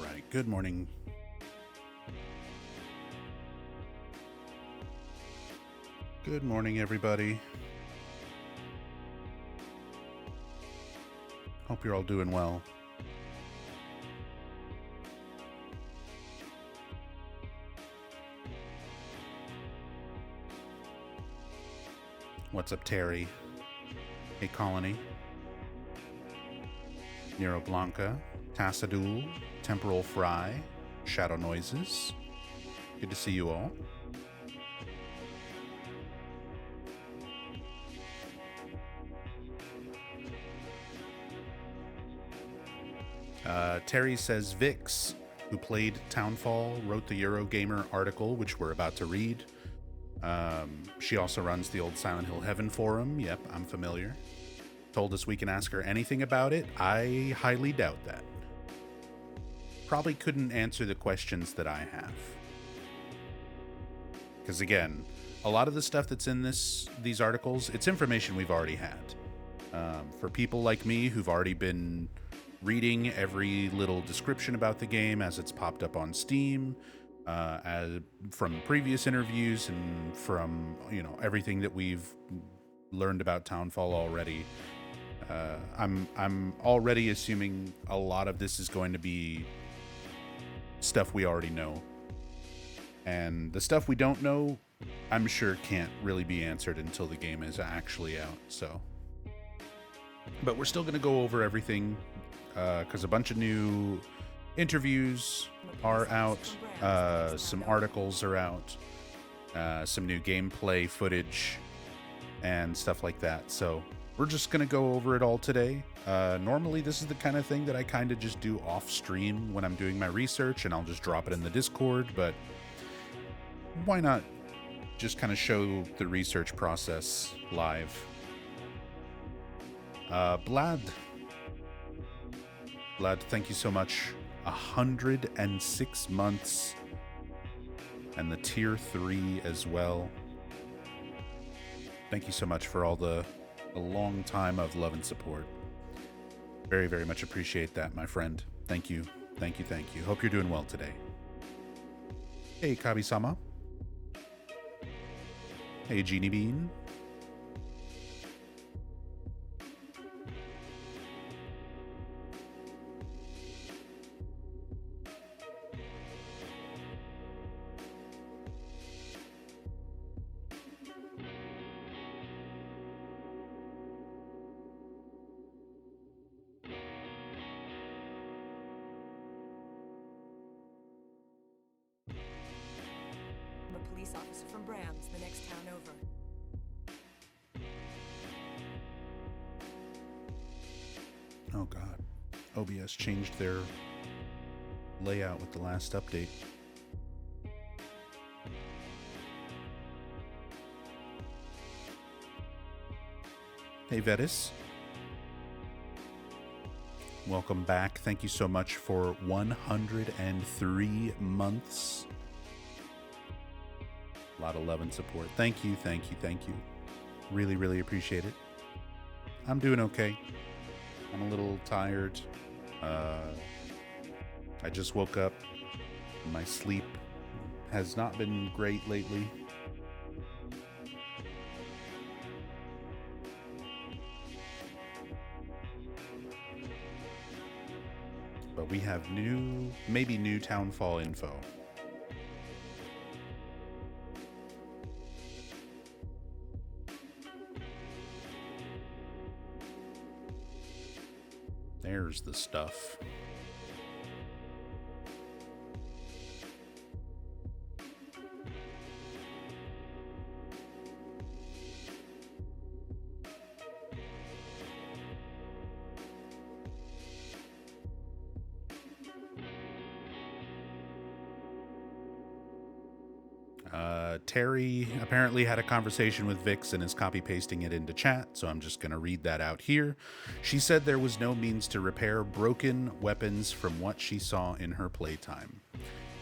right, good morning. Good morning, everybody. Hope you're all doing well. What's up, Terry? Hey, Colony. Nero Blanca, Tassadul, Temporal Fry, Shadow Noises. Good to see you all. Terry says Vix, who played Townfall, wrote the Eurogamer article, which we're about to read. She also runs the old Silent Hill Heaven forum. Yep, I'm familiar. Told us we can ask her anything about it. I highly doubt that. Probably couldn't answer the questions that I have. Because again, a lot of the stuff that's in these articles, it's information we've already had. For people like me who've already been reading every little description about the game as it's popped up on Steam, from previous interviews and from everything that we've learned about Townfall already. I'm already assuming a lot of this is going to be stuff we already know, and the stuff we don't know, I'm sure can't really be answered until the game is actually out. So, but we're still going to go over everything. Because a bunch of new interviews are out, some articles are out, some new gameplay footage, and stuff like that. So we're just going to go over it all today. Normally, this is the kind of thing that I kind of just do off stream when I'm doing my research, and I'll just drop it in the Discord. But why not just kind of show the research process live? Vlad, thank you so much. 106 months. And the tier 3 as well. Thank you so much for all the long time of love and support. Very, very much appreciate that, my friend. Thank you. Thank you, thank you. Hope you're doing well today. Hey, Kabi-sama. Hey, Genie Bean. Oh god, OBS changed their layout with the last update. Hey Vetis, welcome back. Thank you so much for 103 months. A lot of love and support. Thank you, thank you, thank you. Really, really appreciate it. I'm doing okay. I'm a little tired. I just woke up. My sleep has not been great lately. But we have maybe new Townfall info. There's the stuff. Terry apparently had a conversation with Vix and is copy-pasting it into chat, so I'm just going to read that out here. She said there was no means to repair broken weapons from what she saw in her playtime.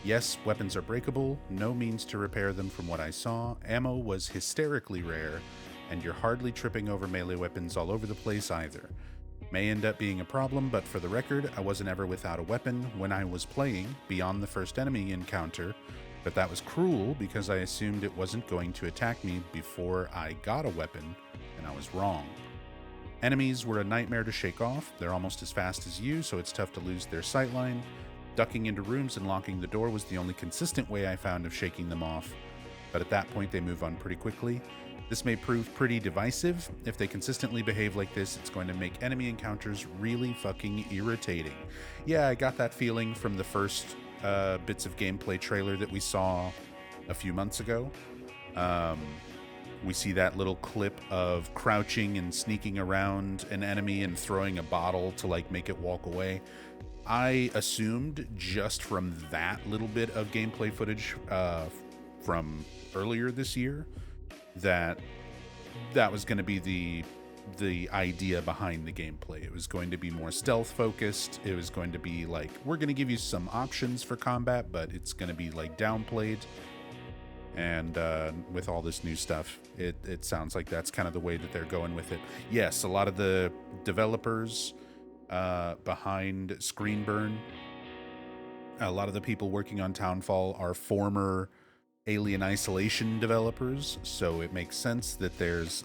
Yes, weapons are breakable, no means to repair them from what I saw. Ammo was hysterically rare, and you're hardly tripping over melee weapons all over the place either. May end up being a problem, but for the record, I wasn't ever without a weapon when I was playing beyond the first enemy encounter, but that was cruel because I assumed it wasn't going to attack me before I got a weapon, and I was wrong. Enemies were a nightmare to shake off. They're almost as fast as you, so it's tough to lose their sightline. Ducking into rooms and locking the door was the only consistent way I found of shaking them off, but at that point they move on pretty quickly. This may prove pretty divisive. If they consistently behave like this, it's going to make enemy encounters really fucking irritating. Yeah, I got that feeling from the first bits of gameplay trailer that we saw a few months ago. We see that little clip of crouching and sneaking around an enemy and throwing a bottle to like make it walk away. I assumed just from that little bit of gameplay footage from earlier this year that was going to be the idea behind the gameplay. It was going to be more stealth focused. It was going to be like, we're going to give you some options for combat, but it's going to be like downplayed. And with all this new stuff, it sounds like that's kind of the way that they're going with it. Yes, a lot of the developers behind Screenburn, a lot of the people working on Townfall are former Alien Isolation developers, so it makes sense that there's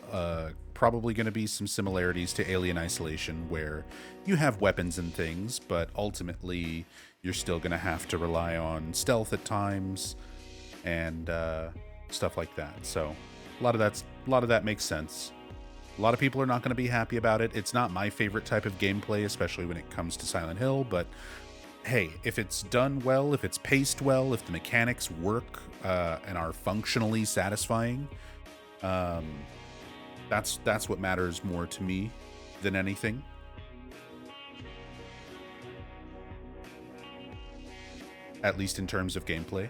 probably going to be some similarities to Alien Isolation where you have weapons and things, but ultimately you're still going to have to rely on stealth at times and stuff like that. So a lot of that makes sense. A lot of people are not going to be happy about it. It's not my favorite type of gameplay, especially when it comes to Silent Hill, but hey, if it's done well, if it's paced well, if the mechanics work and are functionally satisfying, that's what matters more to me than anything. At least in terms of gameplay.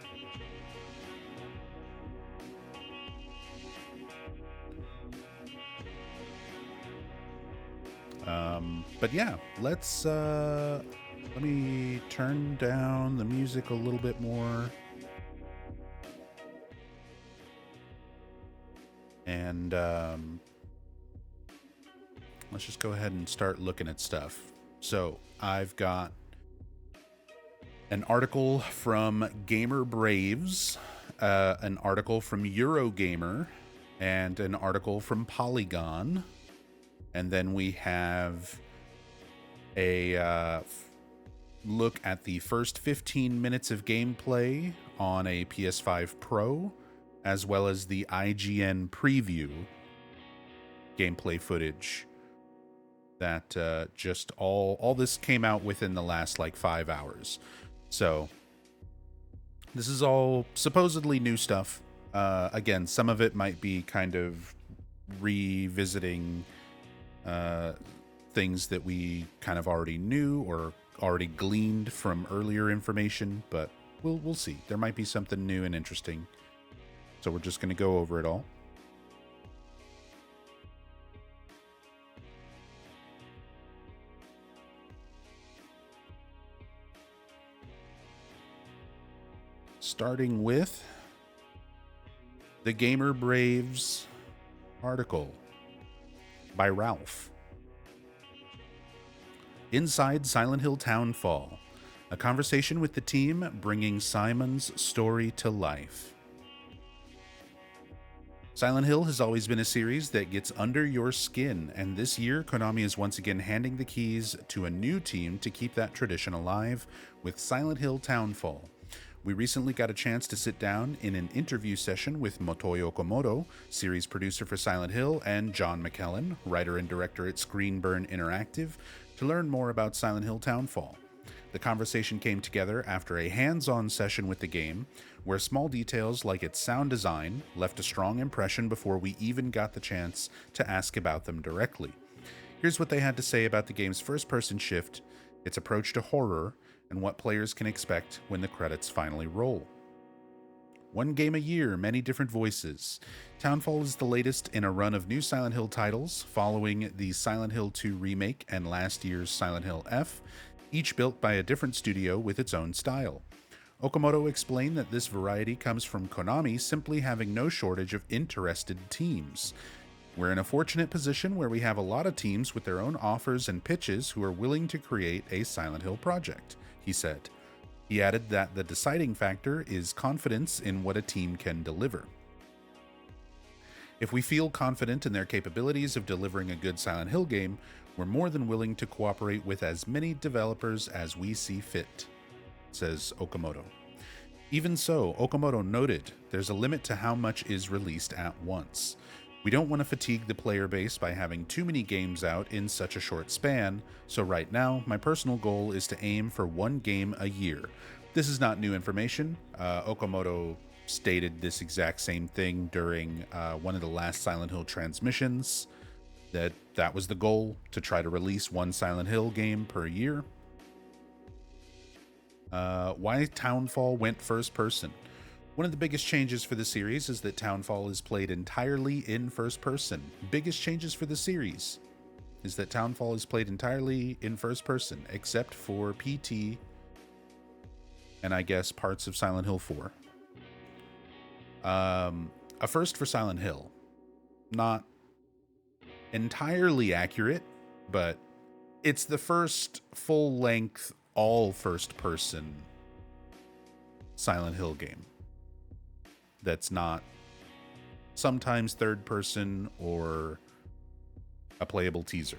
But yeah, let me turn down the music a little bit more. And let's just go ahead and start looking at stuff. So I've got an article from Gamer Braves, an article from Eurogamer, and an article from Polygon. And then we have a look at the first 15 minutes of gameplay on a PS5 Pro, as well as the IGN preview gameplay footage that just all this came out within the last like 5 hours. So this is all supposedly new stuff. Again, some of it might be kind of revisiting things that we kind of already knew or already gleaned from earlier information, but we'll see. There might be something new and interesting. So we're just going to go over it all. Starting with the Gamer Braves article by Ralph. Inside Silent Hill Townfall, a conversation with the team bringing Simon's story to life. Silent Hill has always been a series that gets under your skin, and this year Konami is once again handing the keys to a new team to keep that tradition alive with Silent Hill Townfall. We recently got a chance to sit down in an interview session with Motoi Okamoto, series producer for Silent Hill, and John McKellen, writer and director at Screenburn Interactive, to learn more about Silent Hill Townfall. The conversation came together after a hands-on session with the game, where small details like its sound design left a strong impression before we even got the chance to ask about them directly. Here's what they had to say about the game's first-person shift, its approach to horror, and what players can expect when the credits finally roll. One game a year, many different voices. Townfall is the latest in a run of new Silent Hill titles, following the Silent Hill 2 remake and last year's Silent Hill F, each built by a different studio with its own style. Okamoto explained that this variety comes from Konami simply having no shortage of interested teams. We're in a fortunate position where we have a lot of teams with their own offers and pitches who are willing to create a Silent Hill project, he said. He added that the deciding factor is confidence in what a team can deliver. If we feel confident in their capabilities of delivering a good Silent Hill game, we're more than willing to cooperate with as many developers as we see fit, says Okamoto. Even so, Okamoto noted there's a limit to how much is released at once. We don't want to fatigue the player base by having too many games out in such a short span, so right now, my personal goal is to aim for one game a year. This is not new information. Okamoto stated this exact same thing during one of the last Silent Hill transmissions, that was the goal, to try to release one Silent Hill game per year. Why Townfall went first person? One of the biggest changes for the series is that Townfall is played entirely in first person. Biggest changes for the series is that Townfall is played entirely in first person, except for PT and I guess parts of Silent Hill 4. A first for Silent Hill. Not entirely accurate, but it's the first full-length, all first-person Silent Hill game that's not sometimes third-person or a playable teaser.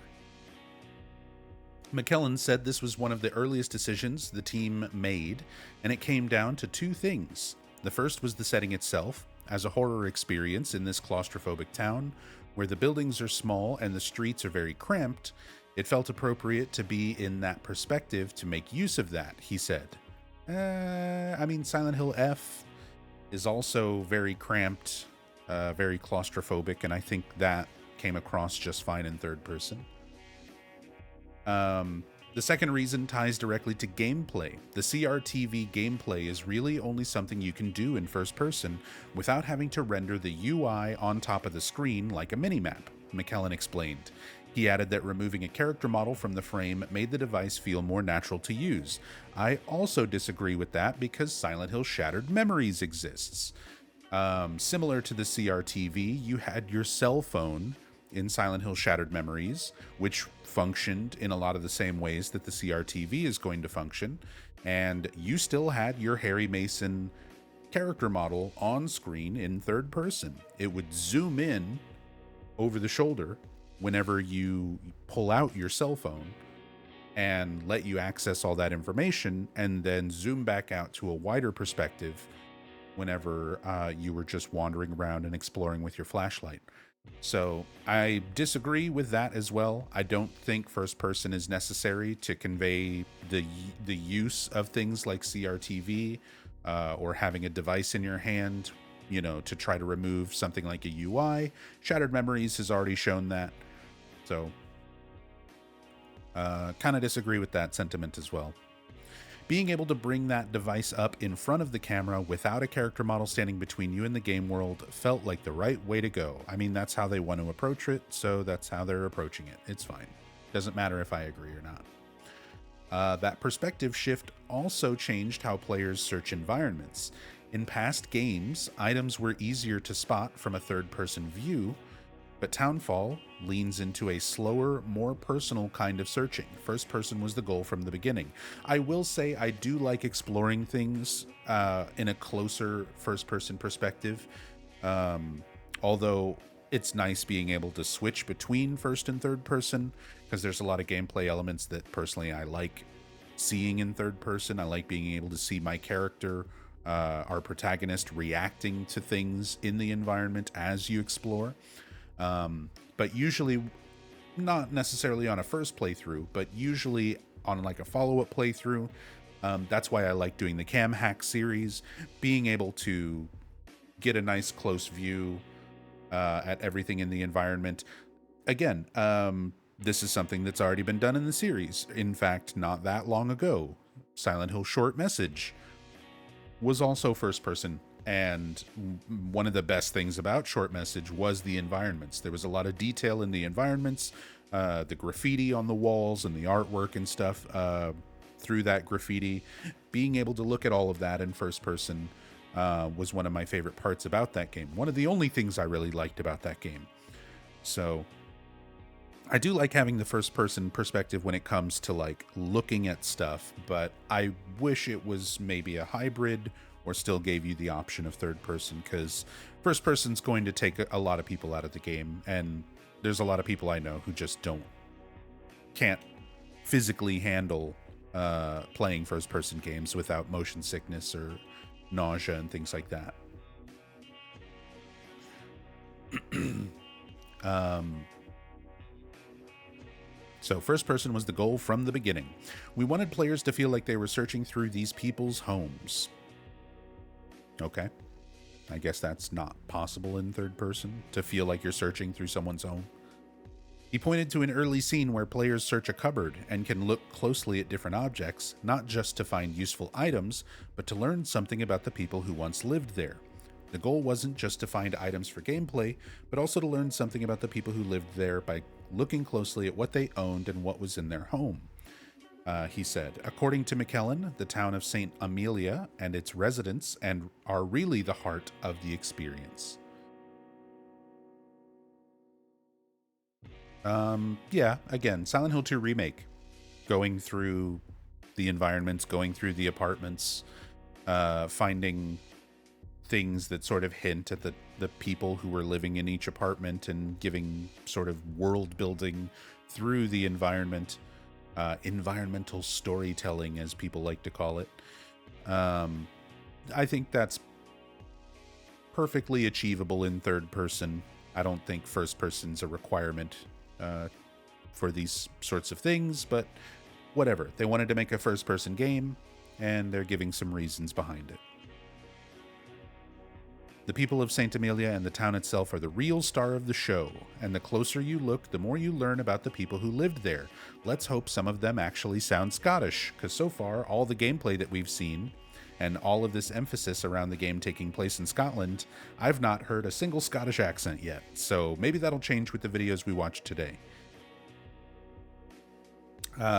McKellen said this was one of the earliest decisions the team made, and it came down to two things. The first was the setting itself. As a horror experience in this claustrophobic town, where the buildings are small and the streets are very cramped, it felt appropriate to be in that perspective to make use of that, he said. Silent Hill F is also very cramped, very claustrophobic, and I think that came across just fine in third person. The second reason ties directly to gameplay. The CRTV gameplay is really only something you can do in first person without having to render the UI on top of the screen like a minimap, McKellen explained. He added that removing a character model from the frame made the device feel more natural to use. I also disagree with that because Silent Hill Shattered Memories exists. Similar to the CRTV, you had your cell phone in Silent Hill Shattered Memories, which functioned in a lot of the same ways that the CRTV is going to function, and you still had your Harry Mason character model on screen in third person. It would zoom in over the shoulder whenever you pull out your cell phone and let you access all that information, and then zoom back out to a wider perspective whenever you were just wandering around and exploring with your flashlight. So I disagree with that as well. I don't think first person is necessary to convey the use of things like CRTV or having a device in your hand, to try to remove something like a UI. Shattered Memories has already shown that. So kind of disagree with that sentiment as well. Being able to bring that device up in front of the camera without a character model standing between you and the game world felt like the right way to go. I mean, that's how they want to approach it, so that's how they're approaching it. It's fine. Doesn't matter if I agree or not. That perspective shift also changed how players search environments. In past games, items were easier to spot from a third-person view, but Townfall leans into a slower, more personal kind of searching. First person was the goal from the beginning. I will say I do like exploring things in a closer first-person perspective, although it's nice being able to switch between first and third person, because there's a lot of gameplay elements that personally I like seeing in third person. I like being able to see my character, our protagonist, reacting to things in the environment as you explore. But usually not necessarily on a first playthrough, but usually on like a follow-up playthrough. That's why I like doing the Cam Hack series, being able to get a nice close view at everything in the environment. Again, this is something that's already been done in the series. In fact, not that long ago, Silent Hill Short Message was also first person. And one of the best things about Short Message was the environments. There was a lot of detail in the environments, the graffiti on the walls and the artwork and stuff through that graffiti. Being able to look at all of that in first person was one of my favorite parts about that game. One of the only things I really liked about that game. So I do like having the first person perspective when it comes to like looking at stuff, but I wish it was maybe a hybrid or still gave you the option of third person, because first person's going to take a lot of people out of the game, and there's a lot of people I know who just can't physically handle playing first person games without motion sickness or nausea and things like that. So first person was the goal from the beginning. We wanted players to feel like they were searching through these people's homes. Okay. I guess that's not possible in third person, to feel like you're searching through someone's home. He pointed to an early scene where players search a cupboard and can look closely at different objects, not just to find useful items, but to learn something about the people who once lived there. The goal wasn't just to find items for gameplay, but also to learn something about the people who lived there by looking closely at what they owned and what was in their home. He said, according to McKellen, the town of St. Amelia and its residents are really the heart of the experience. Yeah, again, Silent Hill 2 Remake. Going through the environments, going through the apartments, finding things that sort of hint at the people who were living in each apartment, and giving sort of world building through the environment. Environmental storytelling, as people like to call it. I think that's perfectly achievable in third person. I don't think first person's a requirement for these sorts of things, but whatever. They wanted to make a first person game, and they're giving some reasons behind it. The people of St. Amelia and the town itself are the real star of the show, and the closer you look, the more you learn about the people who lived there. Let's hope some of them actually sound Scottish, because so far, all the gameplay that we've seen, and all of this emphasis around the game taking place in Scotland, I've not heard a single Scottish accent yet, so maybe that'll change with the videos we watch today.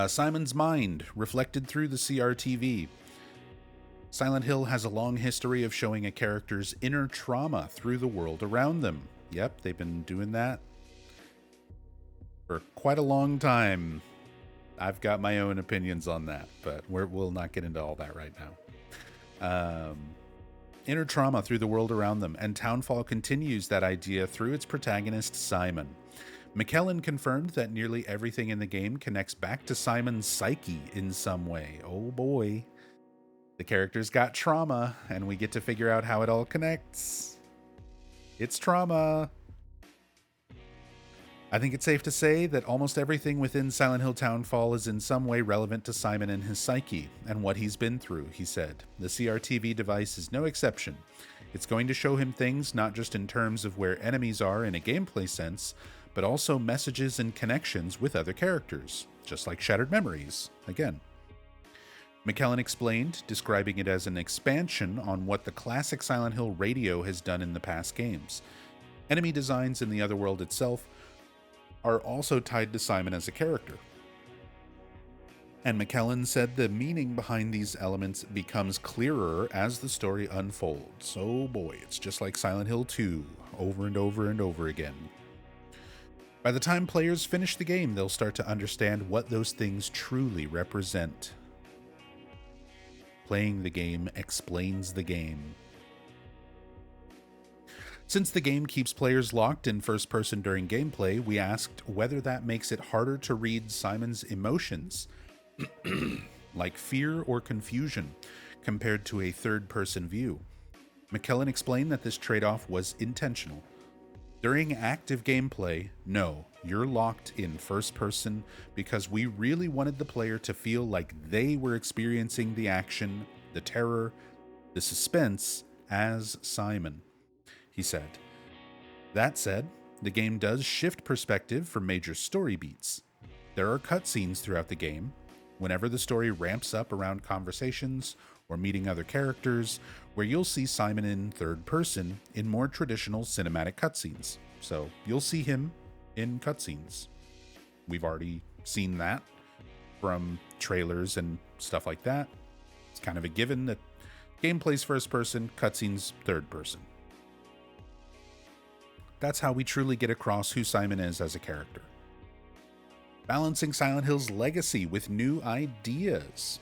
Simon's mind, reflected through the CRTV. Silent Hill has a long history of showing a character's inner trauma through the world around them. Yep, they've been doing that for quite a long time. I've got my own opinions on that, but we'll not get into all that right now. Inner trauma through the world around them, and Townfall continues that idea through its protagonist, Simon. McKellen confirmed that nearly everything in the game connects back to Simon's psyche in some way. Oh boy. The character's got trauma, and we get to figure out how it all connects. It's trauma. I think it's safe to say that almost everything within Silent Hill Townfall is in some way relevant to Simon and his psyche, and what he's been through, he said. The CRTV device is no exception. It's going to show him things not just in terms of where enemies are in a gameplay sense, but also messages and connections with other characters, just like Shattered Memories, again. McKellen explained, describing it as an expansion on what the classic Silent Hill radio has done in the past games. Enemy designs in the otherworld itself are also tied to Simon as a character. And McKellen said the meaning behind these elements becomes clearer as the story unfolds. Oh boy, it's just like Silent Hill 2, over and over and over again. By the time players finish the game, they'll start to understand what those things truly represent. Playing the game explains the game. Since the game keeps players locked in first person during gameplay, we asked whether that makes it harder to read Simon's emotions, like fear or confusion, compared to a third person view. McKellen explained that this trade-off was intentional. During active gameplay, no, you're locked in first person because we really wanted the player to feel like they were experiencing the action, the terror, the suspense as Simon, he said. That said, the game does shift perspective for major story beats. There are cutscenes throughout the game, whenever the story ramps up around conversations or meeting other characters, where you'll see Simon in third person in more traditional cinematic cutscenes. So you'll see him in cutscenes. We've already seen that from trailers and stuff like that. It's kind of a given that gameplay's first person, cutscenes third person. That's how we truly get across who Simon is as a character. Balancing Silent Hill's legacy with new ideas.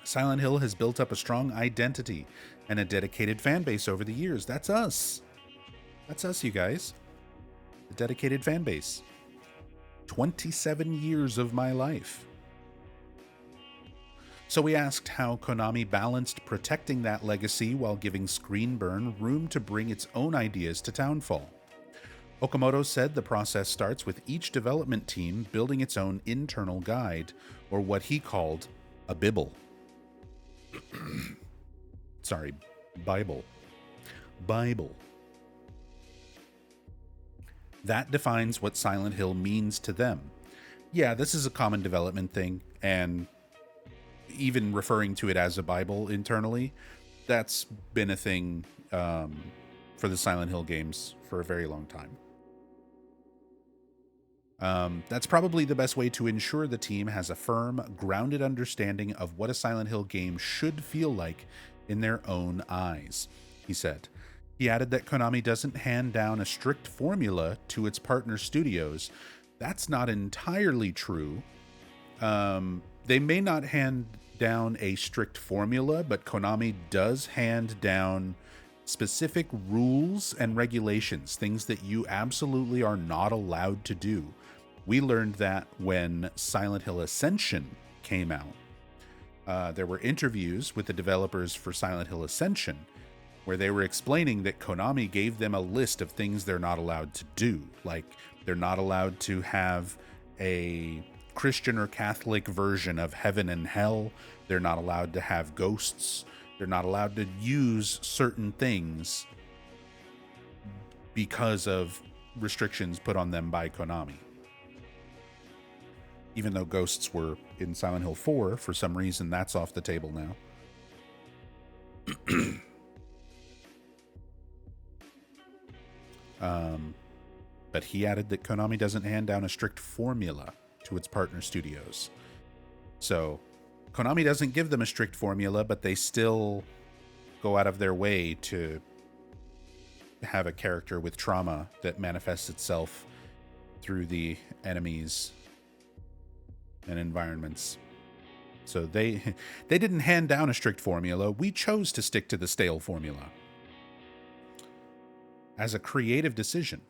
Silent Hill has built up a strong identity and a dedicated fan base over the years. That's us. That's us, you guys. The dedicated fan base. 27 years of my life. So we asked how Konami balanced protecting that legacy while giving Screenburn room to bring its own ideas to Townfall. Okamoto said the process starts with each development team building its own internal guide, or what he called a Bible. Sorry, Bible. That defines what Silent Hill means to them. Yeah, this is a common development thing, and even referring to it as a Bible internally, that's been a thing for the Silent Hill games for a very long time. That's probably the best way to ensure the team has a firm, grounded understanding of what a Silent Hill game should feel like in their own eyes, he said. He added that Konami doesn't hand down a strict formula to its partner studios. That's not entirely true. They may not hand down a strict formula, but Konami does hand down specific rules and regulations, things that you absolutely are not allowed to do. We learned that when Silent Hill Ascension came out. There were interviews with the developers for Silent Hill Ascension where they were explaining that Konami gave them a list of things they're not allowed to do. Like, they're not allowed to have a Christian or Catholic version of heaven and hell. They're not allowed to have ghosts. They're not allowed to use certain things because of restrictions put on them by Konami. Even though ghosts were in Silent Hill 4, for some reason that's off the table now. But he added that Konami doesn't hand down a strict formula to its partner studios. So Konami doesn't give them a strict formula, but they still go out of their way to have a character with trauma that manifests itself through the enemies and environments. So they didn't hand down a strict formula. We chose to stick to the stale formula as a creative decision.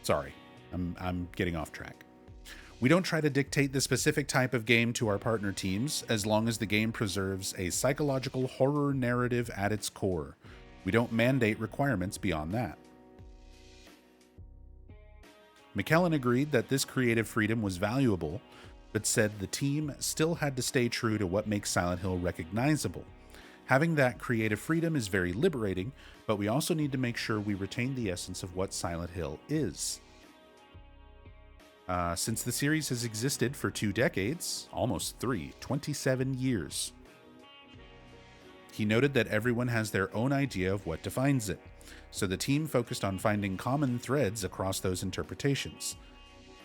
Sorry, I'm getting off track. We don't try to dictate the specific type of game to our partner teams, as long as the game preserves a psychological horror narrative at its core. We don't mandate requirements beyond that. McKellen agreed that this creative freedom was valuable, but said the team still had to stay true to what makes Silent Hill recognizable. Having that creative freedom is very liberating, but we also need to make sure we retain the essence of what Silent Hill is. Since the series has existed for 2 decades, almost 3, 27 years. He noted that everyone has their own idea of what defines it, so the team focused on finding common threads across those interpretations.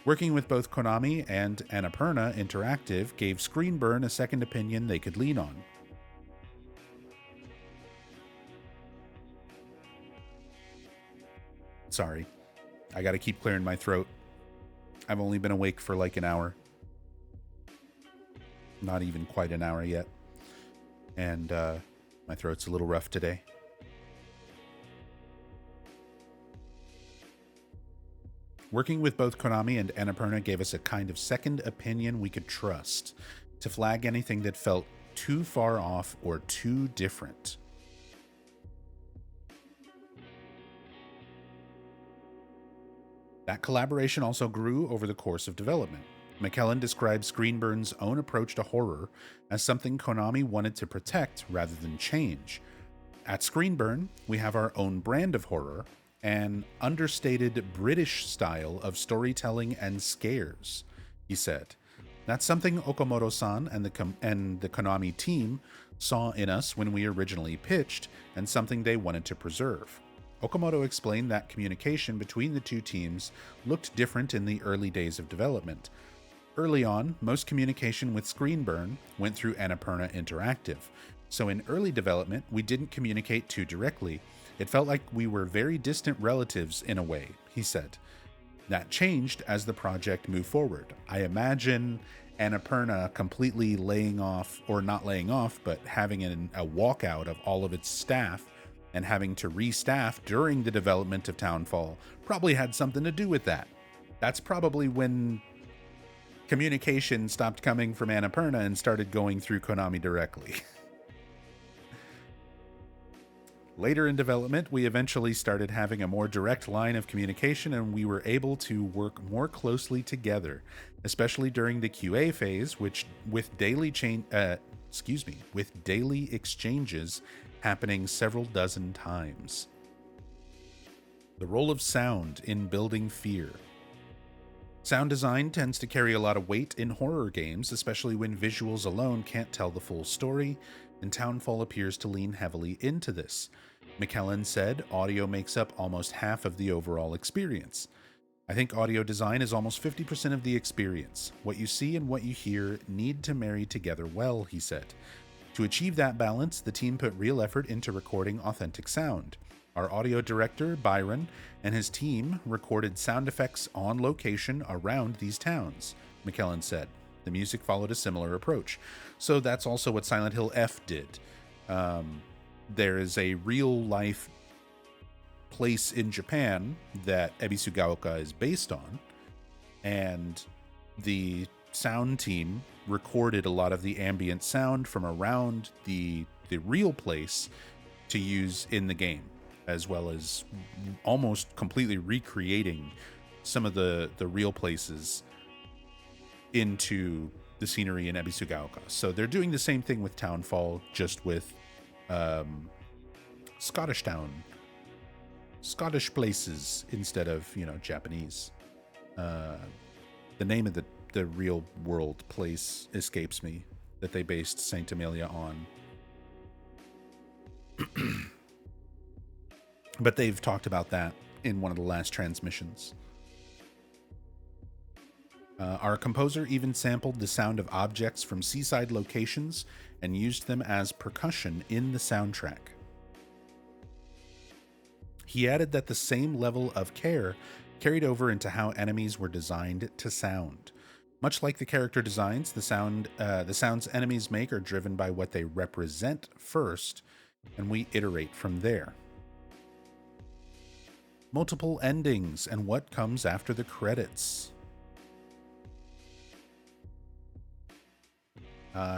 Working with both Konami and Annapurna Interactive gave Screenburn a second opinion they could lean on. Sorry, I gotta keep clearing my throat. I've only been awake for like an hour. Not even quite an hour yet. And my throat's a little rough today. Working with both Konami and Annapurna gave us a kind of second opinion we could trust to flag anything that felt too far off or too different. That collaboration also grew over the course of development. McKellen described Screenburn's own approach to horror as something Konami wanted to protect rather than change. At Screenburn, we have our own brand of horror, an understated British style of storytelling and scares, he said. That's something Okamoto-san and the Konami team saw in us when we originally pitched, and something they wanted to preserve. Okamoto explained that communication between the two teams looked different in the early days of development. Early on, most communication with Screenburn went through Annapurna Interactive. So in early development, we didn't communicate too directly. It felt like we were very distant relatives in a way, he said. That changed as the project moved forward. I imagine Annapurna completely laying off, or not laying off, but having a walkout of all of its staff and having to restaff during the development of Townfall probably had something to do with that. That's probably when communication stopped coming from Annapurna and started going through Konami directly. Later in development, we eventually started having a more direct line of communication, and we were able to work more closely together, especially during the QA phase, which with daily exchanges happening several dozen times. The role of sound in building fear. Sound design tends to carry a lot of weight in horror games, especially when visuals alone can't tell the full story, and Townfall appears to lean heavily into this. McKellen said audio makes up almost half of the overall experience. I think audio design is almost 50% of the experience. What you see and what you hear need to marry together well, he said. To achieve that balance, the team put real effort into recording authentic sound. Our audio director, Byron, and his team recorded sound effects on location around these towns, McKellen said. The music followed a similar approach. So that's also what Silent Hill F did. There is a real-life place in Japan that Ebisugaoka is based on, and the sound team recorded a lot of the ambient sound from around the real place to use in the game, as well as almost completely recreating some of the real places into the scenery in Ebisugaoka. So they're doing the same thing with Townfall, just with Scottish places instead of, Japanese. The name of the real world place escapes me that they based Saint Amelia on. But they've talked about that in one of the last transmissions. Our composer even sampled the sound of objects from seaside locations and used them as percussion in the soundtrack. He added that the same level of care carried over into how enemies were designed to sound. Much like the character designs, the sounds enemies make are driven by what they represent first, and we iterate from there. Multiple endings and what comes after the credits.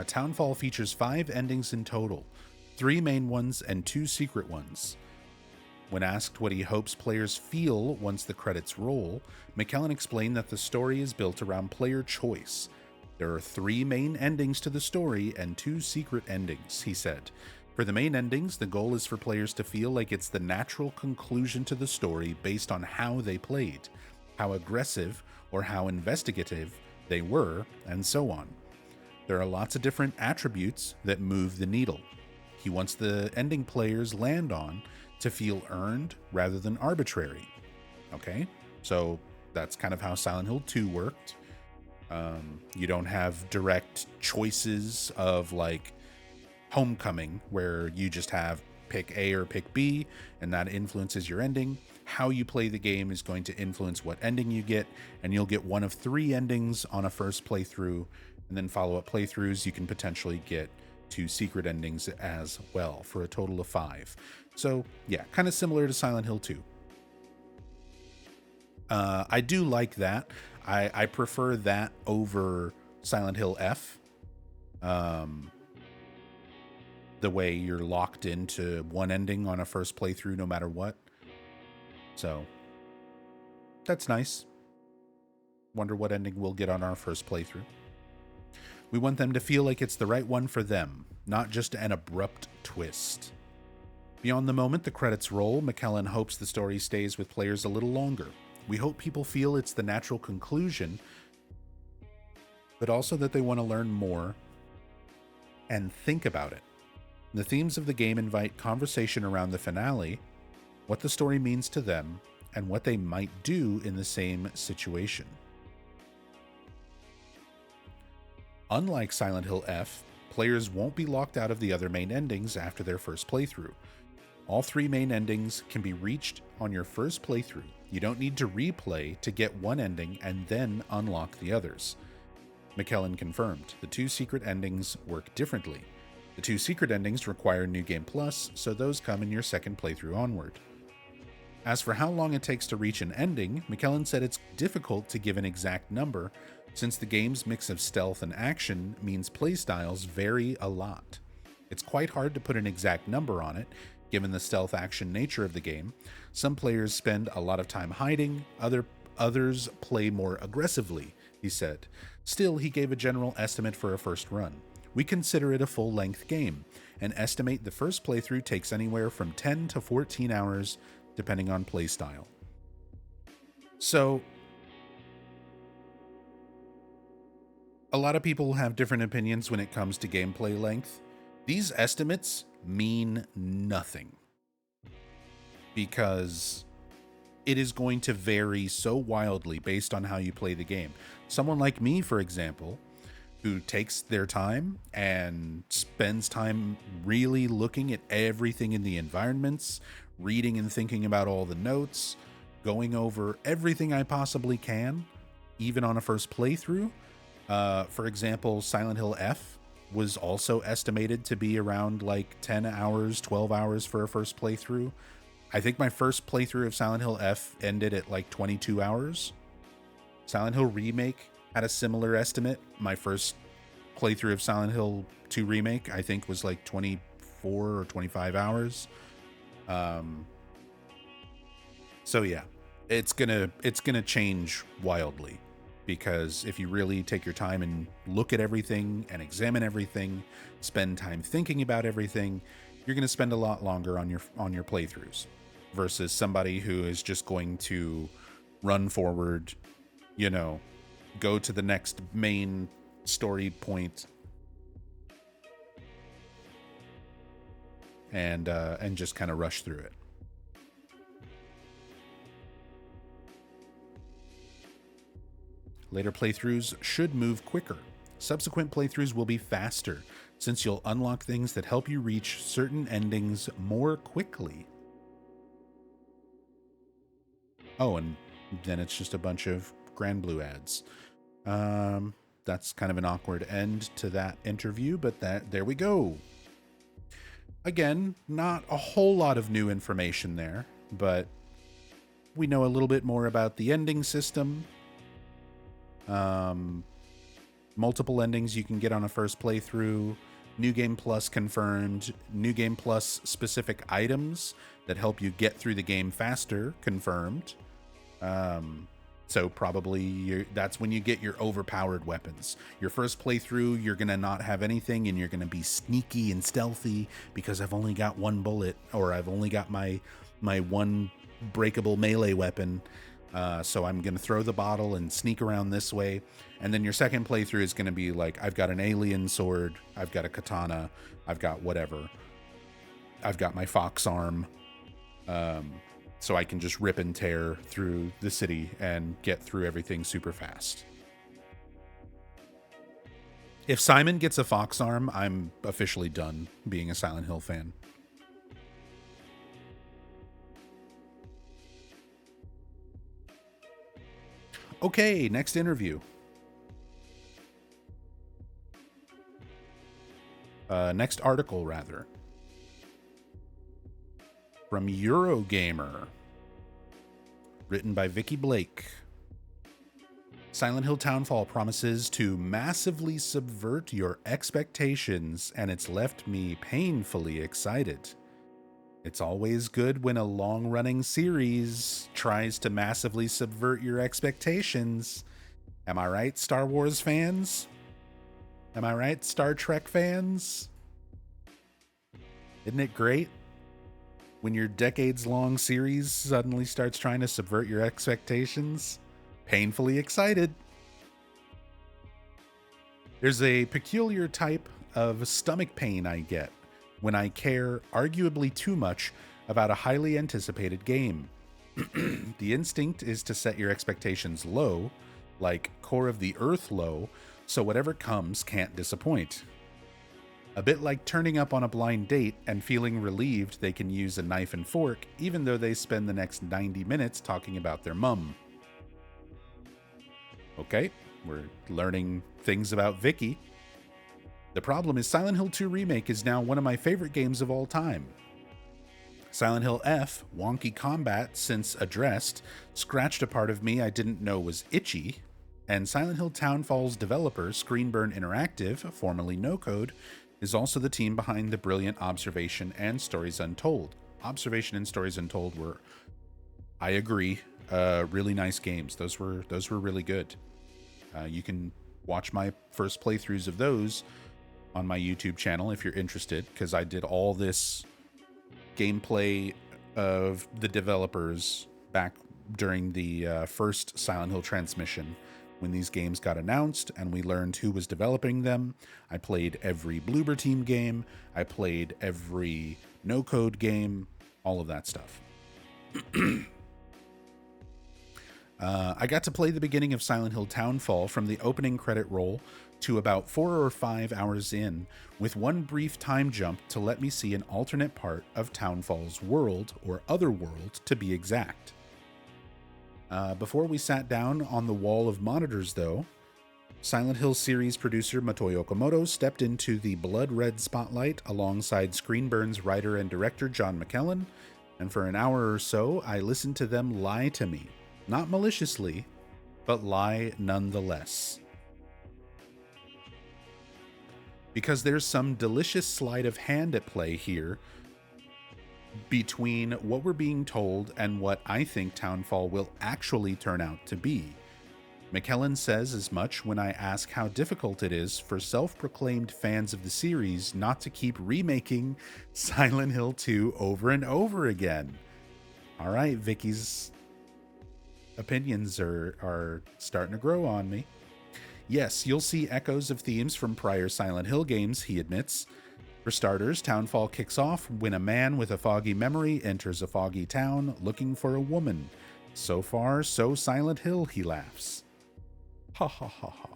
Townfall features 5 endings in total, 3 main ones and 2 secret ones. When asked what he hopes players feel once the credits roll, McKellen explained that the story is built around player choice. There are 3 main endings to the story and 2 secret endings, he said. For the main endings, the goal is for players to feel like it's the natural conclusion to the story based on how they played, how aggressive or how investigative they were, and so on. There are lots of different attributes that move the needle. He wants the ending players land on to feel earned rather than arbitrary. Okay, so that's kind of how Silent Hill 2 worked. You don't have direct choices of like Homecoming, where you just have pick A or pick B, and that influences your ending. How you play the game is going to influence what ending you get, and you'll get one of 3 endings on a first playthrough, and then follow-up playthroughs you can potentially get 2 secret endings as well, for a total of 5. So yeah, kind of similar to Silent Hill 2. I do like that. I prefer that over Silent Hill F. The way you're locked into one ending on a first playthrough no matter what. So that's nice. Wonder what ending we'll get on our first playthrough. We want them to feel like it's the right one for them, not just an abrupt twist. Beyond the moment the credits roll, McKellen hopes the story stays with players a little longer. We hope people feel it's the natural conclusion, but also that they want to learn more and think about it. The themes of the game invite conversation around the finale, what the story means to them, and what they might do in the same situation. Unlike Silent Hill F, Players won't be locked out of the other main endings after their first playthrough. All 3 main endings can be reached on your first playthrough. You don't need to replay to get one ending and then unlock the others. McKellen confirmed the 2 secret endings work differently. The 2 secret endings require New Game Plus, so those come in your second playthrough onward. As for how long it takes to reach an ending, McKellen said it's difficult to give an exact number, since the game's mix of stealth and action means playstyles vary a lot. It's quite hard to put an exact number on it, given the stealth action nature of the game. Some players spend a lot of time hiding, others play more aggressively, he said. Still, he gave a general estimate for a first run. We consider it a full-length game, and estimate the first playthrough takes anywhere from 10 to 14 hours, depending on playstyle. So, a lot of people have different opinions when it comes to gameplay length. These estimates mean nothing, because it is going to vary so wildly based on how you play the game. Someone like me, for example, who takes their time and spends time really looking at everything in the environments, reading and thinking about all the notes, going over everything I possibly can, even on a first playthrough. For example, Silent Hill F was also estimated to be around like 10 hours, 12 hours for a first playthrough. I think my first playthrough of Silent Hill F ended at like 22 hours. Silent Hill Remake had a similar estimate. My first playthrough of Silent Hill 2 Remake, I think, was like 24 or 25 hours. So yeah, it's gonna change wildly, because if you really take your time and look at everything and examine everything, spend time thinking about everything, you're gonna spend a lot longer on your playthroughs, versus somebody who is just going to run forward, go to the next main story point and just kind of rush through it. Later playthroughs should move quicker. Subsequent playthroughs will be faster, since you'll unlock things that help you reach certain endings more quickly. Oh, and then it's just a bunch of Grand Blue ads. That's kind of an awkward end to that interview, but there we go. Again, not a whole lot of new information there, but we know a little bit more about the ending system. Multiple endings you can get on a first playthrough. New Game Plus confirmed. New Game Plus specific items that help you get through the game faster confirmed. So probably that's when you get your overpowered weapons. Your first playthrough, you're going to not have anything, and you're going to be sneaky and stealthy because I've only got one bullet, or I've only got my one breakable melee weapon. So I'm going to throw the bottle and sneak around this way. And then your second playthrough is going to be like, I've got an alien sword, I've got a katana, I've got whatever. I've got my fox arm. So I can just rip and tear through the city and get through everything super fast. If Simon gets a fox arm, I'm officially done being a Silent Hill fan. Okay, next interview. Next article, rather. From Eurogamer. Written by Vicky Blake. Silent Hill Townfall promises to massively subvert your expectations, and it's left me painfully excited. It's always good when a long-running series tries to massively subvert your expectations. Am I right, Star Wars fans? Am I right, Star Trek fans? Isn't it great when your decades-long series suddenly starts trying to subvert your expectations? Painfully excited. There's a peculiar type of stomach pain I get when I care arguably too much about a highly anticipated game. The instinct is to set your expectations low, like Core of the Earth low, so whatever comes can't disappoint. A bit like turning up on a blind date and feeling relieved they can use a knife and fork, even though they spend the next 90 minutes talking about their mum. Okay, we're learning things about Vicky. The problem is Silent Hill 2 Remake is now one of my favorite games of all time. Silent Hill F, wonky combat since addressed, scratched a part of me I didn't know was itchy, and Silent Hill Townfall's developer, Screenburn Interactive, formerly No Code, is also the team behind the brilliant Observation and Stories Untold. Observation and Stories Untold were, I agree, really nice games. Those were really good. You can watch my first playthroughs of those on my YouTube channel if you're interested, because I did all this gameplay of the developers back during the first Silent Hill transmission when these games got announced and we learned who was developing them. I played every Bloober Team game. I played every No Code game, all of that stuff. I got to play the beginning of Silent Hill Townfall from the opening credit roll to about 4 or 5 hours in, with one brief time jump to let me see an alternate part of Townfall's world, or otherworld to be exact. Before we sat down on the wall of monitors, though, Silent Hill series producer Motoi Okamoto stepped into the blood-red spotlight alongside Screenburn's writer and director John McKellen, and for an hour or so, I listened to them lie to me. Not maliciously, but lie nonetheless. Because there's some delicious sleight of hand at play here between what we're being told and what I think Townfall will actually turn out to be. McKellen says as much when I ask how difficult it is for self-proclaimed fans of the series not to keep remaking Silent Hill 2 over and over again. All right, Vicky's opinions are starting to grow on me. Yes, you'll see echoes of themes from prior Silent Hill games, he admits. For starters, Townfall kicks off when a man with a foggy memory enters a foggy town looking for a woman. So far, so Silent Hill, he laughs. Ha ha ha ha.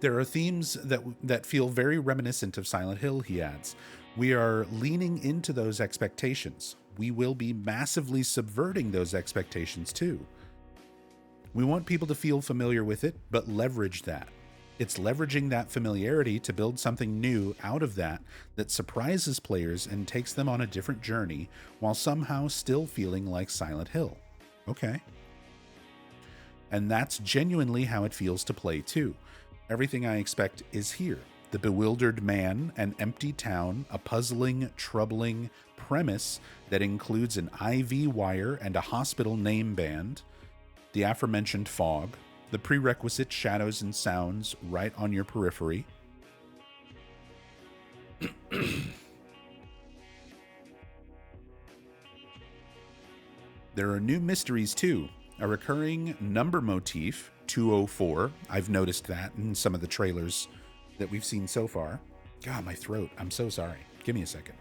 There are themes that feel very reminiscent of Silent Hill, he adds. We are leaning into those expectations. We will be massively subverting those expectations too. We want people to feel familiar with it, but leverage that. It's leveraging that familiarity to build something new out of that surprises players and takes them on a different journey while somehow still feeling like Silent Hill. Okay. And that's genuinely how it feels to play too. Everything I expect is here. The bewildered man, an empty town, a puzzling, troubling premise that includes an IV wire and a hospital name band, the aforementioned fog, the prerequisite shadows and sounds right on your periphery. There are new mysteries too. A recurring number motif, 204. I've noticed that in some of the trailers that we've seen so far. God, my throat. I'm so sorry. Give me a second.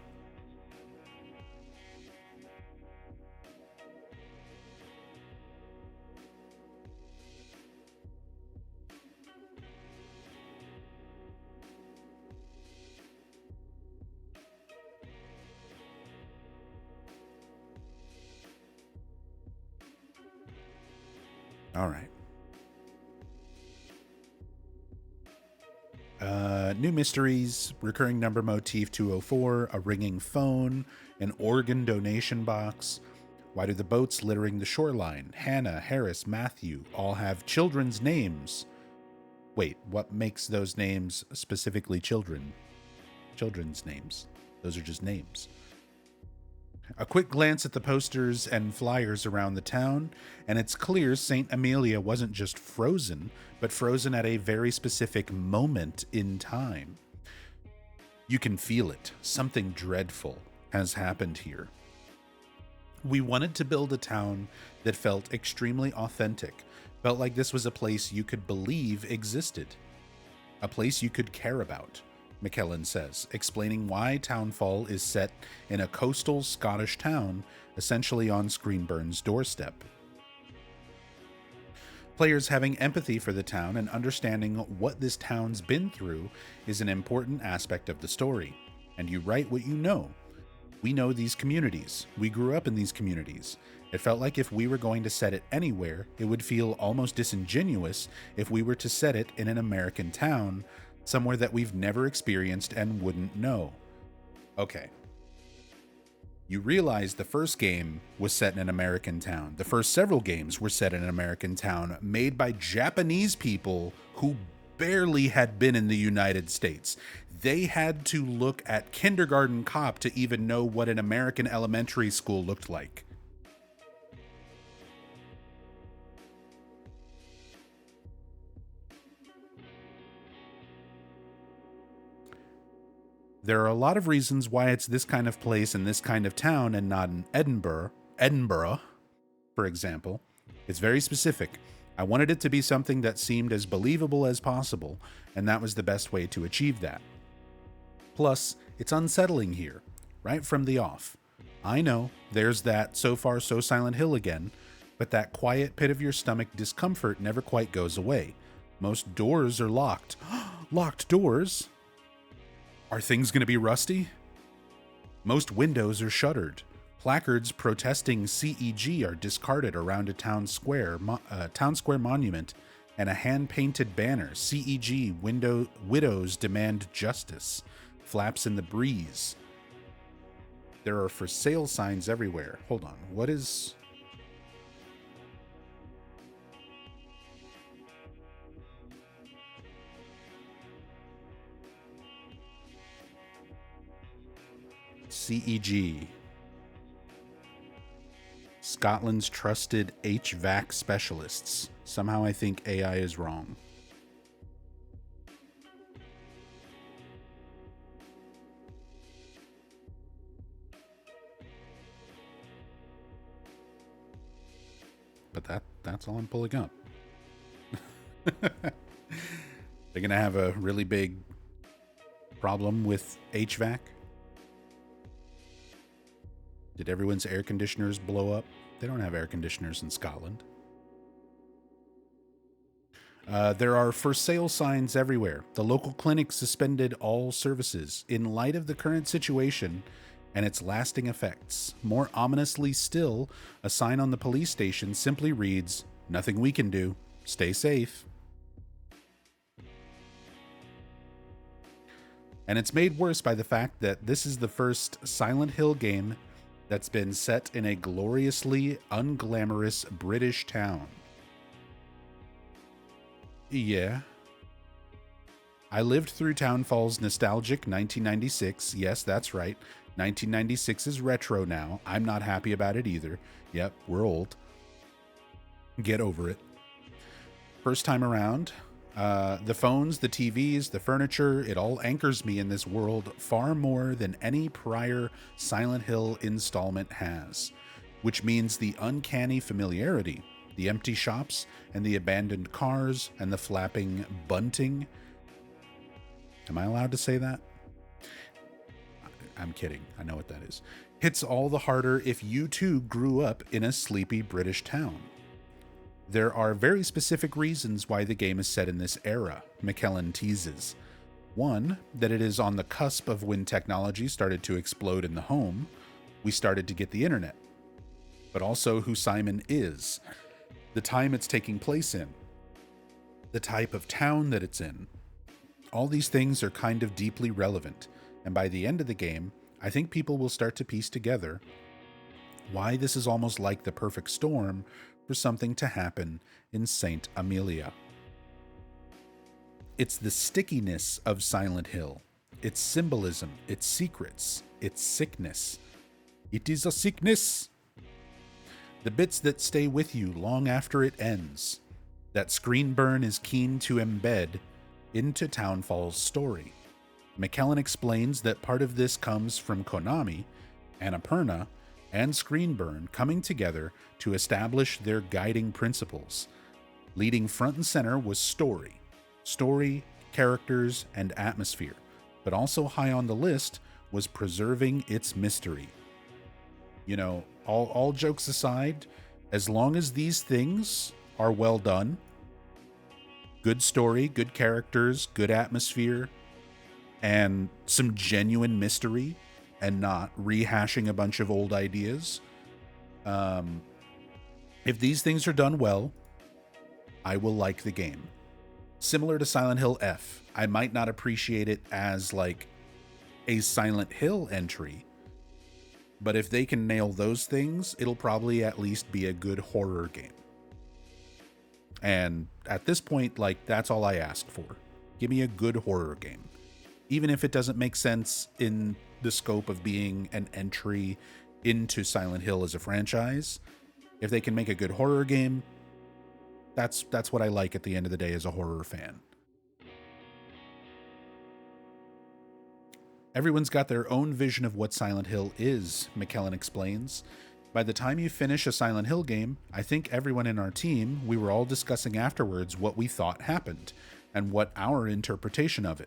All right. New mysteries, recurring number motif 204, a ringing phone, an organ donation box. Why do the boats littering the shoreline, Hannah, Harris, Matthew, all have children's names? Wait, what makes those names specifically children's names? Those are just names. A quick glance at the posters and flyers around the town, and it's clear St. Amelia wasn't just frozen, but frozen at a very specific moment in time. You can feel it. Something dreadful has happened here. We wanted to build a town that felt extremely authentic, felt like this was a place you could believe existed, a place you could care about, McKellen says, explaining why Townfall is set in a coastal Scottish town, essentially on Screenburn's doorstep. Players having empathy for the town and understanding what this town's been through is an important aspect of the story. And you write what you know. We know these communities. We grew up in these communities. It felt like if we were going to set it anywhere, it would feel almost disingenuous if we were to set it in an American town, somewhere that we've never experienced and wouldn't know. Okay. You realize the first game was set in an American town. The first several games were set in an American town, made by Japanese people who barely had been in the United States. They had to look at Kindergarten Cop to even know what an American elementary school looked like. There are a lot of reasons why it's this kind of place and this kind of town and not in Edinburgh, for example. It's very specific. I wanted it to be something that seemed as believable as possible, and that was the best way to achieve that. Plus, it's unsettling here, right from the off. I know, there's that so far so Silent Hill again, but that quiet pit of your stomach discomfort never quite goes away. Most doors are locked. Locked doors? Are things going to be rusty? Most windows are shuttered. Placards protesting CEG are discarded around a town square monument, and a hand-painted banner, CEG Widows Demand Justice, flaps in the breeze. There are for sale signs everywhere. Hold on, what is... CEG. Scotland's trusted HVAC specialists. Somehow I think AI is wrong. But that's all I'm pulling up. They're going to have a really big problem with HVAC. Did everyone's air conditioners blow up? They don't have air conditioners in Scotland. There are for sale signs everywhere. The local clinic suspended all services in light of the current situation and its lasting effects. More ominously still, a sign on the police station simply reads, "Nothing we can do. Stay safe." And it's made worse by the fact that this is the first Silent Hill game that's been set in a gloriously unglamorous British town. Yeah. I lived through Townfall's nostalgic 1996. Yes, that's right. 1996 is retro now. I'm not happy about it either. Yep, we're old. Get over it. First time around, the phones, the TVs, the furniture, it all anchors me in this world far more than any prior Silent Hill installment has, which means the uncanny familiarity, the empty shops and the abandoned cars and the flapping bunting. Am I allowed to say that? I'm kidding. I know what that is. Hits all the harder if you too grew up in a sleepy British town. There are very specific reasons why the game is set in this era, McKellen teases. One, that it is on the cusp of when technology started to explode in the home. We started to get the internet. But also who Simon is, the time it's taking place in, the type of town that it's in. All these things are kind of deeply relevant, and by the end of the game, I think people will start to piece together why this is almost like the perfect storm for something to happen in St. Amelia. It's the stickiness of Silent Hill, its symbolism, its secrets, its sickness. It is a sickness. The bits that stay with you long after it ends, that Screenburn is keen to embed into Townfall's story. McKellen explains that part of this comes from Konami, Annapurna, and Screenburn coming together to establish their guiding principles. Leading front and center was story, characters, and atmosphere, but also high on the list was preserving its mystery. You know, all jokes aside, as long as these things are well done. Good story, good characters, good atmosphere, and some genuine mystery, and not rehashing a bunch of old ideas. If these things are done well, I will like the game. Similar to Silent Hill F, I might not appreciate it as like a Silent Hill entry, but if they can nail those things, it'll probably at least be a good horror game. And at this point, like, that's all I ask for. Give me a good horror game. Even if it doesn't make sense in the scope of being an entry into Silent Hill as a franchise, if they can make a good horror game, that's what I like at the end of the day as a horror fan. Everyone's got their own vision of what Silent Hill is, McKellen explains. By the time you finish a Silent Hill game, I think everyone in our team, we were all discussing afterwards what we thought happened and what was our interpretation of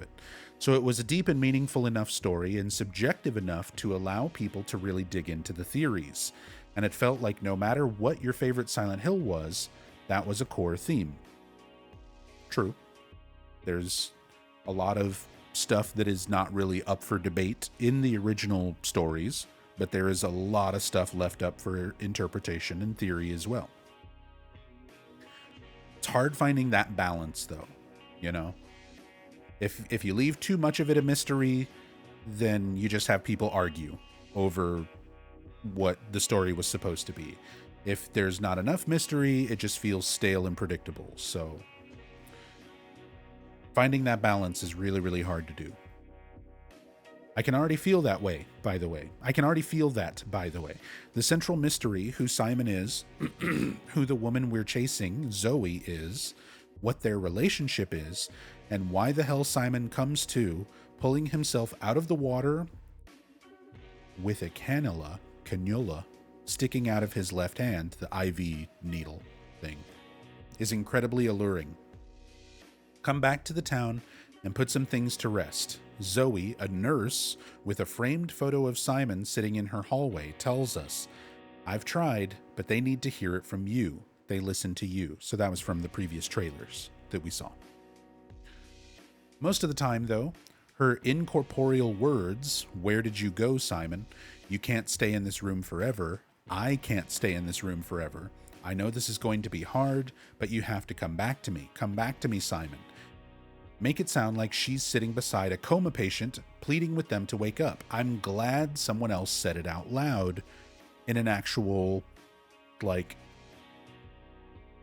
it. So it was a deep and meaningful enough story and subjective enough to allow people to really dig into the theories. And it felt like no matter what your favorite Silent Hill was, that was a core theme. True. There's a lot of stuff that is not really up for debate in the original stories, but there is a lot of stuff left up for interpretation and theory as well. It's hard finding that balance, though, you know? If you leave too much of it a mystery, then you just have people argue over what the story was supposed to be. If there's not enough mystery, it just feels stale and predictable. So finding that balance is really, really hard to do. I can already feel that way, by the way. The central mystery, who Simon is, who the woman we're chasing, Zoe, is, what their relationship is, and why the hell Simon comes to, pulling himself out of the water with a cannula, sticking out of his left hand, the IV needle thing, is incredibly alluring. Come back to the town and put some things to rest. Zoe, a nurse with a framed photo of Simon sitting in her hallway, tells us, I've tried, but they need to hear it from you. They listen to you. So that was from the previous trailers that we saw. Most of the time, though, her incorporeal words, where did you go, Simon? You can't stay in this room forever. I can't stay in this room forever. I know this is going to be hard, but you have to come back to me. Come back to me, Simon. Make it sound like she's sitting beside a coma patient, pleading with them to wake up. I'm glad someone else said it out loud in an actual, like,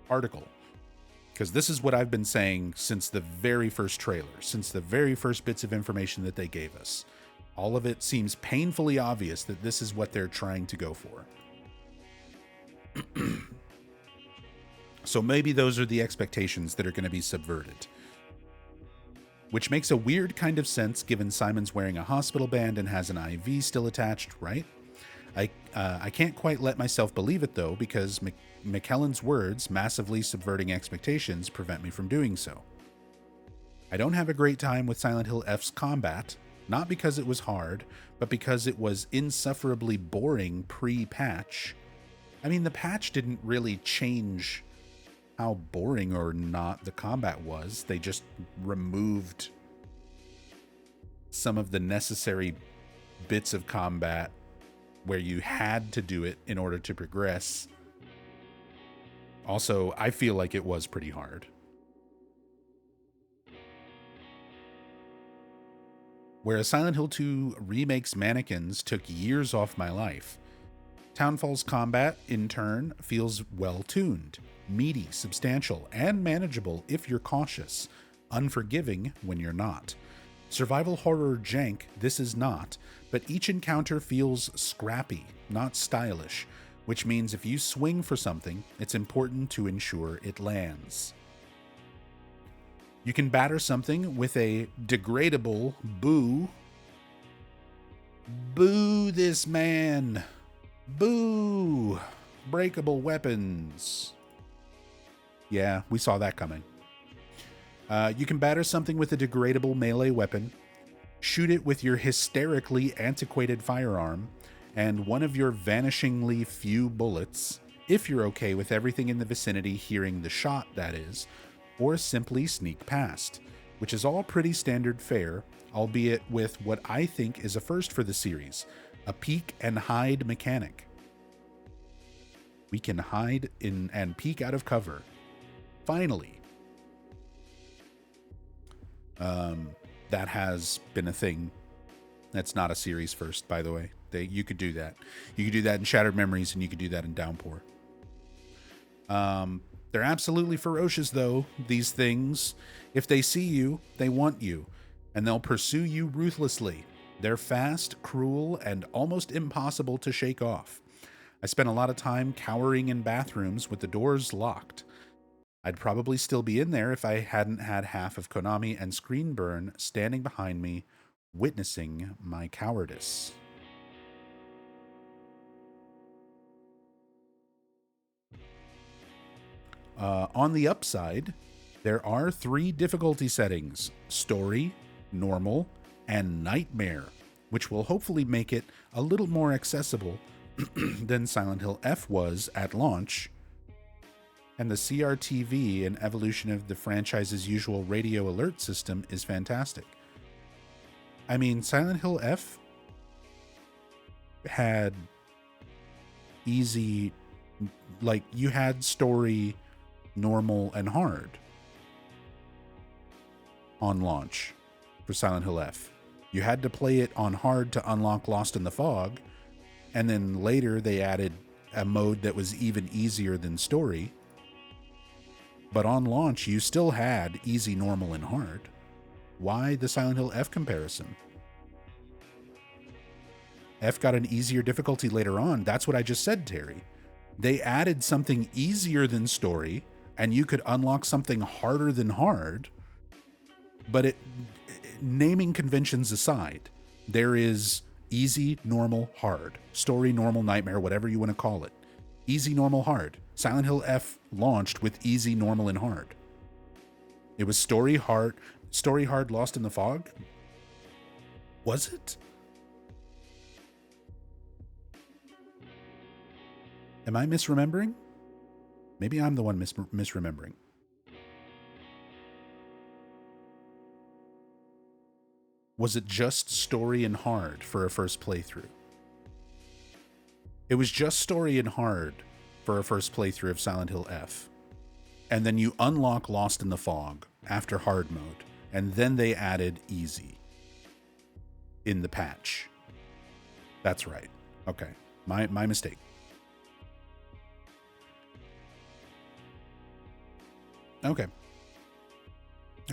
article. Because this is what I've been saying since the very first trailer, since the very first bits of information that they gave us. All of it seems painfully obvious that this is what they're trying to go for. So maybe those are the expectations that are going to be subverted. Which makes a weird kind of sense given Simon's wearing a hospital band and has an IV still attached, right? I can't quite let myself believe it, though, because McKellen's words, massively subverting expectations, prevent me from doing so. I don't have a great time with Silent Hill F's combat, not because it was hard, but because it was insufferably boring pre-patch. I mean, the patch didn't really change how boring or not the combat was. They just removed some of the necessary bits of combat where you had to do it in order to progress. Also, I feel like it was pretty hard. Whereas Silent Hill 2 Remake's mannequins took years off my life, Townfall's combat, in turn, feels well-tuned, meaty, substantial, and manageable if you're cautious, unforgiving when you're not. Survival horror jank, this is not, but each encounter feels scrappy, not stylish, which means if you swing for something, it's important to ensure it lands. You can batter something with a degradable boo. Boo this man. Boo. Breakable weapons. Yeah, we saw that coming. You can batter something with a degradable melee weapon, shoot it with your hysterically antiquated firearm, and one of your vanishingly few bullets, if you're okay with everything in the vicinity hearing the shot, that is, or simply sneak past, which is all pretty standard fare, albeit with what I think is a first for the series, a peek and hide mechanic. We can hide in and peek out of cover. Finally. That has been a thing. That's not a series first, by the way. You could do that. You could do that in Shattered Memories, and you could do that in Downpour. They're absolutely ferocious, though, these things. If they see you, they want you, and they'll pursue you ruthlessly. They're fast, cruel, and almost impossible to shake off. I spent a lot of time cowering in bathrooms with the doors locked. I'd probably still be in there if I hadn't had half of Konami and Screenburn standing behind me, witnessing my cowardice. On the upside, there are 3 difficulty settings: Story, Normal, and Nightmare, which will hopefully make it a little more accessible than Silent Hill F was at launch. And the CRTV and evolution of the franchise's usual radio alert system is fantastic. I mean, Silent Hill F had easy, like, you had Story, Normal, and Hard on launch for Silent Hill F. You had to play it on Hard to unlock Lost in the Fog, and then later they added a mode that was even easier than Story. But on launch, you still had Easy, Normal, and Hard. Why the Silent Hill F comparison? F got an easier difficulty later on. That's what I just said, Terry. They added something easier than Story, and you could unlock something harder than Hard. But naming conventions aside, there is Easy, Normal, Hard. Story, Normal, Nightmare, whatever you want to call it. Easy, Normal, Hard. Silent Hill F launched with Easy, Normal, and Hard. It was Story, Hard, Lost in the Fog? Was it? Am I misremembering? Maybe I'm the one misremembering. Was it just Story and Hard for a first playthrough? It was just Story and Hard for a first playthrough of Silent Hill F. And then you unlock Lost in the Fog after Hard mode. And then they added Easy in the patch. That's right. Okay. My mistake. Okay.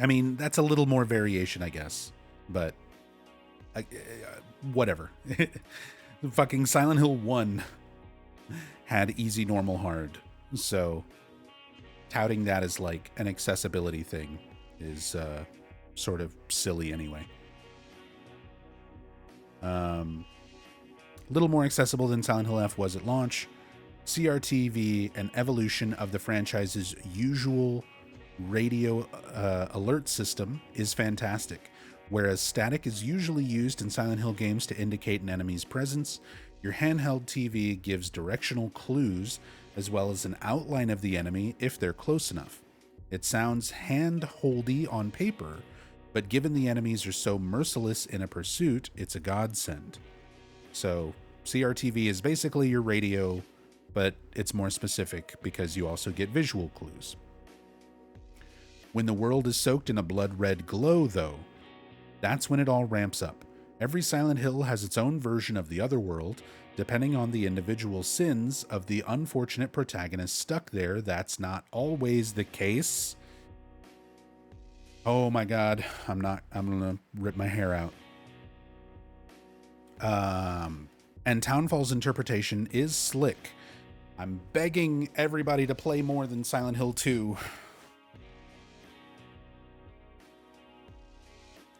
I mean, that's a little more variation, I guess. But whatever. Fucking Silent Hill 1 had Easy, Normal, Hard. So touting that as like an accessibility thing is sort of silly anyway. A little more accessible than Silent Hill F was at launch. CRTV, an evolution of the franchise's usual radio alert system, is fantastic. Whereas static is usually used in Silent Hill games to indicate an enemy's presence, your handheld TV gives directional clues as well as an outline of the enemy if they're close enough. It sounds hand-holdy on paper, but given the enemies are so merciless in a pursuit, it's a godsend. So CRTV is basically your radio, but it's more specific because you also get visual clues. When the world is soaked in a blood-red glow, though, that's when it all ramps up. Every Silent Hill has its own version of the otherworld, depending on the individual sins of the unfortunate protagonist stuck there. That's not always the case. Oh my god, I'm gonna rip my hair out. And Townfall's interpretation is slick. I'm begging everybody to play more than Silent Hill 2.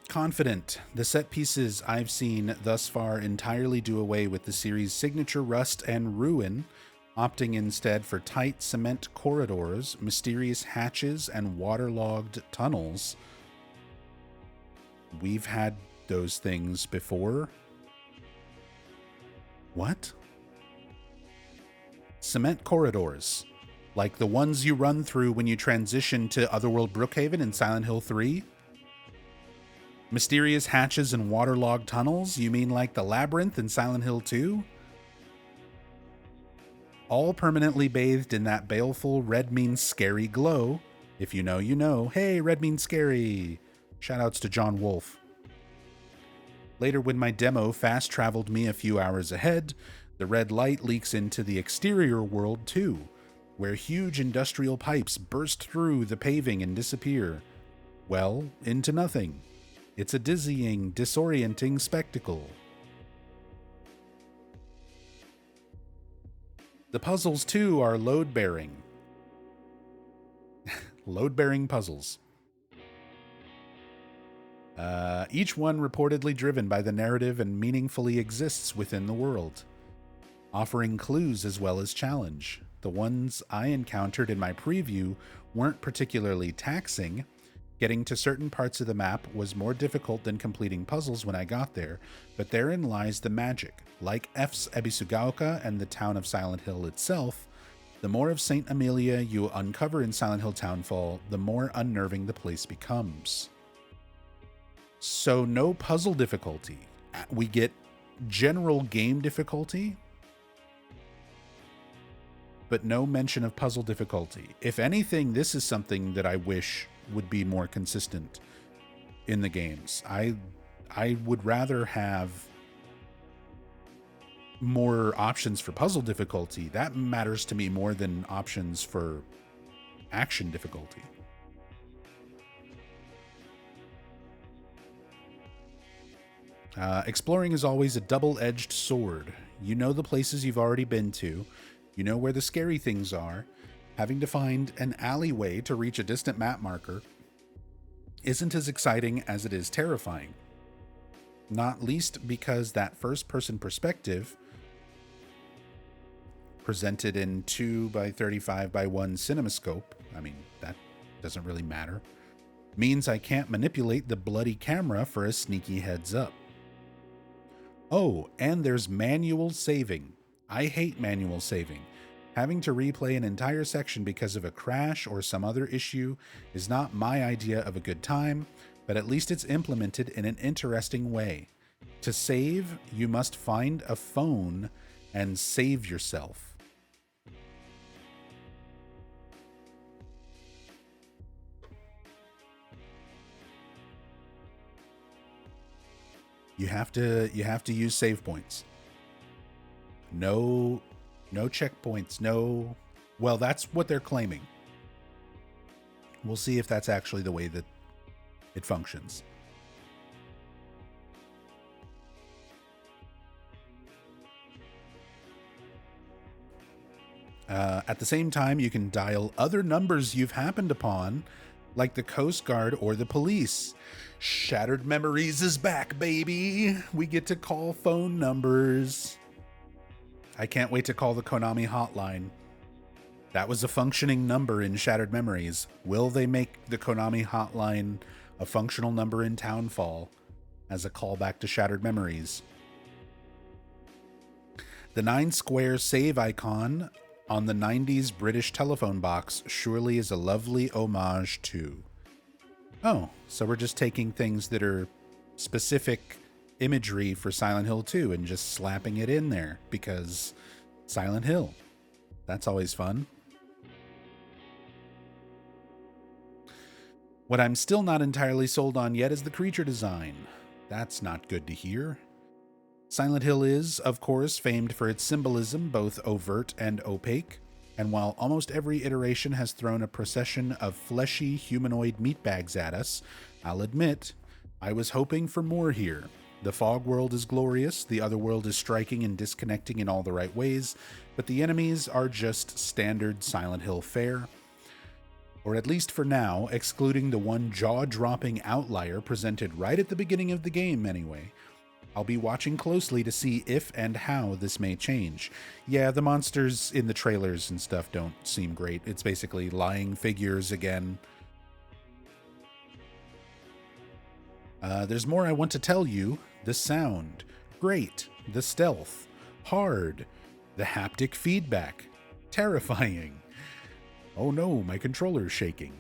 Confident. The set pieces I've seen thus far entirely do away with the series' signature rust and ruin, opting instead for tight cement corridors, mysterious hatches, and waterlogged tunnels. We've had those things before. What? Cement corridors, like the ones you run through when you transition to Otherworld Brookhaven in Silent Hill 3. Mysterious hatches and waterlogged tunnels, you mean like the Labyrinth in Silent Hill 2? All permanently bathed in that baleful red means scary glow. If you know, you know. Hey, red means scary. Shoutouts to John Wolfe. Later, when my demo fast traveled me a few hours ahead, the red light leaks into the exterior world too, where huge industrial pipes burst through the paving and disappear. Well, into nothing. It's a dizzying, disorienting spectacle. The puzzles, too, are load-bearing. Load-bearing puzzles. Each one reportedly driven by the narrative and meaningfully exists within the world, offering clues as well as challenge. The ones I encountered in my preview weren't particularly taxing. Getting to certain parts of the map was more difficult than completing puzzles when I got there, but therein lies the magic. Like F's Ebisugaoka and the town of Silent Hill itself, the more of St. Amelia you uncover in Silent Hill Townfall, the more unnerving the place becomes. So no puzzle difficulty. We get general game difficulty, but no mention of puzzle difficulty. If anything, this is something that I wish would be more consistent in the games. I would rather have more options for puzzle difficulty. That matters to me more than options for action difficulty. Exploring is always a double-edged sword. You know the places you've already been to. You know where the scary things are. Having to find an alleyway to reach a distant map marker isn't as exciting as it is terrifying. Not least because that first-person perspective, presented in 2x35x1 CinemaScope, I mean, that doesn't really matter, means I can't manipulate the bloody camera for a sneaky heads up. Oh, and there's manual saving. I hate manual saving. Having to replay an entire section because of a crash or some other issue is not my idea of a good time, but at least it's implemented in an interesting way. To save, you must find a phone and save yourself. You have to use save points. No checkpoints, no... Well, that's what they're claiming. We'll see if that's actually the way that it functions. At the same time, you can dial other numbers you've happened upon, like the Coast Guard or the police. Shattered Memories is back, baby! We get to call phone numbers. I can't wait to call the Konami hotline. That was a functioning number in Shattered Memories. Will they make the Konami hotline a functional number in Townfall as a callback to Shattered Memories? The 9-square save icon on the 90s British telephone box surely is a lovely homage to... Oh, so we're just taking things that are specific imagery for Silent Hill 2 and just slapping it in there because Silent Hill. That's always fun. What I'm still not entirely sold on yet is the creature design. That's not good to hear. Silent Hill is, of course, famed for its symbolism, both overt and opaque. And while almost every iteration has thrown a procession of fleshy humanoid meatbags at us, I'll admit, I was hoping for more here. The fog world is glorious, the other world is striking and disconnecting in all the right ways, but the enemies are just standard Silent Hill fare. Or at least for now, excluding the one jaw-dropping outlier presented right at the beginning of the game anyway. I'll be watching closely to see if and how this may change. Yeah, the monsters in the trailers and stuff don't seem great. It's basically lying figures again. There's more I want to tell you. The sound. Great. The stealth. Hard. The haptic feedback. Terrifying. Oh no, my controller's shaking.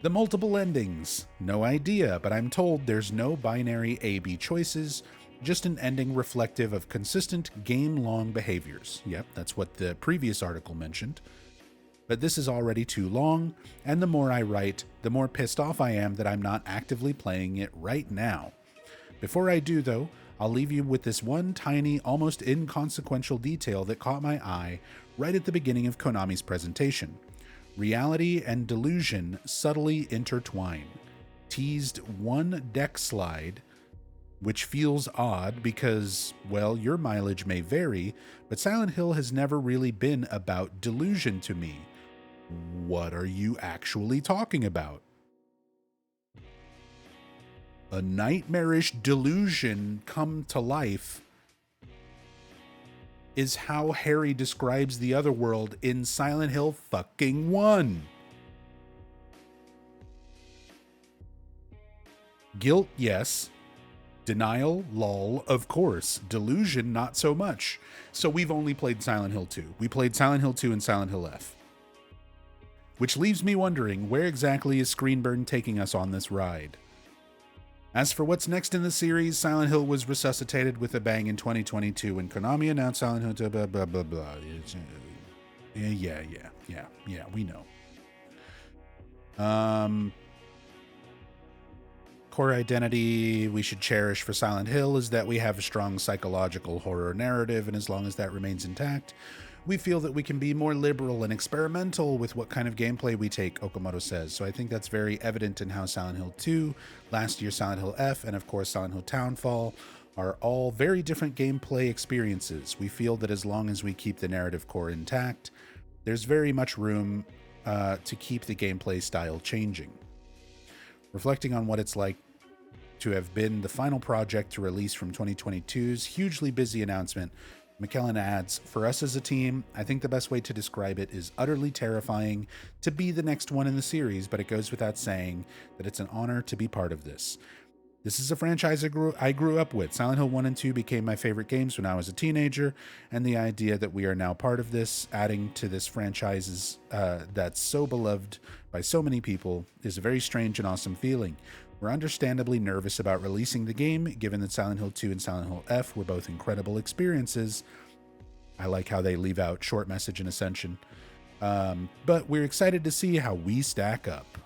The multiple endings. No idea, but I'm told there's no binary A-B choices, just an ending reflective of consistent game-long behaviors. Yep, that's what the previous article mentioned. But this is already too long, and the more I write, the more pissed off I am that I'm not actively playing it right now. Before I do, though, I'll leave you with this one tiny, almost inconsequential detail that caught my eye right at the beginning of Konami's presentation. Reality and delusion subtly intertwine. Teased one deck slide, which feels odd because, well, your mileage may vary, but Silent Hill has never really been about delusion to me. What are you actually talking about? A nightmarish delusion come to life is how Harry describes the other world in Silent Hill fucking 1. Guilt, yes. Denial, lol, of course. Delusion, not so much. So we've only played Silent Hill 2. We played Silent Hill 2 and Silent Hill F. Which leaves me wondering, where exactly is Screenburn taking us on this ride? As for what's next in the series, Silent Hill was resuscitated with a bang in 2022 when Konami announced Silent Hill 2, blah, blah, blah, blah. Yeah, we know. Core identity we should cherish for Silent Hill is that we have a strong psychological horror narrative, and as long as that remains intact, we feel that we can be more liberal and experimental with what kind of gameplay we take, Okamoto says. So I think that's very evident in how Silent Hill 2, last year's Silent Hill F, and of course Silent Hill Townfall are all very different gameplay experiences. We feel that as long as we keep the narrative core intact, there's very much room to keep the gameplay style changing. Reflecting on what it's like to have been the final project to release from 2022's hugely busy announcement, McKellen adds, "For us as a team, I think the best way to describe it is utterly terrifying to be the next one in the series, but it goes without saying that it's an honor to be part of this. This is a franchise I grew up with. Silent Hill 1 and 2 became my favorite games when I was a teenager, and the idea that we are now part of this, adding to this franchise that's so beloved by so many people, is a very strange and awesome feeling. We're understandably nervous about releasing the game, given that Silent Hill 2 and Silent Hill F were both incredible experiences." I like how they leave out short message and Ascension. But we're excited to see how we stack up.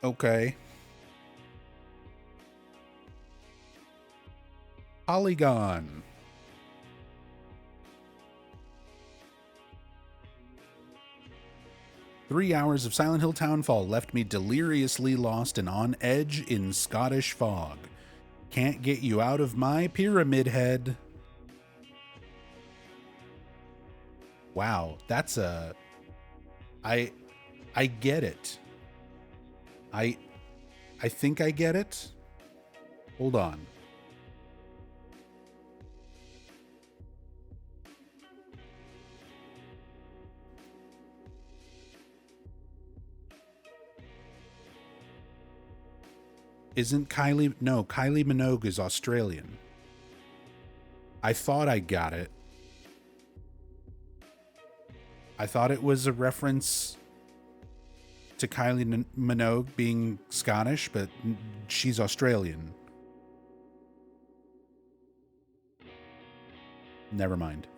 Okay. Polygon. "3 hours of Silent Hill Townfall left me deliriously lost and on edge in Scottish fog. Can't get you out of my pyramid head." Wow, that's a... I get it. I think I get it. Hold on. Isn't Kylie... No, Kylie Minogue is Australian. I thought I got it. I thought it was a reference to Kylie Minogue being Scottish, but she's Australian. Never mind.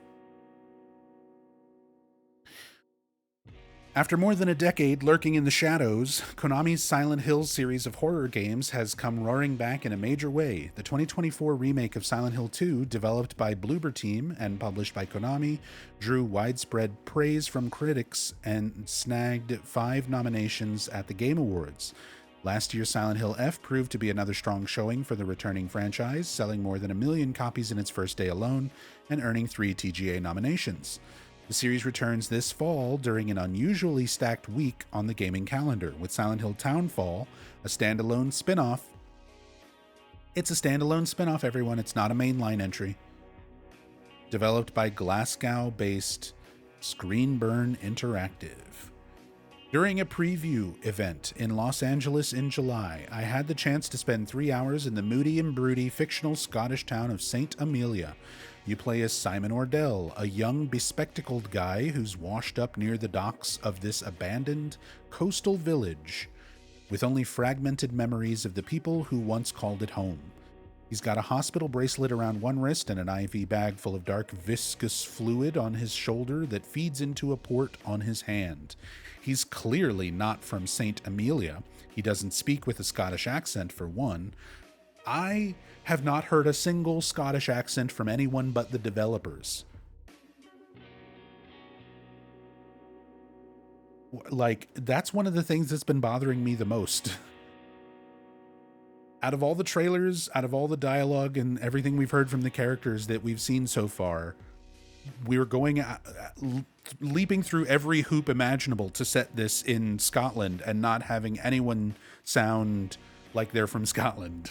After more than a decade lurking in the shadows, Konami's Silent Hill series of horror games has come roaring back in a major way. The 2024 remake of Silent Hill 2, developed by Bloober Team and published by Konami, drew widespread praise from critics and snagged 5 nominations at the Game Awards. Last year's Silent Hill F proved to be another strong showing for the returning franchise, selling more than 1 million copies in its first day alone and earning 3 TGA nominations. The series returns this fall during an unusually stacked week on the gaming calendar, with Silent Hill Townfall, a standalone spin-off. It's a standalone spin-off, everyone. It's not a mainline entry. Developed by Glasgow-based Screenburn Interactive. During a preview event in Los Angeles in July, I had the chance to spend 3 hours in the moody and broody fictional Scottish town of St. Amelia. You play as Simon Ordell, a young, bespectacled guy who's washed up near the docks of this abandoned coastal village, with only fragmented memories of the people who once called it home. He's got a hospital bracelet around one wrist and an IV bag full of dark viscous fluid on his shoulder that feeds into a port on his hand. He's clearly not from St. Amelia. He doesn't speak with a Scottish accent, for one. I have not heard a single Scottish accent from anyone but the developers. Like, that's one of the things that's been bothering me the most. Out of all the trailers, out of all the dialogue and everything we've heard from the characters that we've seen so far, we're going leaping through every hoop imaginable to set this in Scotland and not having anyone sound like they're from Scotland.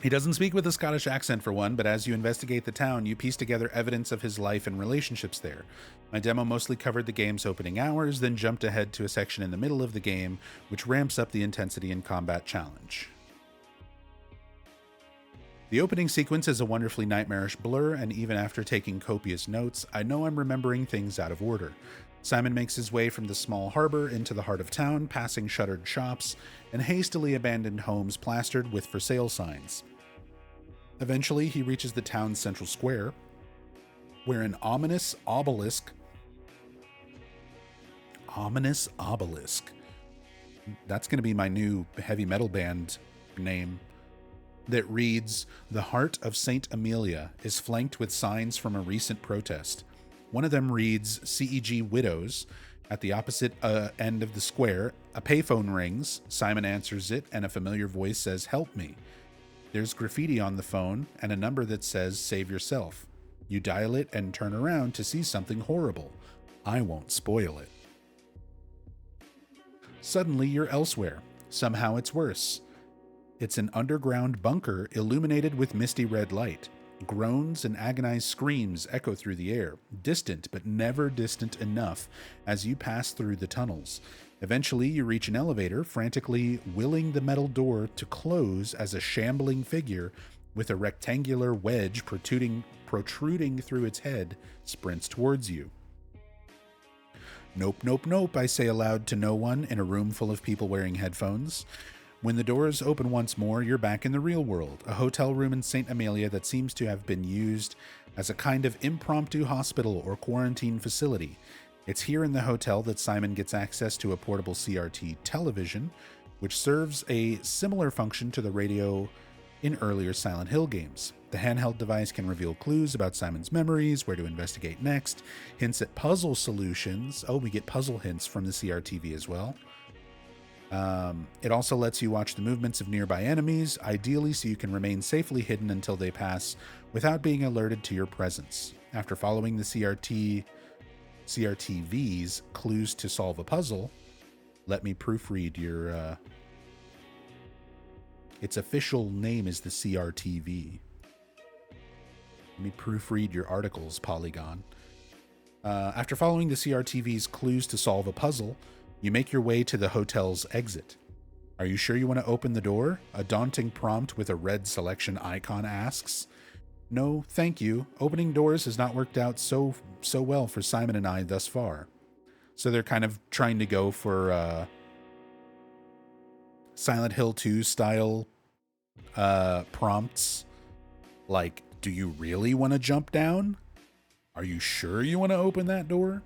He doesn't speak with a Scottish accent, for one, but as you investigate the town, you piece together evidence of his life and relationships there. My demo mostly covered the game's opening hours, then jumped ahead to a section in the middle of the game, which ramps up the intensity and combat challenge. The opening sequence is a wonderfully nightmarish blur, and even after taking copious notes, I know I'm remembering things out of order. Simon makes his way from the small harbor into the heart of town, passing shuttered shops and hastily abandoned homes plastered with for sale signs. Eventually, he reaches the town's central square, where an ominous obelisk, that's going to be my new heavy metal band name, that reads, "The Heart of St. Amelia," is flanked with signs from a recent protest. One of them reads CEG Widows. At the opposite end of the square, a payphone rings. Simon answers it, and a familiar voice says, "Help me." There's graffiti on the phone and a number that says, "Save yourself." You dial it and turn around to see something horrible. I won't spoil it. Suddenly, you're elsewhere. Somehow it's worse. It's an underground bunker illuminated with misty red light. Groans and agonized screams echo through the air, distant but never distant enough as you pass through the tunnels. Eventually, you reach an elevator, frantically willing the metal door to close as a shambling figure with a rectangular wedge protruding through its head sprints towards you. "Nope, nope, nope," I say aloud to no one in a room full of people wearing headphones. When the doors open once more, you're back in the real world, a hotel room in St. Amelia that seems to have been used as a kind of impromptu hospital or quarantine facility. It's here in the hotel that Simon gets access to a portable CRT television, which serves a similar function to the radio in earlier Silent Hill games. The handheld device can reveal clues about Simon's memories, where to investigate next, hints at puzzle solutions. Oh, we get puzzle hints from the CRTV as well. It also lets you watch the movements of nearby enemies, ideally so you can remain safely hidden until they pass without being alerted to your presence. After following the CRTV's clues to solve a puzzle, let me proofread your... its official name is the CRTV. Let me proofread your articles, Polygon. After following the CRTV's clues to solve a puzzle, you make your way to the hotel's exit. "Are you sure you want to open the door?" a daunting prompt with a red selection icon asks. "No, thank you. Opening doors has not worked out so well for Simon and I thus far." So they're kind of trying to go for Silent Hill 2 style prompts. Like, do you really want to jump down? Are you sure you want to open that door?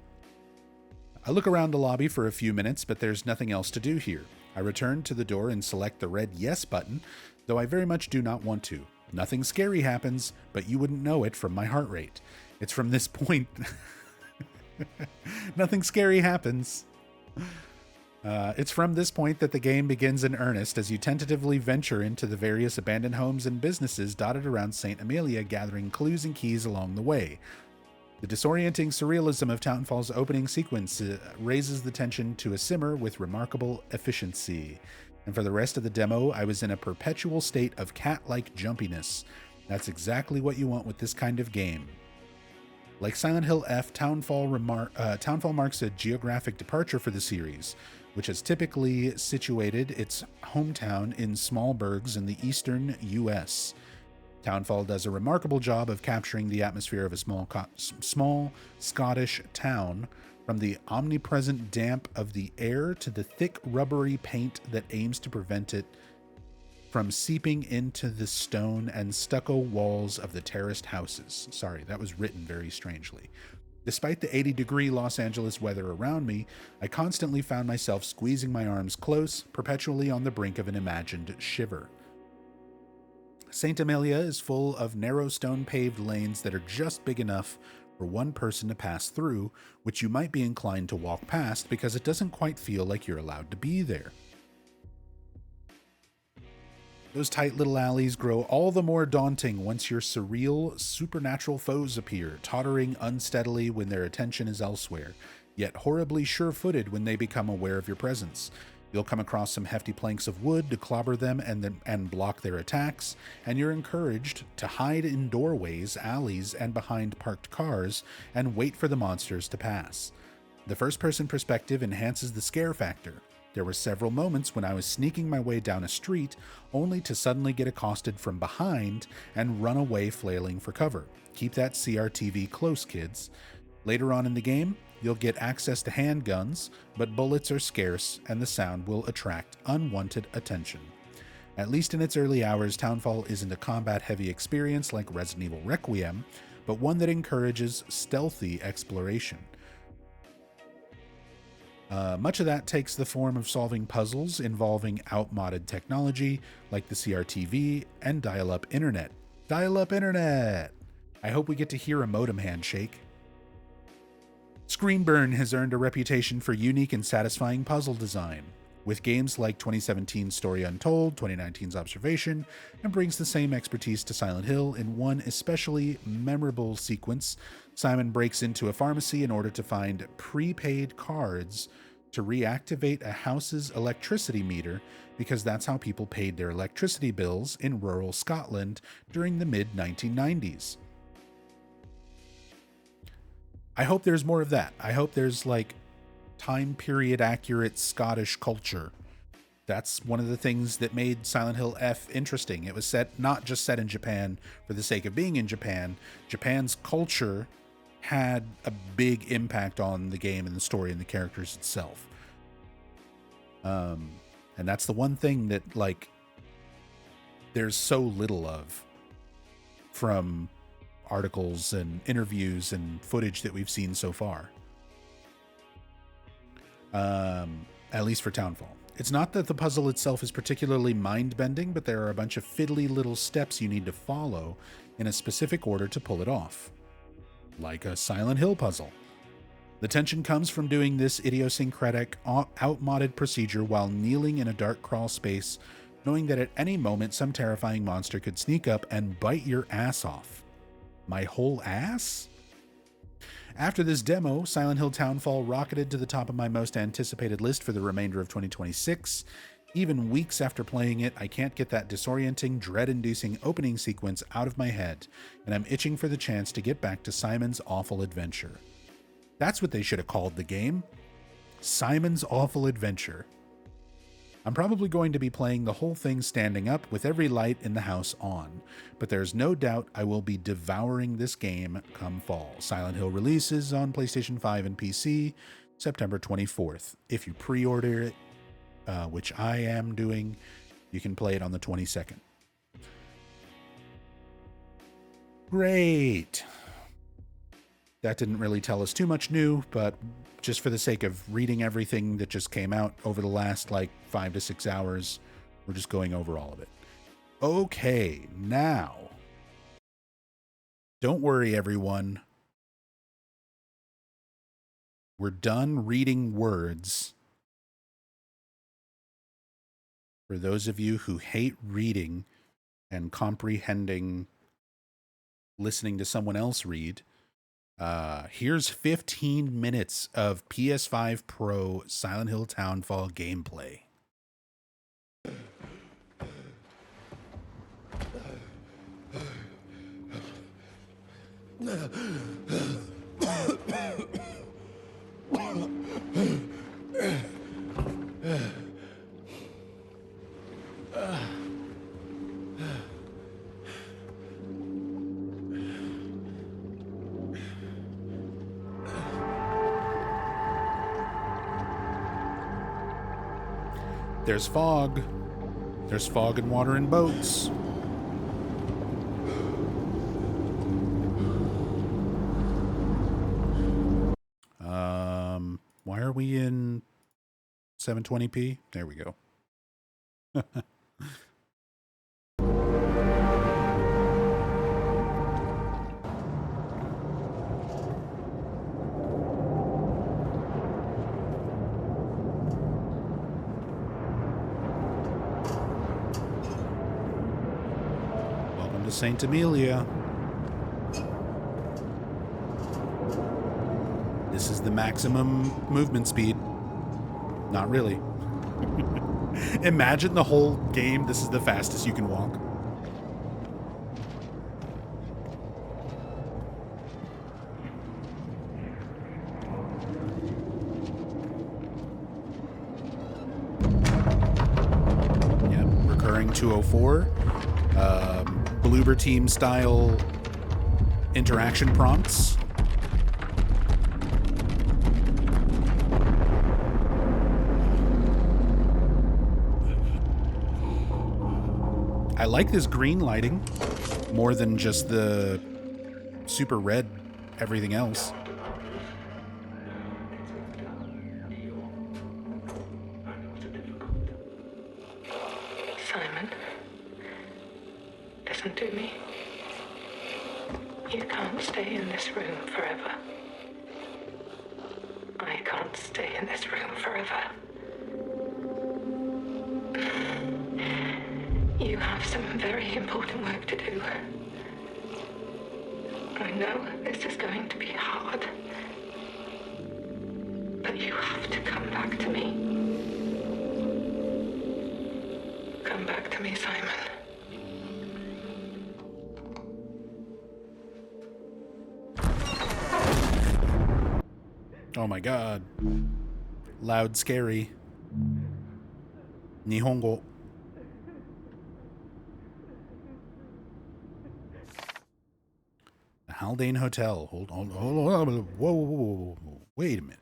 I look around the lobby for a few minutes, but there's nothing else to do here. I return to the door and select the red yes button, though I very much do not want to. Nothing scary happens, but you wouldn't know it from my heart rate. It's from this point... Nothing scary happens. It's from this point that the game begins in earnest as you tentatively venture into the various abandoned homes and businesses dotted around St. Amelia, gathering clues and keys along the way. The disorienting surrealism of Townfall's opening sequence raises the tension to a simmer with remarkable efficiency. And for the rest of the demo, I was in a perpetual state of cat-like jumpiness. That's exactly what you want with this kind of game. Like Silent Hill F, Townfall marks a geographic departure for the series, which has typically situated its hometown in small burgs in the eastern U.S. Townfall does a remarkable job of capturing the atmosphere of a small Scottish town, from the omnipresent damp of the air to the thick rubbery paint that aims to prevent it from seeping into the stone and stucco walls of the terraced houses. Sorry, that was written very strangely. Despite the 80-degree Los Angeles weather around me, I constantly found myself squeezing my arms close, perpetually on the brink of an imagined shiver. St. Amelia is full of narrow stone-paved lanes that are just big enough for one person to pass through, which you might be inclined to walk past because it doesn't quite feel like you're allowed to be there. Those tight little alleys grow all the more daunting once your surreal, supernatural foes appear, tottering unsteadily when their attention is elsewhere, yet horribly sure-footed when they become aware of your presence. You'll come across some hefty planks of wood to clobber them and block their attacks, and you're encouraged to hide in doorways, alleys, and behind parked cars and wait for the monsters to pass. The first-person perspective enhances the scare factor. There were several moments when I was sneaking my way down a street, only to suddenly get accosted from behind and run away flailing for cover. Keep that CRTV close, kids. Later on in the game, you'll get access to handguns, but bullets are scarce and the sound will attract unwanted attention. At least in its early hours, Townfall isn't a combat-heavy experience like Resident Evil Requiem, but one that encourages stealthy exploration. Much of that takes the form of solving puzzles involving outmoded technology like the CRTV and dial-up internet. Dial-up internet! I hope we get to hear a modem handshake. Screenburn has earned a reputation for unique and satisfying puzzle design, with games like 2017's Story Untold, 2019's Observation, and brings the same expertise to Silent Hill in one especially memorable sequence. Simon breaks into a pharmacy in order to find prepaid cards to reactivate a house's electricity meter, because that's how people paid their electricity bills in rural Scotland during the mid-1990s. I hope there's more of that. I hope there's like time period accurate Scottish culture. That's one of the things that made Silent Hill F interesting. It was not just set in Japan for the sake of being in Japan. Japan's culture had a big impact on the game and the story and the characters itself. And that's the one thing that like there's so little of from articles and interviews and footage that we've seen so far. At least for Townfall. It's not that the puzzle itself is particularly mind-bending, but there are a bunch of fiddly little steps you need to follow in a specific order to pull it off. Like a Silent Hill puzzle. The tension comes from doing this idiosyncratic, outmoded procedure while kneeling in a dark crawl space, knowing that at any moment some terrifying monster could sneak up and bite your ass off. My whole ass? After this demo, Silent Hill Townfall rocketed to the top of my most anticipated list for the remainder of 2026. Even weeks after playing it, I can't get that disorienting, dread-inducing opening sequence out of my head, and I'm itching for the chance to get back to Simon's Awful Adventure. That's what they should have called the game. Simon's Awful Adventure. I'm probably going to be playing the whole thing standing up with every light in the house on, but there's no doubt I will be devouring this game come fall. Silent Hill releases on PlayStation 5 and PC September 24th. If you pre-order it, which I am doing, you can play it on the 22nd. Great. That didn't really tell us too much new, but just for the sake of reading everything that just came out over the last 5 to 6 hours, we're just going over all of it. Okay, now, don't worry everyone. We're done reading words. For those of you who hate reading and comprehending, listening to someone else read, here's 15 minutes of PS5 Pro Silent Hill Townfall gameplay. There's fog. There's fog and water and boats. Why are we in 720p? There we go. Welcome to Saint Amelia. This is the maximum movement speed. Not really. Imagine the whole game, this is the fastest you can walk. Yep, recurring 204. Bloober Team style interaction prompts. I like this green lighting more than just the super red everything else. Simon, listen to me. You can't stay in this room forever. I can't stay in this room forever. You have some very important work to do. I know this is going to be hard. But you have to come back to me. Come back to me, Simon. Oh my god. Loud, scary. Nihongo. The Haldane Hotel. Hold on. Whoa. Wait a minute.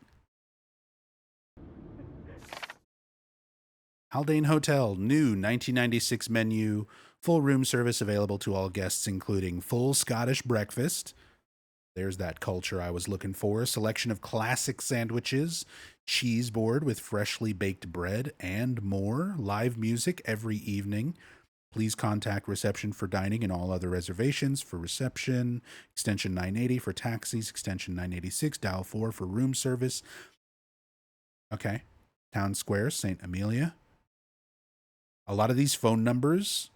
Haldane Hotel. New 1996 menu. Full room service available to all guests, including full Scottish breakfast. There's that culture I was looking for. A selection of classic sandwiches, cheese board with freshly baked bread, and more. Live music every evening. Please contact reception for dining and all other reservations. For reception, extension 980. For taxis, extension 986. Dial 4 for room service. Okay. Town Square, St. Amelia. A lot of these phone numbers,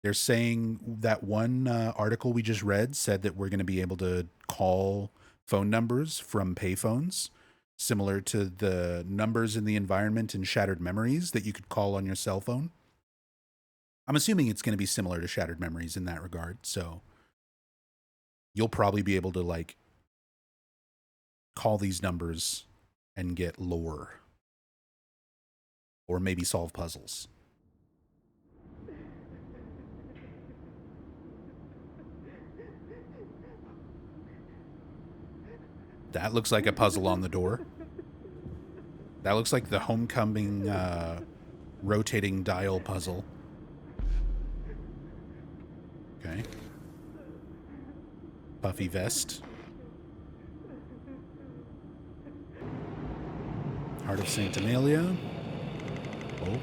they're saying that one article we just read said that we're going to be able to call phone numbers from payphones, similar to the numbers in the environment in Shattered Memories that you could call on your cell phone. I'm assuming it's going to be similar to Shattered Memories in that regard. So you'll probably be able to like call these numbers and get lore or maybe solve puzzles. That looks like a puzzle on the door. That looks like the homecoming rotating dial puzzle. Okay. Puffy vest. Heart of St. Amelia. Oh.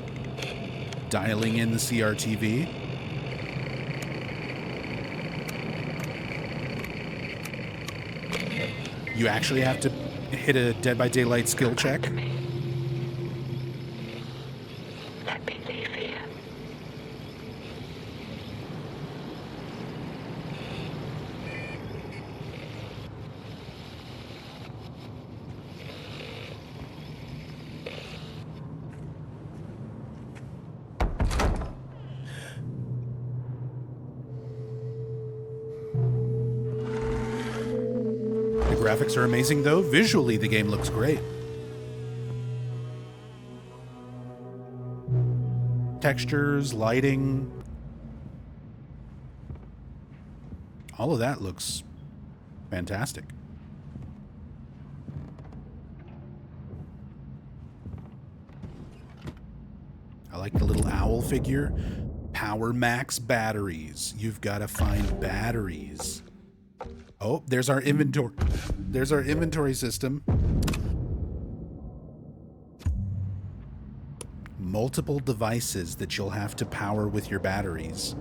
Dialing in the CRTV. You actually have to hit a Dead by Daylight skill check. Let me leave here. Graphics are amazing, though. Visually, the game looks great. Textures, lighting. All of that looks fantastic. I like the little owl figure. Power Max batteries. You've got to find batteries. Oh, there's our inventory. There's our inventory system. Multiple devices that you'll have to power with your batteries.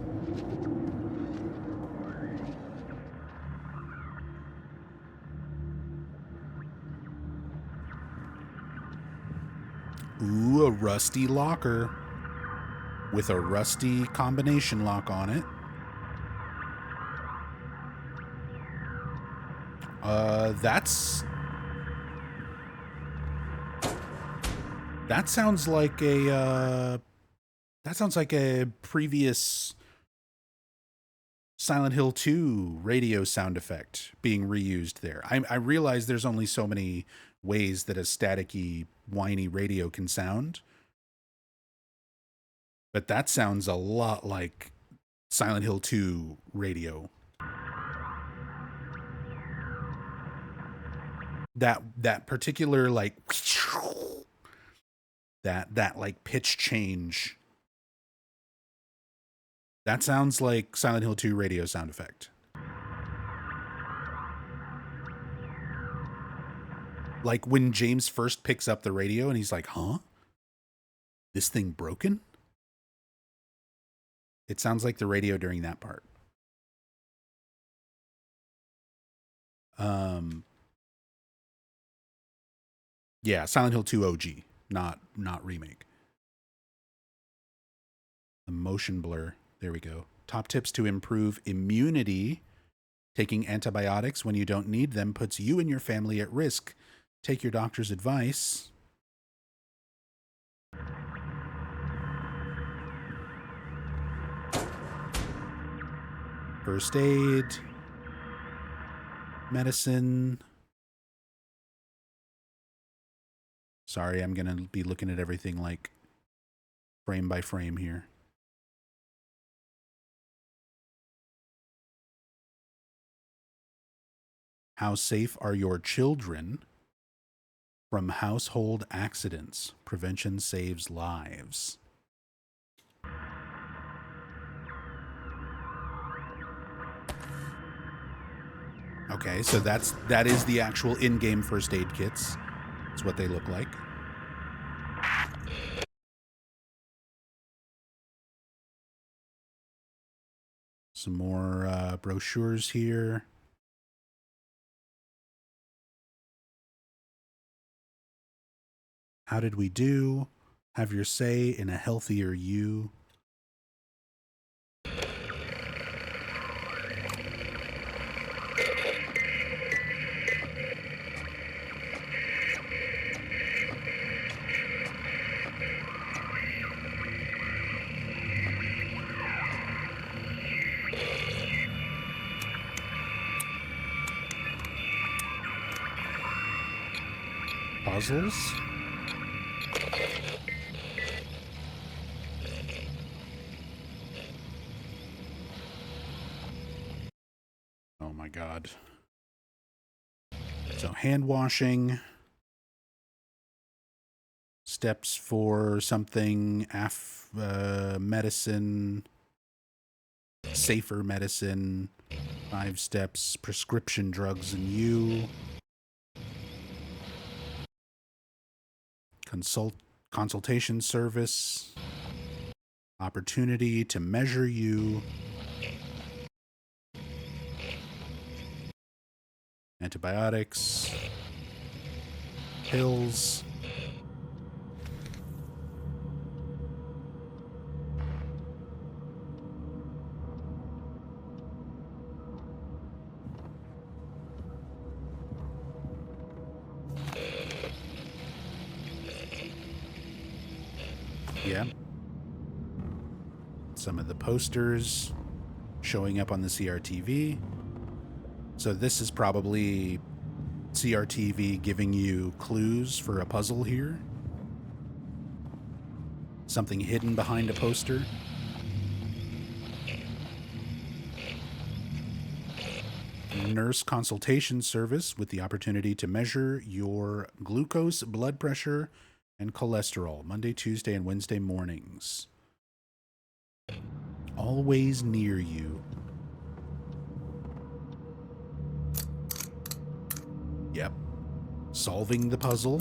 Ooh, a rusty locker with a rusty combination lock on it. That sounds like a previous Silent Hill 2 radio sound effect being reused there. I realize there's only so many ways that a staticky, whiny radio can sound, but that sounds a lot like Silent Hill 2 radio. That particular like that like pitch change. That sounds like Silent Hill 2 radio sound effect. Like when James first picks up the radio and he's like, "Huh? This thing broken?" It sounds like the radio during that part. Yeah, Silent Hill 2 OG, not remake. The motion blur. There we go. Top tips to improve immunity. Taking antibiotics when you don't need them puts you and your family at risk. Take your doctor's advice. First aid. Medicine. Sorry, I'm going to be looking at everything like frame by frame here. How safe are your children from household accidents? Prevention saves lives. Okay, so that is the actual in-game first aid kits. That's what they look like. Some more brochures here. How did we do? Have your say in a healthier you. Puzzles. Oh my God. So hand washing. Steps for something, medicine, safer medicine, 5 steps, prescription drugs and you. Consultation service, opportunity to measure you, antibiotics, pills, yeah. Some of the posters showing up on the CRTV. So this is probably CRTV giving you clues for a puzzle here. Something hidden behind a poster. Nurse consultation service with the opportunity to measure your glucose, blood pressure, and cholesterol, Monday, Tuesday, and Wednesday mornings. Always near you. Yep. Solving the puzzle,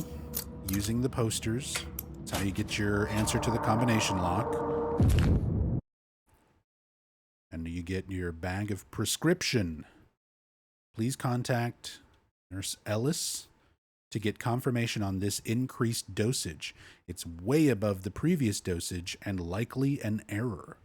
using the posters. That's how you get your answer to the combination lock. And you get your bag of prescription. Please contact Nurse Ellis to get confirmation on this increased dosage. It's way above the previous dosage and likely an error.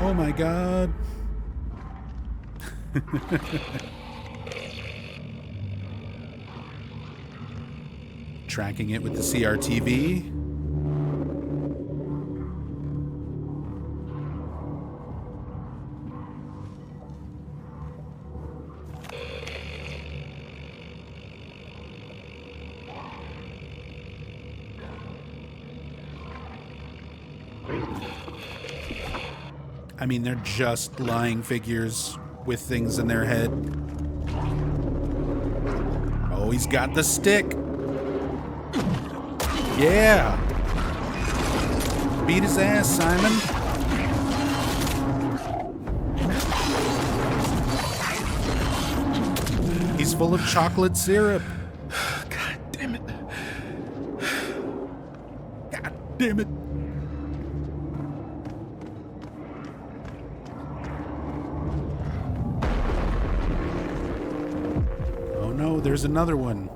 Oh my God. Tracking it with the CRTV. I mean, they're just lying figures with things in their head. Oh, he's got the stick. Yeah. Beat his ass, Simon. He's full of chocolate syrup. God damn it. God damn it. Oh no, there's another one.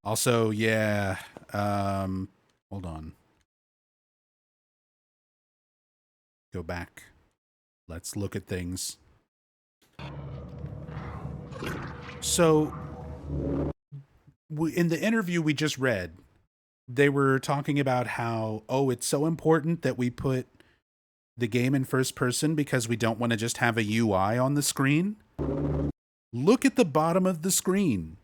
Also, yeah, hold on. Go back. Let's look at things. So, in the interview we just read, they were talking about how, oh, it's so important that we put the game in first person because we don't want to just have a UI on the screen. Look at the bottom of the screen.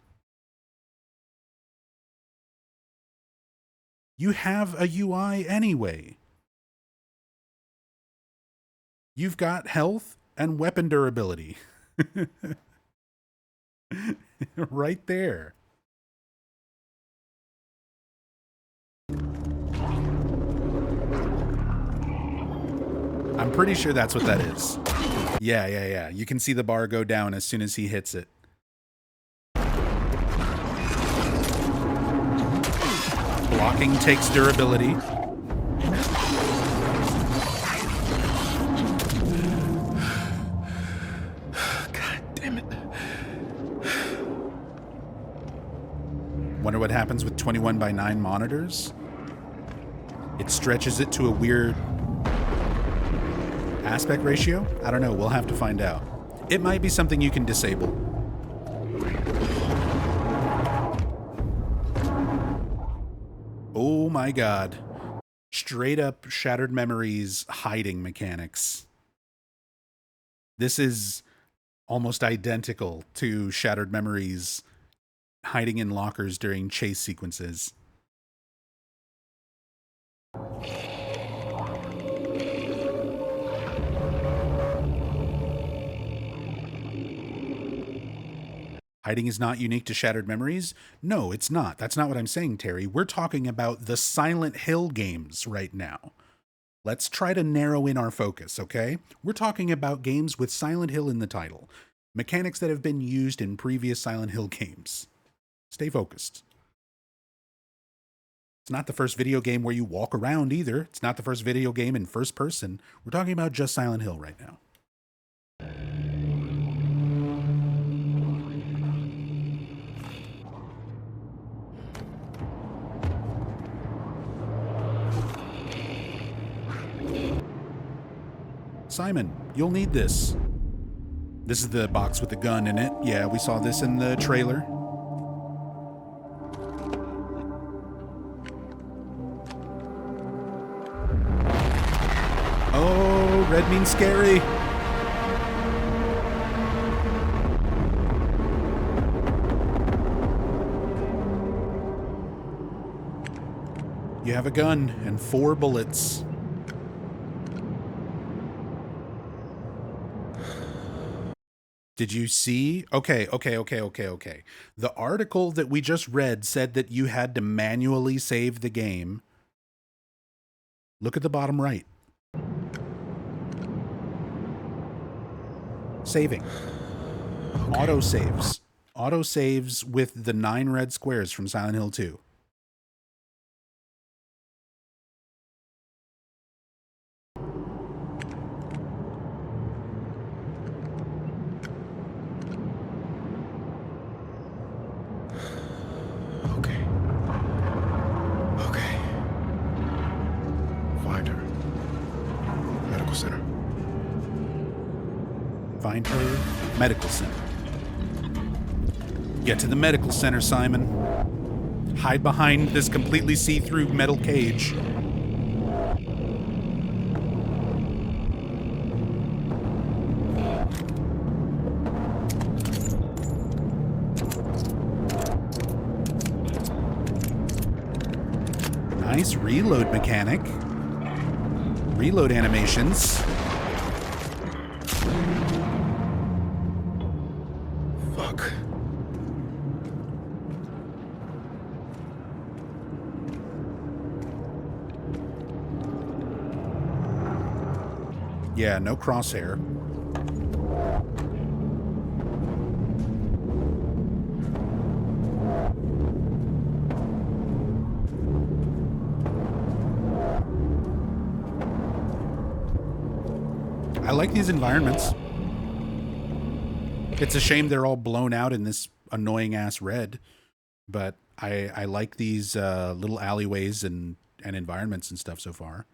You have a UI anyway. You've got health and weapon durability. Right there. I'm pretty sure that's what that is. Yeah. You can see the bar go down as soon as he hits it. Blocking takes durability. God damn it. Wonder what happens with 21:9 monitors? It stretches it to a weird aspect ratio? I don't know. We'll have to find out. It might be something you can disable. Oh my God. Straight up Shattered Memories hiding mechanics. This is almost identical to Shattered Memories hiding in lockers during chase sequences. Hiding is not unique to Shattered Memories? No, it's not. That's not what I'm saying, Terry. We're talking about the Silent Hill games right now. Let's try to narrow in our focus, okay? We're talking about games with Silent Hill in the title. Mechanics that have been used in previous Silent Hill games. Stay focused. It's not the first video game where you walk around either. It's not the first video game in first person. We're talking about just Silent Hill right now. Simon, you'll need this. This is the box with the gun in it. Yeah, we saw this in the trailer. Oh, red means scary. You have a gun and 4 bullets. Did you see? Okay. The article that we just read said that you had to manually save the game. Look at the bottom right. Saving. Okay. Autosaves. Autosaves with the 9 red squares from Silent Hill 2. Find her. Medical center. Get to the medical center, Simon. Hide behind this completely see-through metal cage. Nice reload mechanic. Reload animations. Yeah, no crosshair. I like these environments. It's a shame they're all blown out in this annoying ass red, but I like these little alleyways and environments and stuff so far.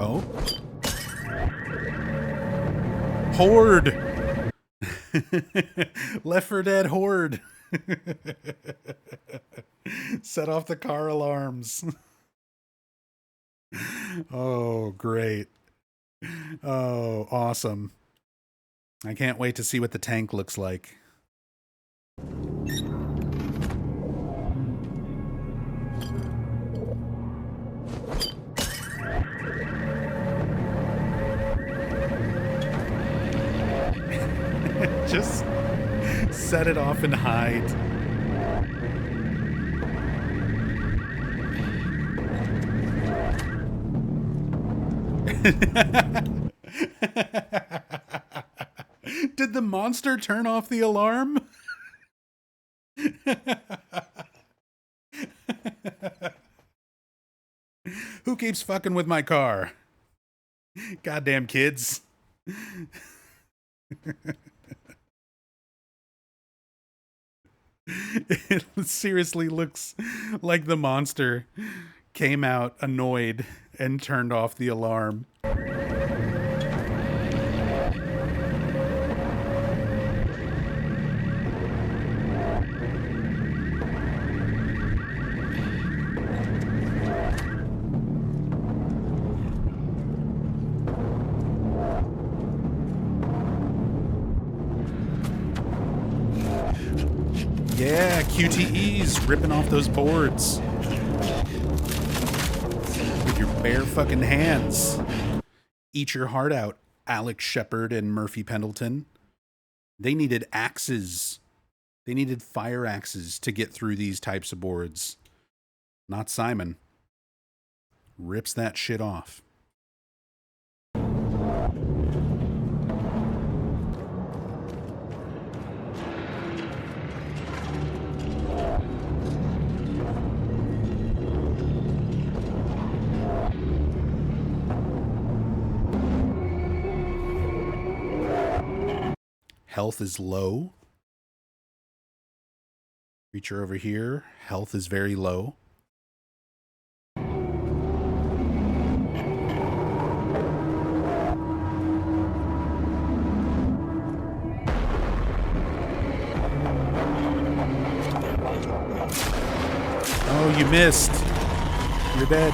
Oh. Horde! Left 4 Dead Horde! Set off the car alarms. Oh, great. Oh, awesome. I can't wait to see what the tank looks like. Just set it off and hide. Did the monster turn off the alarm? Who keeps fucking with my car? Goddamn kids. It seriously looks like the monster came out annoyed and turned off the alarm. Yeah, QTEs ripping off those boards with your bare fucking hands. Eat your heart out, Alex Shepard and Murphy Pendleton. They needed axes. They needed fire axes to get through these types of boards. Not Simon. Rips that shit off. Health is low. Creature over here. Health is very low. Oh, you missed. You're dead.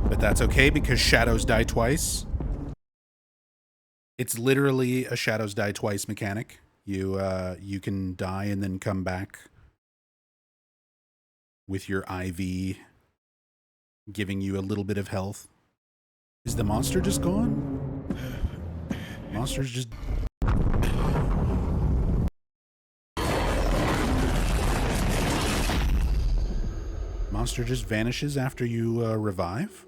But that's okay because shadows die twice. It's literally a shadows die twice mechanic. You can die and then come back with your IV giving you a little bit of health. Is the monster just gone? Monster's just... Monster just vanishes after you revive?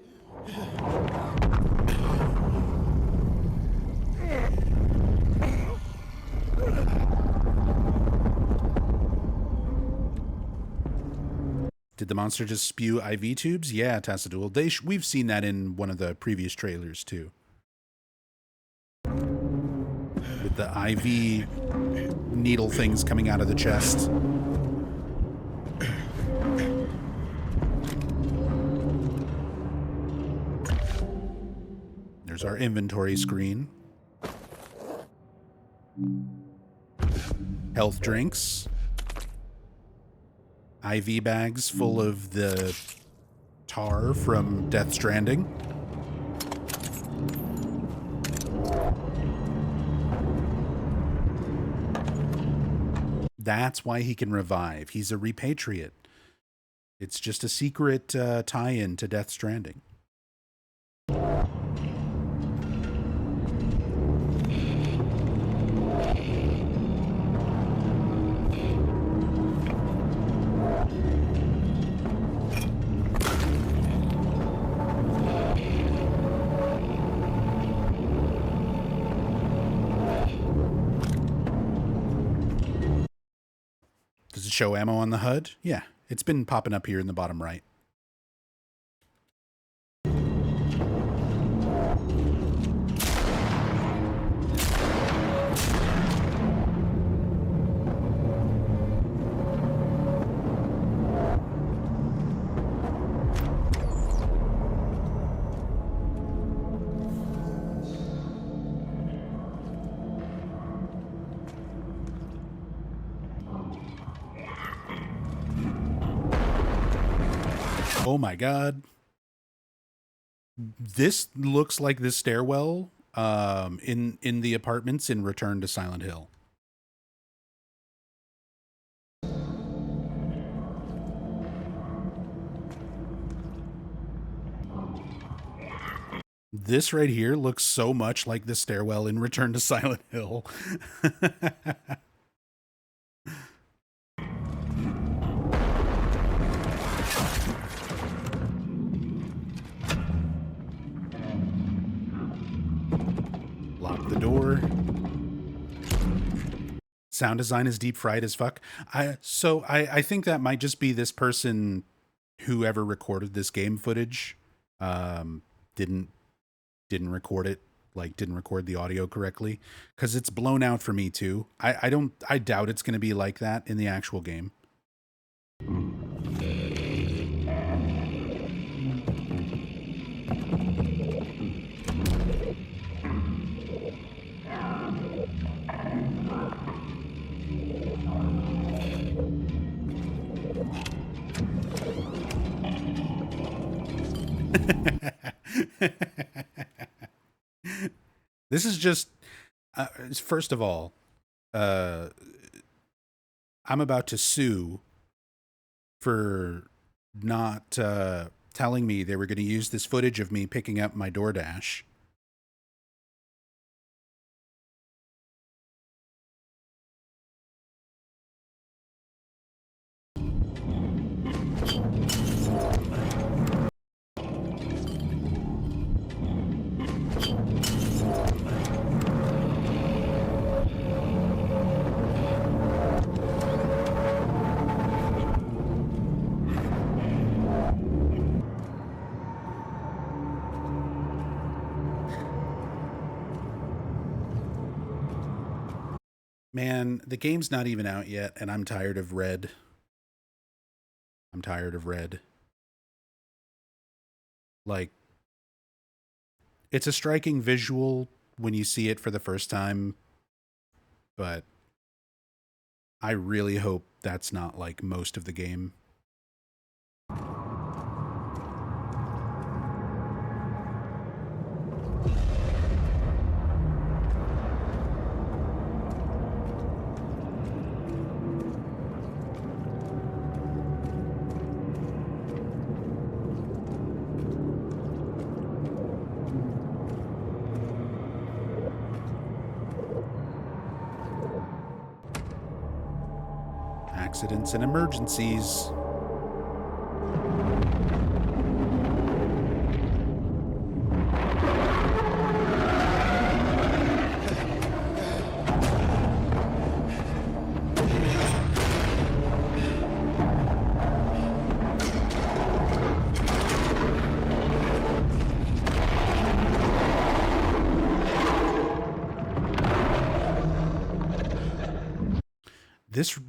Did the monster just spew IV tubes? Yeah, Tassadul. We've seen that in one of the previous trailers, too. With the IV needle things coming out of the chest. There's our inventory screen. Health drinks. IV bags full of the tar from Death Stranding. That's why he can revive. He's a repatriate. It's just a secret tie-in to Death Stranding. Does it show ammo on the HUD? Yeah, it's been popping up here in the bottom right. Oh my god. This looks like the stairwell in the apartments in Return to Silent Hill. This right here looks so much like the stairwell in Return to Silent Hill. Lock the door. Sound design is deep fried as fuck. I think that might just be this person, whoever recorded this game footage, didn't record it, like didn't record the audio correctly, because it's blown out for me too. I doubt it's going to be like that in the actual game. This is just, first of all, I'm about to sue for not telling me they were going to use this footage of me picking up my DoorDash. Man, the game's not even out yet, and I'm tired of red. I'm tired of red. Like, it's a striking visual when you see it for the first time, but I really hope that's not like most of the game. accidents and emergencies.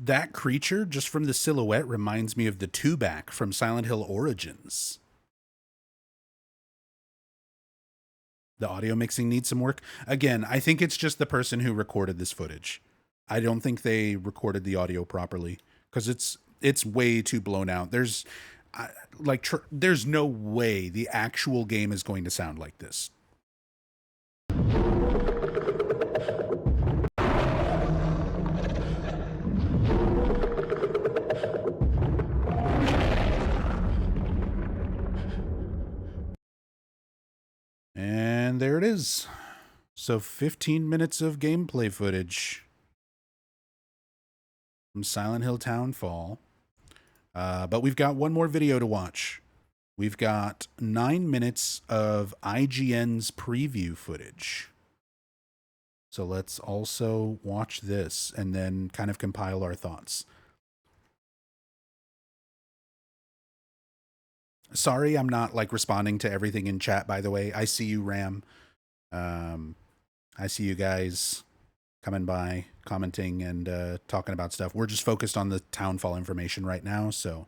That creature, just from the silhouette, reminds me of the two-back from Silent Hill Origins. The audio mixing needs some work. Again, I think it's just the person who recorded this footage. I don't think they recorded the audio properly because it's way too blown out. There's there's no way the actual game is going to sound like this. And there it is. So 15 minutes of gameplay footage from Silent Hill Townfall. But we've got one more video to watch. We've got 9 minutes of IGN's preview footage. So let's also watch this and then kind of compile our thoughts. Sorry, I'm not responding to everything in chat, by the way. I see you, Ram. I see you guys coming by, commenting, and talking about stuff. We're just focused on the Townfall information right now, so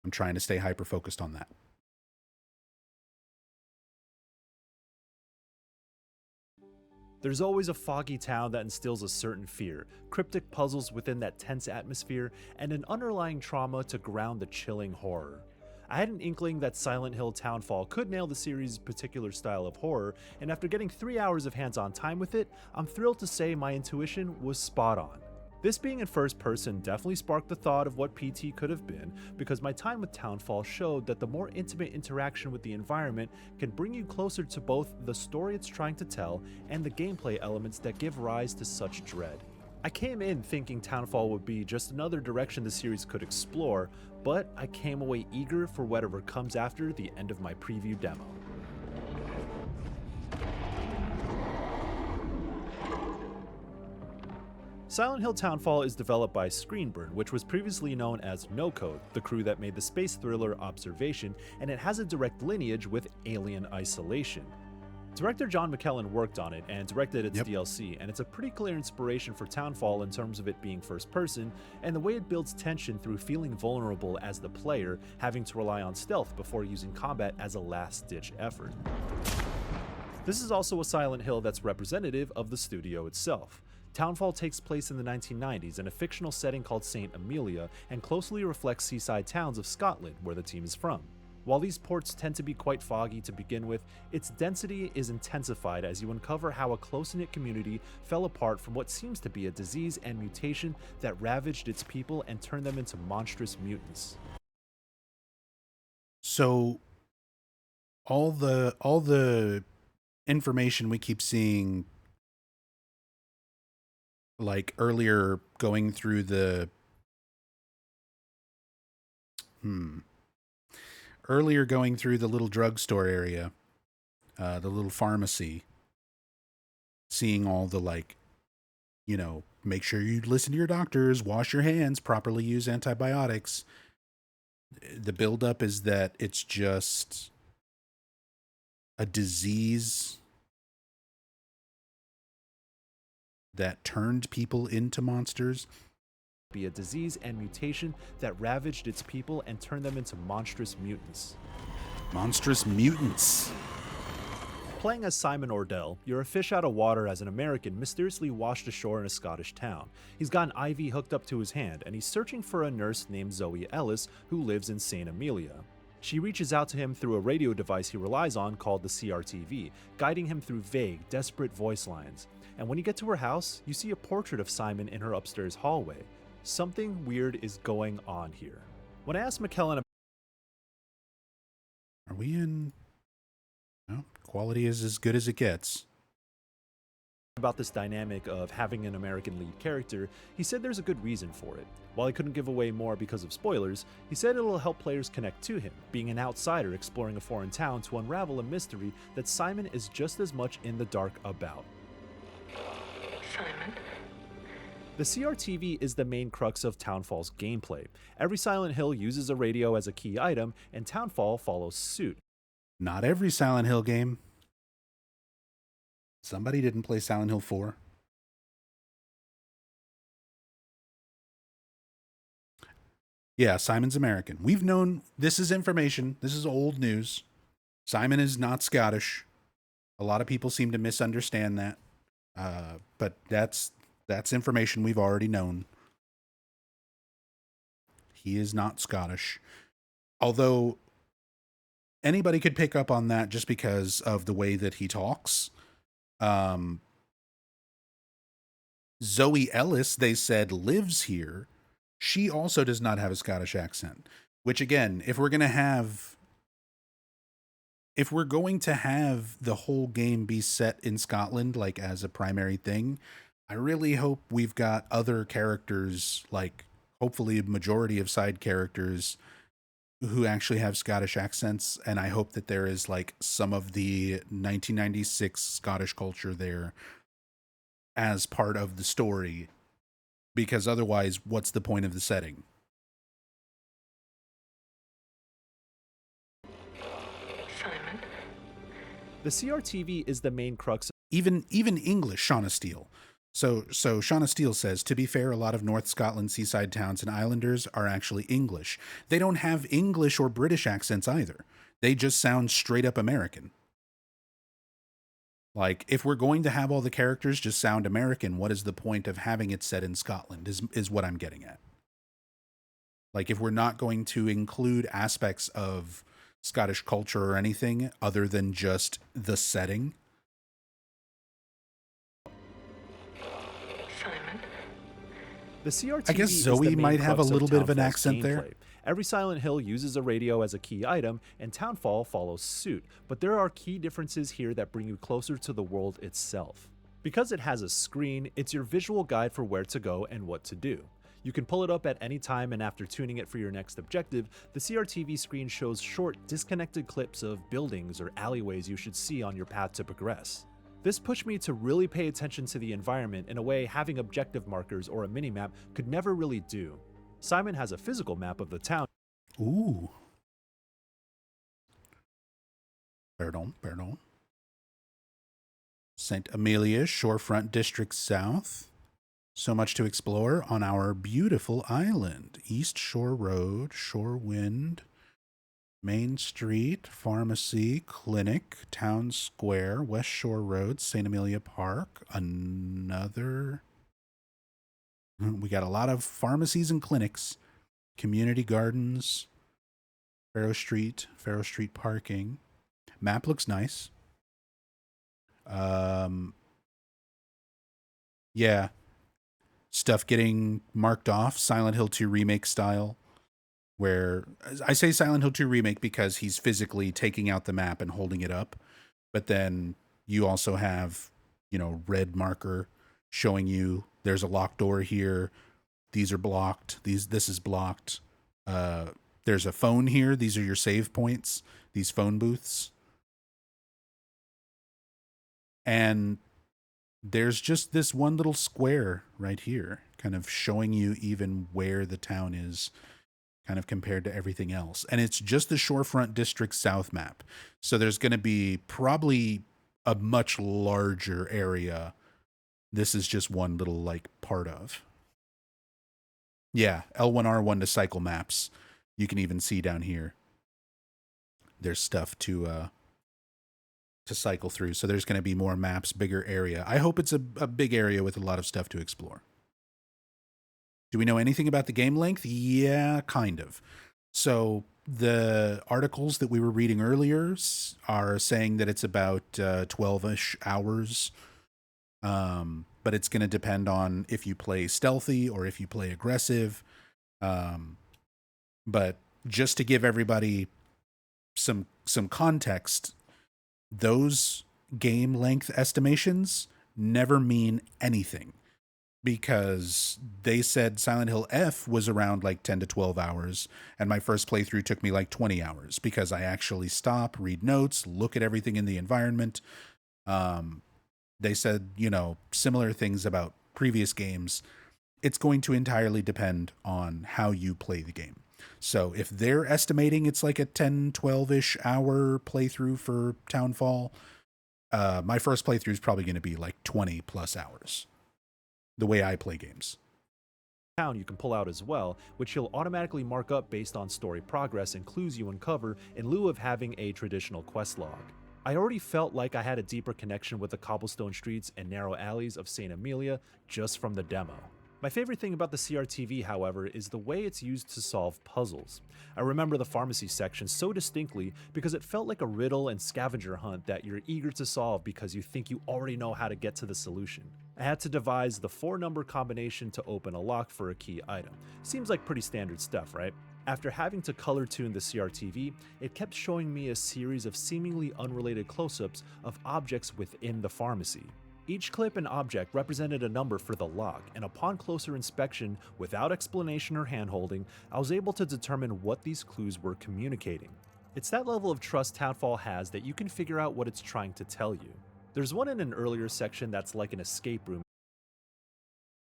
I'm trying to stay hyper-focused on that. There's always a foggy town that instills a certain fear, cryptic puzzles within that tense atmosphere, and an underlying trauma to ground the chilling horror. I had an inkling that Silent Hill Townfall could nail the series' particular style of horror, and after getting 3 hours of hands-on time with it, I'm thrilled to say my intuition was spot on. This being in first person definitely sparked the thought of what PT could have been, because my time with Townfall showed that the more intimate interaction with the environment can bring you closer to both the story it's trying to tell and the gameplay elements that give rise to such dread. I came in thinking Townfall would be just another direction the series could explore, but I came away eager for whatever comes after the end of my preview demo. Silent Hill Townfall is developed by Screenburn, which was previously known as No Code, the crew that made the space thriller Observation, and it has a direct lineage with Alien Isolation. Director John McKellen worked on it and directed its DLC, and it's a pretty clear inspiration for Townfall in terms of it being first person, and the way it builds tension through feeling vulnerable as the player, having to rely on stealth before using combat as a last-ditch effort. This is also a Silent Hill that's representative of the studio itself. Townfall takes place in the 1990s in a fictional setting called St. Amelia, and closely reflects seaside towns of Scotland, where the team is from. While these ports tend to be quite foggy to begin with, its density is intensified as you uncover how a close-knit community fell apart from what seems to be a disease and mutation that ravaged its people and turned them into monstrous mutants. So all the information we keep seeing, like earlier going through the little drugstore area, the little pharmacy, seeing all the make sure you listen to your doctors, wash your hands, properly use antibiotics. The buildup is that it's just a disease that turned people into monsters. Be a disease and mutation that ravaged its people and turned them into monstrous mutants. Monstrous mutants. Playing as Simon Ordell, you're a fish out of water as an American mysteriously washed ashore in a Scottish town. He's got an IV hooked up to his hand, and he's searching for a nurse named Zoe Ellis who lives in St. Amelia. She reaches out to him through a radio device he relies on called the CRTV, guiding him through vague, desperate voice lines. And when you get to her house, you see a portrait of Simon in her upstairs hallway. Something weird is going on here. When I asked McKellen, are we in? Are we in? Well, quality is as good as it gets. About this dynamic of having an American lead character, he said there's a good reason for it. While he couldn't give away more because of spoilers, he said it'll help players connect to him, being an outsider exploring a foreign town to unravel a mystery that Simon is just as much in the dark about. Simon? The CRTV is the main crux of Townfall's gameplay. Every Silent Hill uses a radio as a key item, and Townfall follows suit. Not every Silent Hill game. Somebody didn't play Silent Hill 4. Yeah, Simon's American. We've known this is information. This is old news. Simon is not Scottish. A lot of people seem to misunderstand that. But that's information we've already known. He is not Scottish. Although anybody could pick up on that just because of the way that he talks. Zoe Ellis, they said, lives here. She also does not have a Scottish accent, which again, if we're going to have the whole game be set in Scotland, like as a primary thing, I really hope we've got other characters, like hopefully a majority of side characters who actually have Scottish accents. And I hope that there is like some of the 1996 Scottish culture there as part of the story, because otherwise, what's the point of the setting? Simon? The CRTV is the main crux. Even English, Shauna Steele. So Shauna Steele says, to be fair, a lot of North Scotland seaside towns and islanders are actually English. They don't have English or British accents either. They just sound straight up American. Like, if we're going to have all the characters just sound American, what is the point of having it set in Scotland is what I'm getting at. Like, if we're not going to include aspects of Scottish culture or anything other than just the setting. Simon? The CRTV I guess Zoe might have a little bit of an accent there. Every Silent Hill uses a radio as a key item, and Townfall follows suit, but there are key differences here that bring you closer to the world itself. Because it has a screen, it's your visual guide for where to go and what to do. You can pull it up at any time, and after tuning it for your next objective, the CRTV screen shows short, disconnected clips of buildings or alleyways you should see on your path to progress. This pushed me to really pay attention to the environment in a way having objective markers or a minimap could never really do. Simon has a physical map of the town. Ooh. Pardon. St. Amelia, Shorefront District South. So much to explore on our beautiful island. East Shore Road, Shorewind, Main Street, Pharmacy, Clinic, Town Square, West Shore Road, St. Amelia Park, we got a lot of pharmacies and clinics, community gardens, Faro Street parking. Map looks nice. Yeah. Stuff getting marked off, Silent Hill 2 remake style, where I say Silent Hill 2 remake because he's physically taking out the map and holding it up. But then you also have, red marker showing you there's a locked door here. These are blocked. This is blocked. There's a phone here. These are your save points, these phone booths. And there's just this one little square right here, kind of showing you even where the town is, kind of compared to everything else. And it's just the Shorefront District South map. So there's going to be probably a much larger area. This is just one little, part of. Yeah, L1R1 to cycle maps. You can even see down here. There's stuff to cycle through. So there's going to be more maps, bigger area. I hope it's a big area with a lot of stuff to explore. Do we know anything about the game length? Yeah, kind of. So the articles that we were reading earlier are saying that it's about 12-ish hours. But it's going to depend on if you play stealthy or if you play aggressive. But just to give everybody some context, those game length estimations never mean anything, because they said Silent Hill F was around like 10 to 12 hours, and my first playthrough took me like 20 hours because I actually stop, read notes, look at everything in the environment. They said, similar things about previous games. It's going to entirely depend on how you play the game. So if they're estimating it's like a 10, 12-ish hour playthrough for Townfall, my first playthrough is probably going to be like 20 plus hours, the way I play games. Town you can pull out as well, which he'll automatically mark up based on story progress and clues you uncover in lieu of having a traditional quest log. I already felt like I had a deeper connection with the cobblestone streets and narrow alleys of St. Amelia just from the demo. My favorite thing about the CRTV, however, is the way it's used to solve puzzles. I remember the pharmacy section so distinctly because it felt like a riddle and scavenger hunt that you're eager to solve because you think you already know how to get to the solution. I had to devise the 4-number combination to open a lock for a key item. Seems like pretty standard stuff, right? After having to color tune the CRTV, it kept showing me a series of seemingly unrelated close-ups of objects within the pharmacy. Each clip and object represented a number for the lock, and upon closer inspection, without explanation or handholding, I was able to determine what these clues were communicating. It's that level of trust Townfall has that you can figure out what it's trying to tell you. There's one in an earlier section that's like an escape room.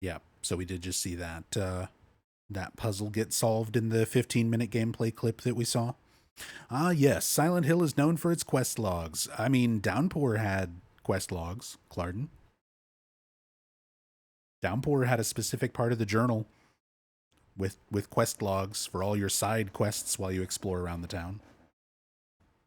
Yeah, so we did just see that that puzzle get solved in the 15-minute gameplay clip that we saw. Ah, yes, Silent Hill is known for its quest logs. I mean, Downpour had quest logs, Clarden. Downpour had a specific part of the journal with quest logs for all your side quests while you explore around the town.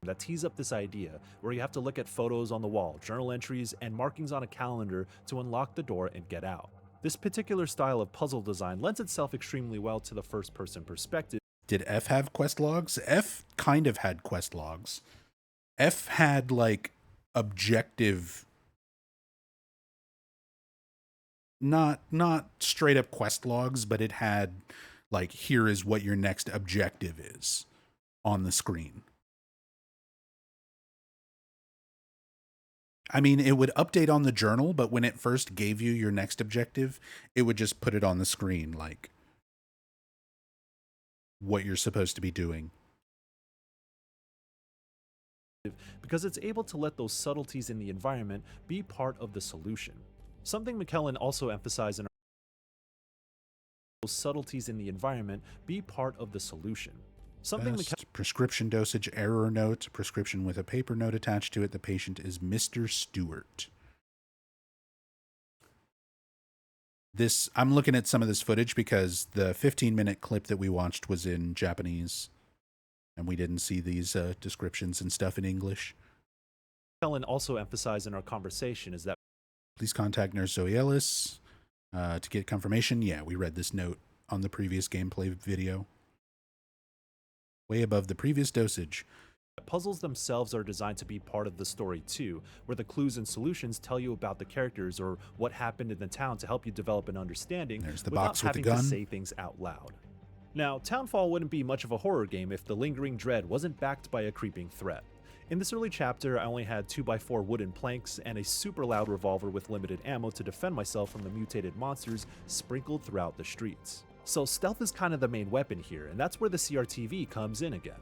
That tease up this idea where you have to look at photos on the wall, journal entries, and markings on a calendar to unlock the door and get out. This particular style of puzzle design lends itself extremely well to the first-person perspective. Did F have quest logs? F kind of had quest logs. F had like objective, not straight up quest logs, but it had like, here is what your next objective is on the screen. I mean, it would update on the journal, but when it first gave you your next objective, it would just put it on the screen, like what you're supposed to be doing. Because it's able to let those subtleties in the environment be part of the solution. Something McKellen also emphasized in those subtleties in the environment be part of the solution. Prescription dosage error note. Prescription with a paper note attached to it. The patient is Mr. Stewart. I'm looking at some of this footage because the 15-minute clip that we watched was in Japanese, and we didn't see these descriptions and stuff in English. McKellen also emphasized in our conversation is that please contact Nurse Zoe Ellis to get confirmation. Yeah, we read this note on the previous gameplay video. Way above the previous dosage. Puzzles themselves are designed to be part of the story too, where the clues and solutions tell you about the characters or what happened in the town to help you develop an understanding without having to say things out loud. Now, Townfall wouldn't be much of a horror game if the lingering dread wasn't backed by a creeping threat. In this early chapter, I only had 2x4 wooden planks and a super loud revolver with limited ammo to defend myself from the mutated monsters sprinkled throughout the streets. So stealth is kind of the main weapon here, and that's where the CRTV comes in again.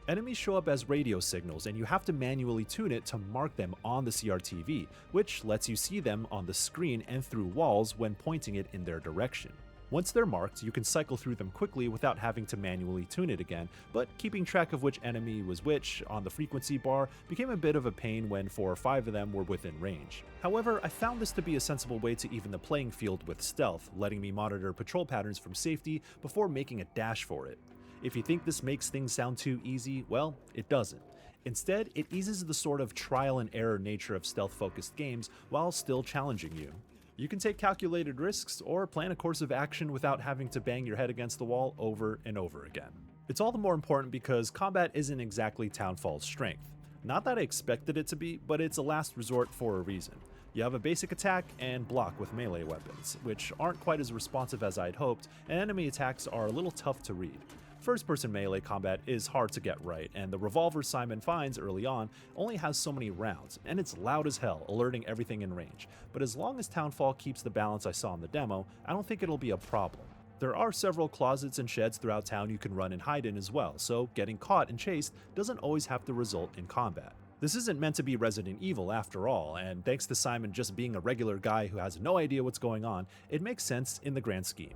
Enemies show up as radio signals, and you have to manually tune it to mark them on the CRTV, which lets you see them on the screen and through walls when pointing it in their direction. Once they're marked, you can cycle through them quickly without having to manually tune it again, but keeping track of which enemy was which on the frequency bar became a bit of a pain when 4 or 5 of them were within range. However, I found this to be a sensible way to even the playing field with stealth, letting me monitor patrol patterns from safety before making a dash for it. If you think this makes things sound too easy, well, it doesn't. Instead, it eases the sort of trial and error nature of stealth-focused games while still challenging you. You can take calculated risks or plan a course of action without having to bang your head against the wall over and over again. It's all the more important because combat isn't exactly Townfall's strength. Not that I expected it to be, but it's a last resort for a reason. You have a basic attack and block with melee weapons, which aren't quite as responsive as I'd hoped, and enemy attacks are a little tough to read. First-person melee combat is hard to get right, and the revolver Simon finds early on only has so many rounds, and it's loud as hell, alerting everything in range. But as long as Townfall keeps the balance I saw in the demo, I don't think it'll be a problem. There are several closets and sheds throughout town you can run and hide in as well, so getting caught and chased doesn't always have to result in combat. This isn't meant to be Resident Evil after all, and thanks to Simon just being a regular guy who has no idea what's going on, it makes sense in the grand scheme.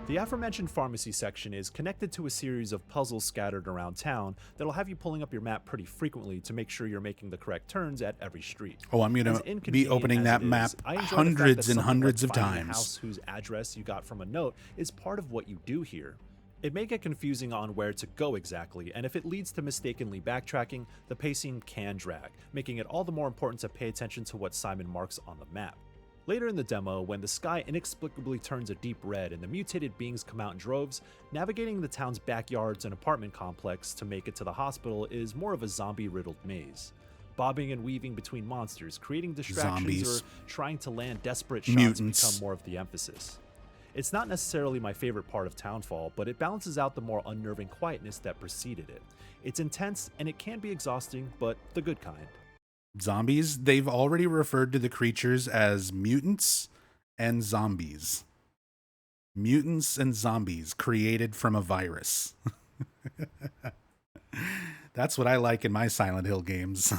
The aforementioned pharmacy section is connected to a series of puzzles scattered around town that'll have you pulling up your map pretty frequently to make sure you're making the correct turns at every street. Oh, I'm going to be opening that map hundreds and hundreds of times. A house whose address you got from a note is part of what you do here. It may get confusing on where to go exactly, and if it leads to mistakenly backtracking, the pacing can drag, making it all the more important to pay attention to what Simon marks on the map. Later in the demo, when the sky inexplicably turns a deep red and the mutated beings come out in droves, navigating the town's backyards and apartment complex to make it to the hospital is more of a zombie-riddled maze. Bobbing and weaving between monsters, creating distractions, Zombies. or trying to land desperate shots Mutants. become more of the emphasis. It's not necessarily my favorite part of Townfall, but it balances out the more unnerving quietness that preceded it. It's intense, and it can be exhausting, but the good kind. Zombies, they've already referred to the creatures as mutants and zombies. Mutants and zombies created from a virus. That's what I like in my Silent Hill games.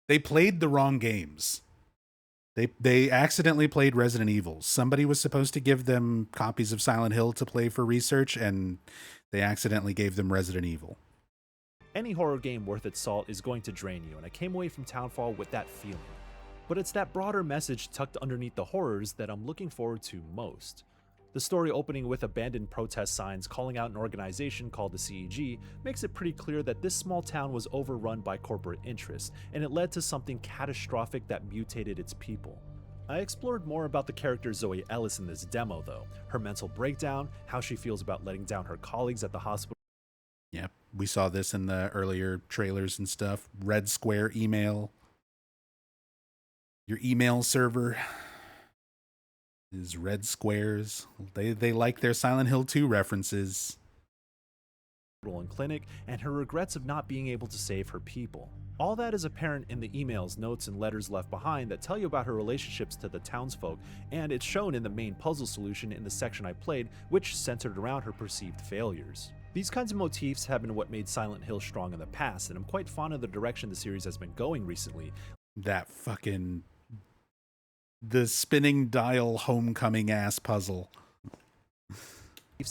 They played the wrong games. They accidentally played Resident Evil. Somebody was supposed to give them copies of Silent Hill to play for research, and they accidentally gave them Resident Evil. Any horror game worth its salt is going to drain you, and I came away from Townfall with that feeling. But it's that broader message tucked underneath the horrors that I'm looking forward to most. The story opening with abandoned protest signs calling out an organization called the CEG makes it pretty clear that this small town was overrun by corporate interests, and it led to something catastrophic that mutated its people. I explored more about the character Zoe Ellis in this demo though, her mental breakdown, how she feels about letting down her colleagues at the hospital. Yep, we saw this in the earlier trailers and stuff. Red Square email. Your email server is red squares. They like their Silent Hill 2 references. And clinic, and her regrets of not being able to save her people. All that is apparent in the emails, notes, and letters left behind that tell you about her relationships to the townsfolk, and it's shown in the main puzzle solution in the section I played, which centered around her perceived failures. These kinds of motifs have been what made Silent Hill strong in the past, and I'm quite fond of the direction the series has been going recently. That the spinning dial homecoming ass puzzle.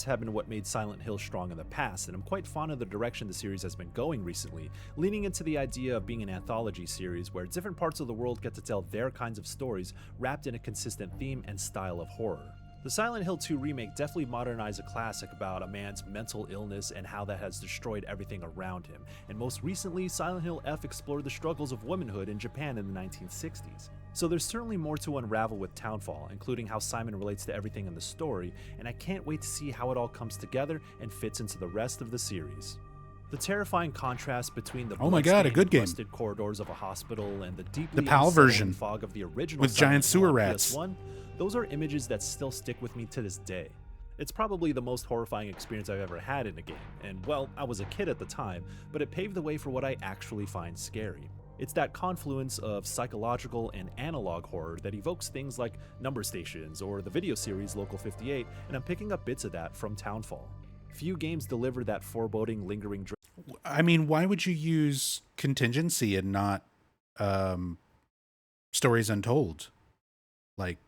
Have been what made Silent Hill strong in the past, and I'm quite fond of the direction the series has been going recently, leaning into the idea of being an anthology series where different parts of the world get to tell their kinds of stories wrapped in a consistent theme and style of horror. The Silent Hill 2 remake definitely modernized a classic about a man's mental illness and how that has destroyed everything around him, and most recently, Silent Hill F explored the struggles of womanhood in Japan in the 1960s. So there's certainly more to unravel with Townfall, including how Simon relates to everything in the story, and I can't wait to see how it all comes together and fits into the rest of the series. The terrifying contrast between the rusted corridors of a hospital and the deeply the PAL version fog of the original with giant sewer rats. PS1, those are images that still stick with me to this day. It's probably the most horrifying experience I've ever had in a game, and well, I was a kid at the time, but it paved the way for what I actually find scary. It's that confluence of psychological and analog horror that evokes things like Number Stations or the video series Local 58, and I'm picking up bits of that from Townfall. Few games deliver that foreboding, lingering dread. I mean, why would you use Contingency and not Stories Untold? Like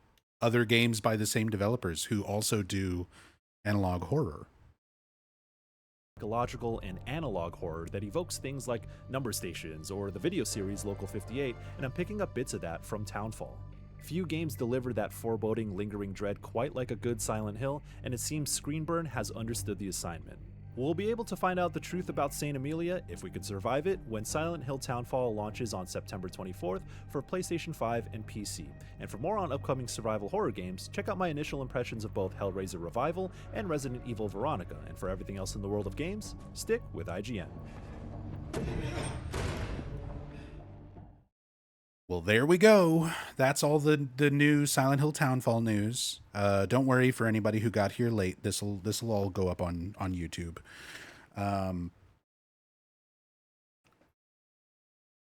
other games by the same developers who also do analog horror. Psychological and analog horror that evokes things like Number Stations or the video series Local 58, and I'm picking up bits of that from Townfall. Few games deliver that foreboding, lingering dread quite like a good Silent Hill, and it seems Screenburn has understood the assignment. We'll be able to find out the truth about St. Amelia, if we can survive it, when Silent Hill Townfall launches on September 24th for PlayStation 5 and PC. And for more on upcoming survival horror games, check out my initial impressions of both Hellraiser Revival and Resident Evil Veronica. And for everything else in the world of games, stick with IGN. Well, there we go. That's all the new Silent Hill Townfall news. Don't worry for anybody who got here late. This'll all go up on YouTube.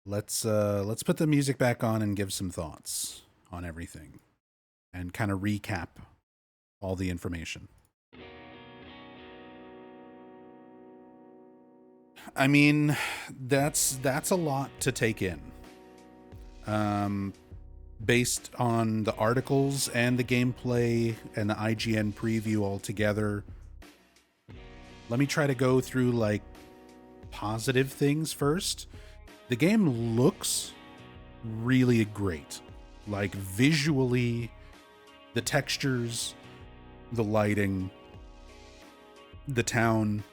Let's put the music back on and give some thoughts on everything, and kind of recap all the information. I mean, that's a lot to take in. Based on the articles and the gameplay and the IGN preview all together, let me try to go through like positive things first. The game looks really great. Like visually, the textures, the lighting, the town,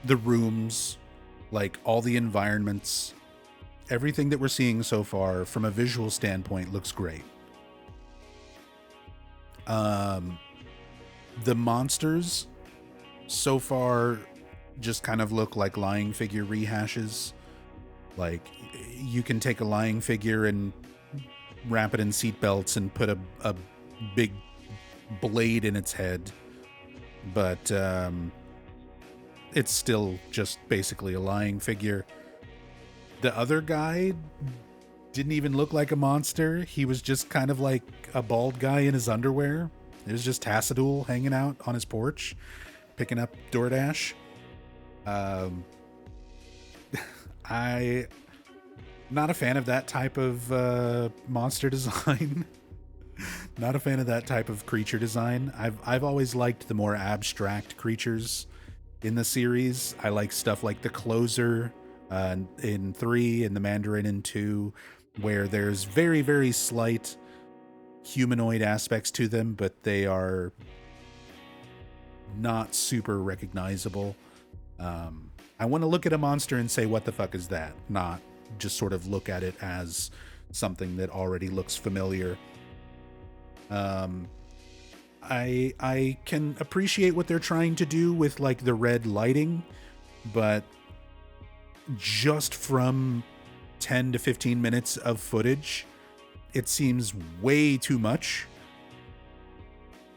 the rooms, like all the environments, everything that we're seeing so far from a visual standpoint looks great. The monsters so far just kind of look like lying figure rehashes. Like you can take a lying figure and wrap it in seatbelts and put a big blade in its head, but it's still just basically a lying figure. The other guy didn't even look like a monster. He was just kind of like a bald guy in his underwear. It was just Tassadul hanging out on his porch, picking up DoorDash. I not a fan of that type of monster design. Not a fan of that type of creature design. I've always liked the more abstract creatures in the series. I like stuff like the Closer in 3 and the Mandarin in 2, where there's very, very slight humanoid aspects to them, but they are not super recognizable. I want to look at a monster and say, what the fuck is that? Not just sort of look at it as something that already looks familiar. I can appreciate what they're trying to do with like the red lighting, but just from 10 to 15 minutes of footage, it seems way too much.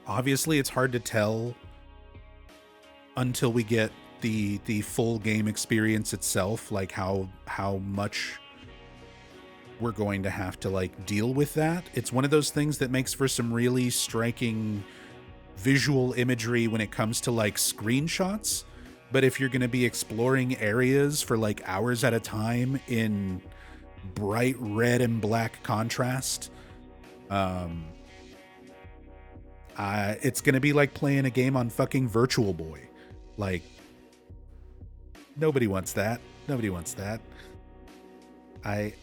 Obviously, it's hard to tell until we get the full game experience itself, like how much we're going to have to like deal with that. It's one of those things that makes for some really striking visual imagery when it comes to like screenshots. But if you're going to be exploring areas for like hours at a time in bright red and black contrast, it's going to be like playing a game on fucking Virtual Boy. Like, nobody wants that. Nobody wants that.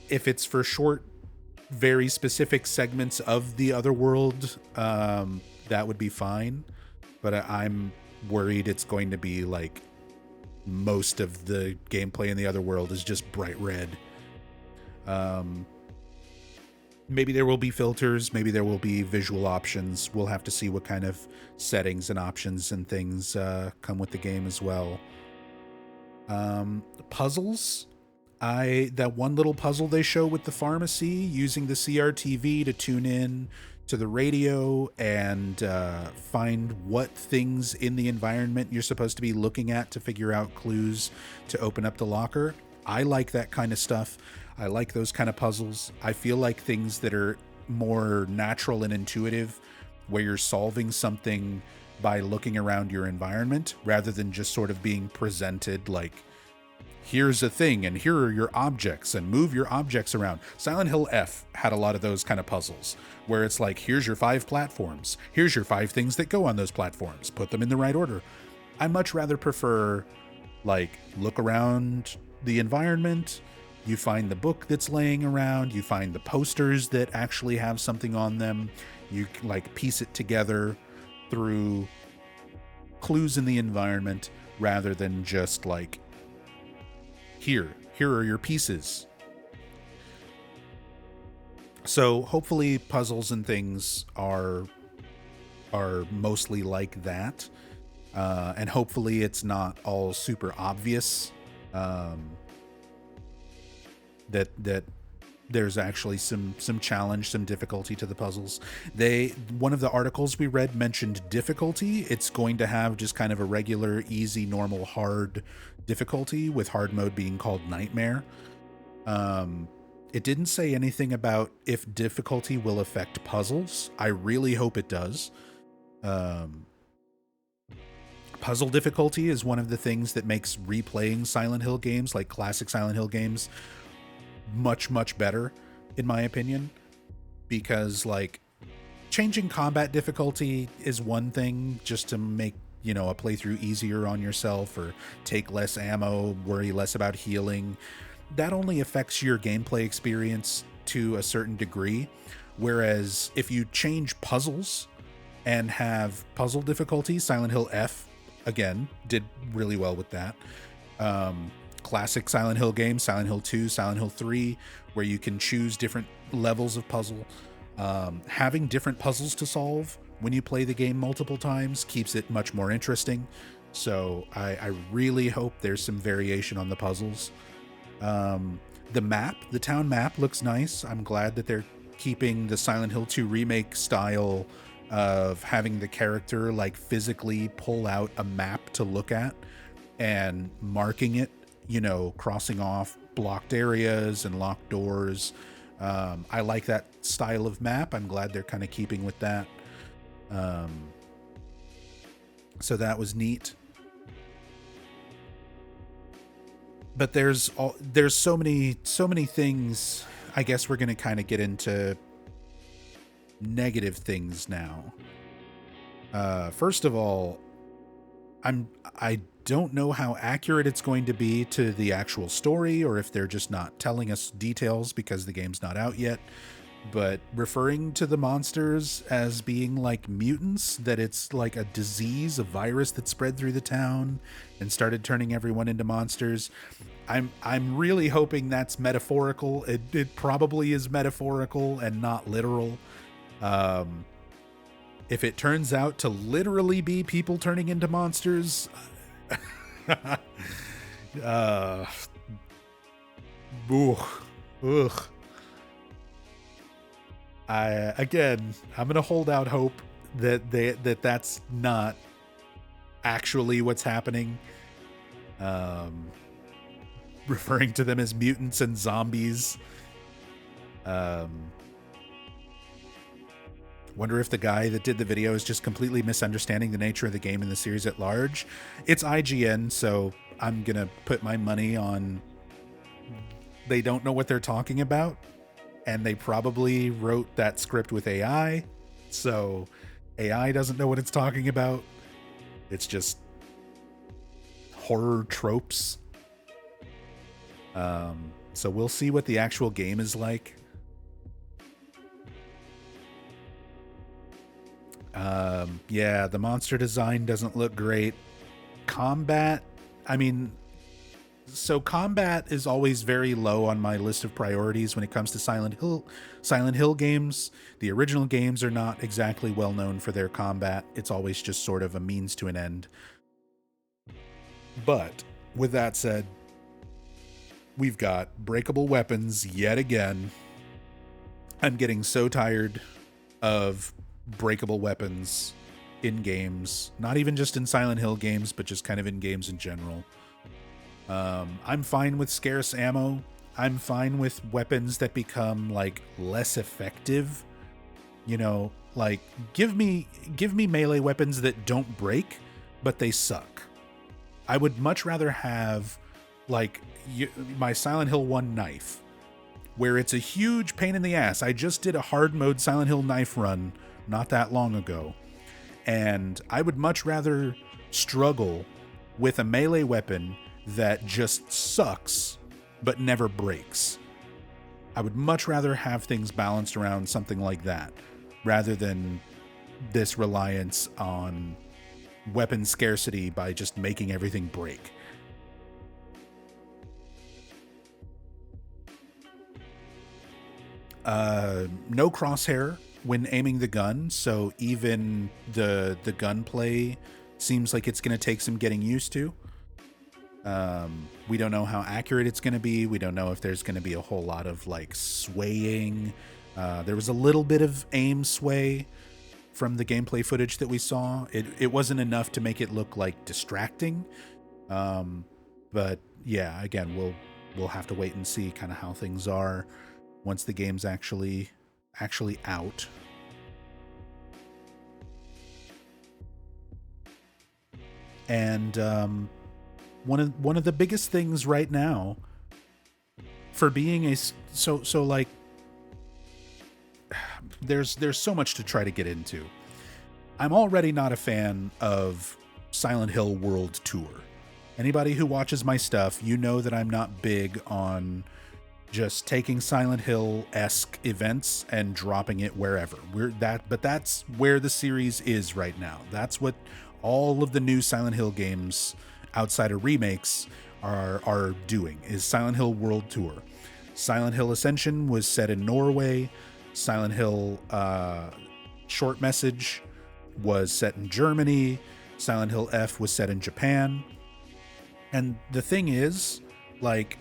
If it's for short, very specific segments of the other world, that would be fine. But I'm worried it's going to be like most of the gameplay in the other world is just bright red. Maybe there will be filters, maybe there will be visual options. We'll have to see what kind of settings and options and things come with the game as well. Puzzles. That one little puzzle they show with the pharmacy, using the CRTV to tune in to the radio and find what things in the environment you're supposed to be looking at to figure out clues to open up the locker. I like that kind of stuff. I like those kind of puzzles. I feel like things that are more natural and intuitive, where you're solving something by looking around your environment rather than just sort of being presented like, here's a thing and here are your objects and move your objects around. Silent Hill F had a lot of those kind of puzzles where it's like, here's your 5 platforms. Here's your 5 things that go on those platforms. Put them in the right order. I much rather prefer like look around the environment. You find the book that's laying around. You find the posters that actually have something on them. You like piece it together through clues in the environment rather than just like, here are your pieces. So hopefully puzzles and things are mostly like that. And hopefully it's not all super obvious. That There's actually some challenge, some difficulty to the puzzles. One of the articles we read mentioned difficulty. It's going to have just kind of a regular, easy, normal, hard difficulty, with hard mode being called Nightmare. It didn't say anything about if difficulty will affect puzzles. I really hope it does. Puzzle difficulty is one of the things that makes replaying Silent Hill games, like classic Silent Hill games, much, much better, in my opinion. Because, like, changing combat difficulty is one thing, just to make, a playthrough easier on yourself, or take less ammo, worry less about healing. That only affects your gameplay experience to a certain degree. Whereas if you change puzzles and have puzzle difficulty, Silent Hill F, again, did really well with that. Classic Silent Hill games, Silent Hill 2, Silent Hill 3, where you can choose different levels of puzzle. Having different puzzles to solve when you play the game multiple times keeps it much more interesting. So I really hope there's some variation on the puzzles. The town map looks nice. I'm glad that they're keeping the Silent Hill 2 remake style of having the character like physically pull out a map to look at and marking it, crossing off blocked areas and locked doors. I like that style of map. I'm glad they're kind of keeping with that. So that was neat. But there's so many things. I guess we're going to kind of get into negative things now. First of all, I don't know how accurate it's going to be to the actual story, or if they're just not telling us details because the game's not out yet. But referring to the monsters as being like mutants, that it's like a disease, a virus that spread through the town and started turning everyone into monsters. I'm really hoping that's metaphorical. It probably is metaphorical and not literal. If it turns out to literally be people turning into monsters, ugh. I'm gonna hold out hope that that's not actually what's happening. Referring to them as mutants and zombies. Wonder if the guy that did the video is just completely misunderstanding the nature of the game and the series at large. It's IGN, so I'm gonna put my money on they don't know what they're talking about, and they probably wrote that script with AI, so AI doesn't know what it's talking about. It's just horror tropes. So we'll see what the actual game is like. Yeah, the monster design doesn't look great. Combat, combat is always very low on my list of priorities when it comes to Silent Hill games. The original games are not exactly well known for their combat. It's always just sort of a means to an end. But with that said, we've got breakable weapons yet again. I'm getting so tired of breakable weapons in games, not even just in Silent Hill games, but just kind of in games in general. I'm fine with scarce ammo. I'm fine with weapons that become like less effective. Like give me melee weapons that don't break, but they suck. I would much rather have like my Silent Hill 1 knife, where it's a huge pain in the ass. I just did a hard mode Silent Hill knife run not that long ago, and I would much rather struggle with a melee weapon that just sucks but never breaks. I would much rather have things balanced around something like that, rather than this reliance on weapon scarcity by just making everything break. No crosshair when aiming the gun, so even the gunplay seems like it's going to take some getting used to. We don't know how accurate it's going to be. We don't know if there's going to be a whole lot of like swaying. There was a little bit of aim sway from the gameplay footage that we saw. It wasn't enough to make it look like distracting. But yeah, again, we'll have to wait and see kind of how things are once the game's actually out. And one of the biggest things right now for being like there's so much to try to get into. I'm already not a fan of Silent Hill World Tour. Anybody who watches my stuff, you know that I'm not big on just taking Silent Hill-esque events and dropping it wherever. But that's where the series is right now. That's what all of the new Silent Hill games outside of remakes are doing, is Silent Hill World Tour. Silent Hill Ascension was set in Norway. Silent Hill Short Message was set in Germany. Silent Hill F was set in Japan. And the thing is, like,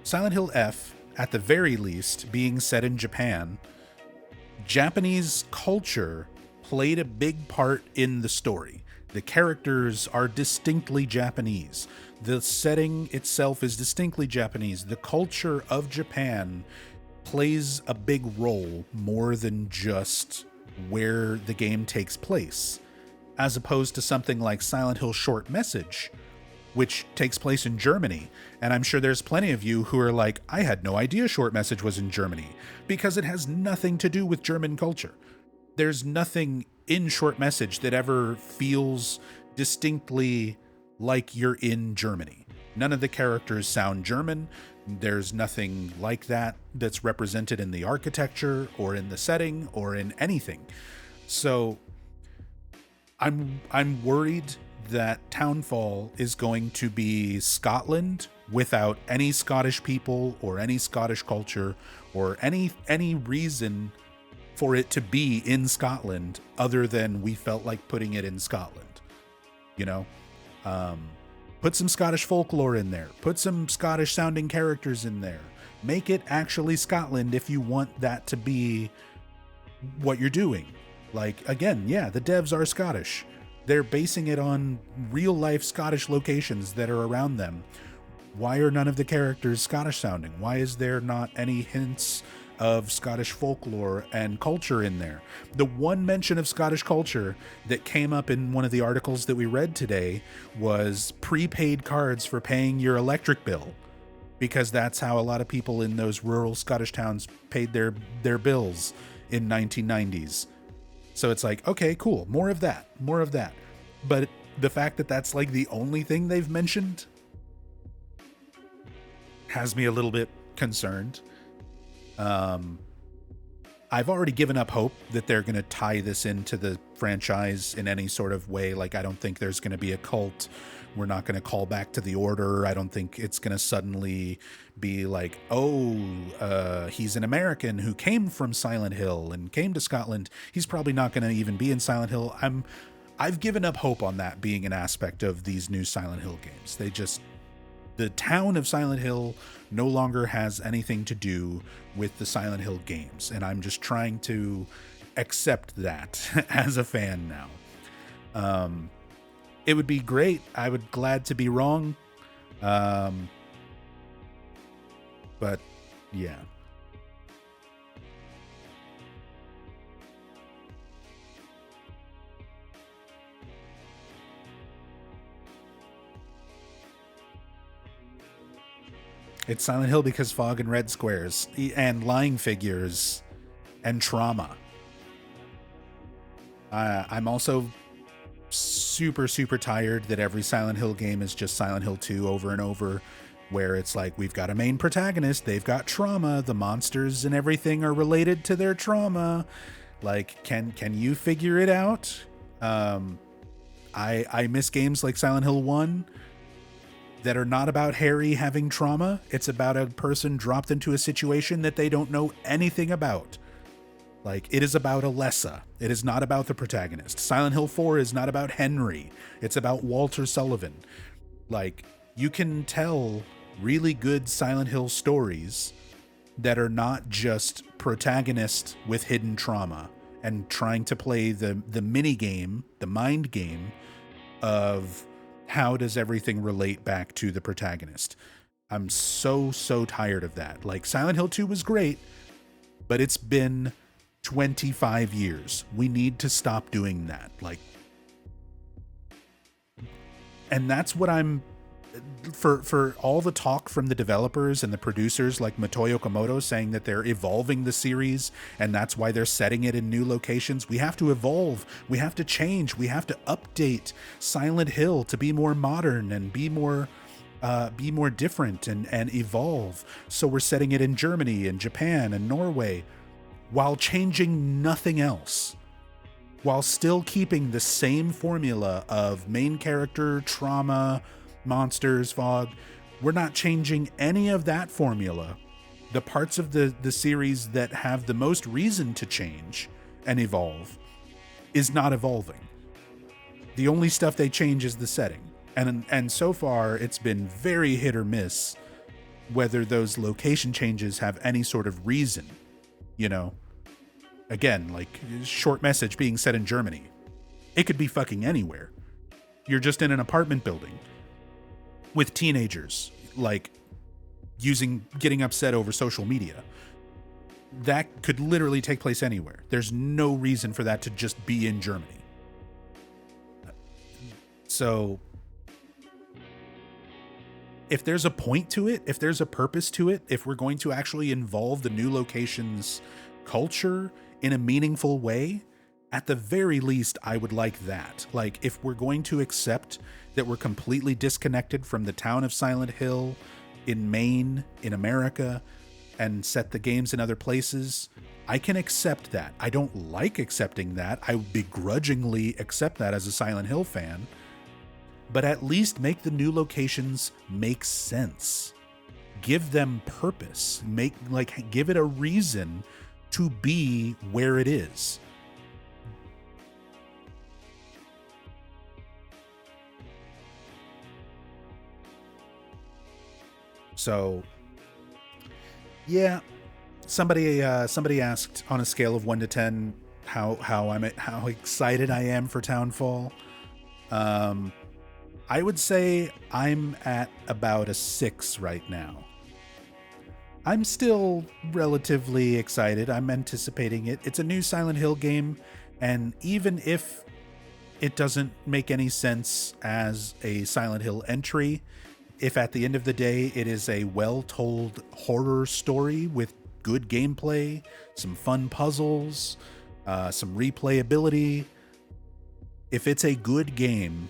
Silent Hill F, at the very least, being set in Japan, Japanese culture played a big part in the story. The characters are distinctly Japanese. The setting itself is distinctly Japanese. The culture of Japan plays a big role more than just where the game takes place, as opposed to something like Silent Hill Short Message, which takes place in Germany. And I'm sure there's plenty of you who are like, I had no idea Short Message was in Germany, because it has nothing to do with German culture. There's nothing in Short Message that ever feels distinctly like you're in Germany. None of the characters sound German. There's nothing like that that's represented in the architecture or in the setting or in anything. So I'm worried that Townfall is going to be Scotland without any Scottish people or any Scottish culture or any reason for it to be in Scotland other than we felt like putting it in Scotland. You know? Put some Scottish folklore in there. Put some Scottish sounding characters in there. Make it actually Scotland if you want that to be what you're doing. Like, again, yeah, the devs are Scottish. They're basing it on real life Scottish locations that are around them. Why are none of the characters Scottish sounding? Why is there not any hints of Scottish folklore and culture in there? The one mention of Scottish culture that came up in one of the articles that we read today was prepaid cards for paying your electric bill, because that's how a lot of people in those rural Scottish towns paid their bills in 1990s. So it's like, okay, cool, more of that. But the fact that that's like the only thing they've mentioned has me a little bit concerned. I've already given up hope that they're going to tie this into the franchise in any sort of way. Like, I don't think there's going to be a cult. We're not going to call back to the Order. I don't think it's going to suddenly be like, he's an American who came from Silent Hill and came to Scotland. He's probably not going to even be in Silent Hill. I've given up hope on that being an aspect of these new Silent Hill games. The town of Silent Hill no longer has anything to do with the Silent Hill games, and I'm just trying to accept that as a fan now. It would be great. I would glad to be wrong. But yeah. It's Silent Hill because fog and red squares and lying figures and trauma. I'm also super, super tired that every Silent Hill game is just Silent Hill 2 over and over, where it's like, we've got a main protagonist, they've got trauma, the monsters and everything are related to their trauma. Like, can you figure it out? I miss games like Silent Hill 1 that are not about Harry having trauma. It's about a person dropped into a situation that they don't know anything about. Like, it is about Alessa. It is not about the protagonist. Silent Hill 4 is not about Henry. It's about Walter Sullivan. Like, You can tell really good Silent Hill stories that are not just protagonist with hidden trauma and trying to play the mini game, the mind game of how does everything relate back to the protagonist. I'm so tired of that. Like, Silent Hill 2 was great, but it's been 25 years. We need to stop doing that. Like, and that's what I'm for all the talk from the developers and the producers like Matoyo Komodo saying that they're evolving the series and that's why they're setting it in new locations. We have to evolve. We have to change. We have to update Silent Hill to be more modern and be more different and evolve. So we're setting it in Germany and Japan and Norway while changing nothing else, while still keeping the same formula of main character, trauma, monsters, fog. We're not changing any of that formula. The parts of the series that have the most reason to change and evolve is not evolving. The only stuff they change is the setting. And so far, it's been very hit or miss whether those location changes have any sort of reason. You know, again, like Short Message being set in Germany. It could be fucking anywhere. You're just in an apartment building with teenagers, like getting upset over social media. That could literally take place anywhere. There's no reason for that to just be in Germany. So if there's a point to it, if there's a purpose to it, if we're going to actually involve the new location's culture in a meaningful way, at the very least, I would like that. Like, if we're going to accept that we're completely disconnected from the town of Silent Hill in Maine, in America, and set the games in other places, I can accept that. I don't like accepting that. I begrudgingly accept that as a Silent Hill fan. But at least make the new locations make sense. Give them purpose. Give it a reason to be where it is. So, yeah, somebody asked on a scale of 1 to 10 how excited I am for Townfall. I would say I'm at about a 6 right now. I'm still relatively excited. I'm anticipating it. It's a new Silent Hill game, and even if it doesn't make any sense as a Silent Hill entry, if at the end of the day it is a well-told horror story with good gameplay, some fun puzzles, some replayability, if it's a good game,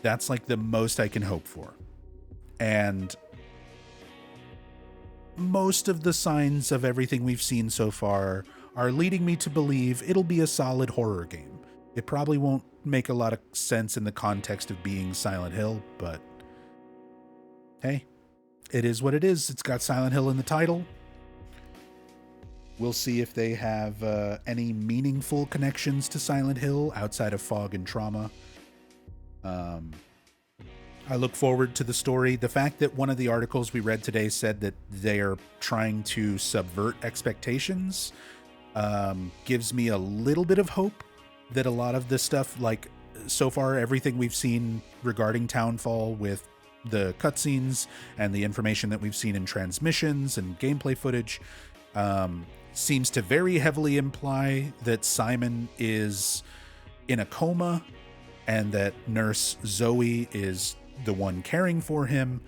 that's like the most I can hope for. And most of the signs of everything we've seen so far are leading me to believe it'll be a solid horror game. It probably won't make a lot of sense in the context of being Silent Hill, but hey, it is what it is. It's got Silent Hill in the title. We'll see if they have any meaningful connections to Silent Hill outside of fog and trauma. I look forward to the story. The fact that one of the articles we read today said that they are trying to subvert expectations gives me a little bit of hope that a lot of this stuff, like so far everything we've seen regarding Townfall with the cutscenes and the information that we've seen in transmissions and gameplay footage, seems to very heavily imply that Simon is in a coma and that Nurse Zoe is the one caring for him,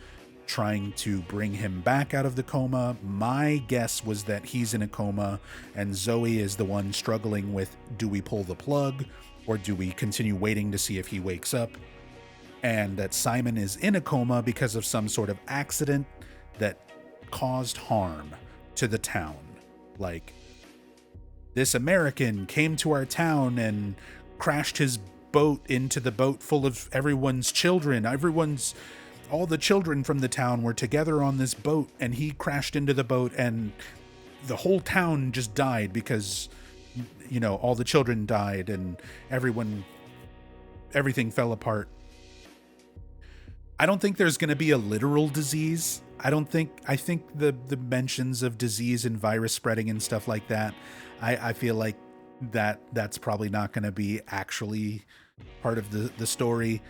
trying to bring him back out of the coma. My guess was that he's in a coma and Zoe is the one struggling with, do we pull the plug or do we continue waiting to see if he wakes up? And that Simon is in a coma because of some sort of accident that caused harm to the town. Like, this American came to our town and crashed his boat into the boat full of everyone's children. All the children from the town were together on this boat, and he crashed into the boat, and the whole town just died because, you know, all the children died and everything fell apart. I don't think there's going to be a literal disease. I think the mentions of disease and virus spreading and stuff like that, I feel like that's probably not going to be actually part of the story.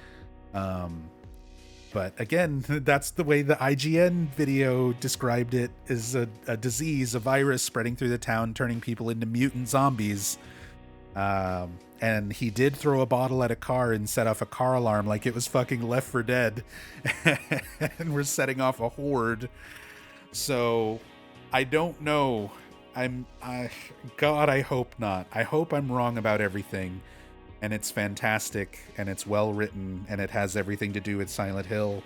But again, that's the way the IGN video described it, is a disease, a virus spreading through the town, turning people into mutant zombies. And he did throw a bottle at a car and set off a car alarm like it was fucking Left 4 Dead. And we're setting off a horde. So I don't know. God, I hope not. I hope I'm wrong about everything. And it's fantastic, and it's well written, and it has everything to do with Silent Hill.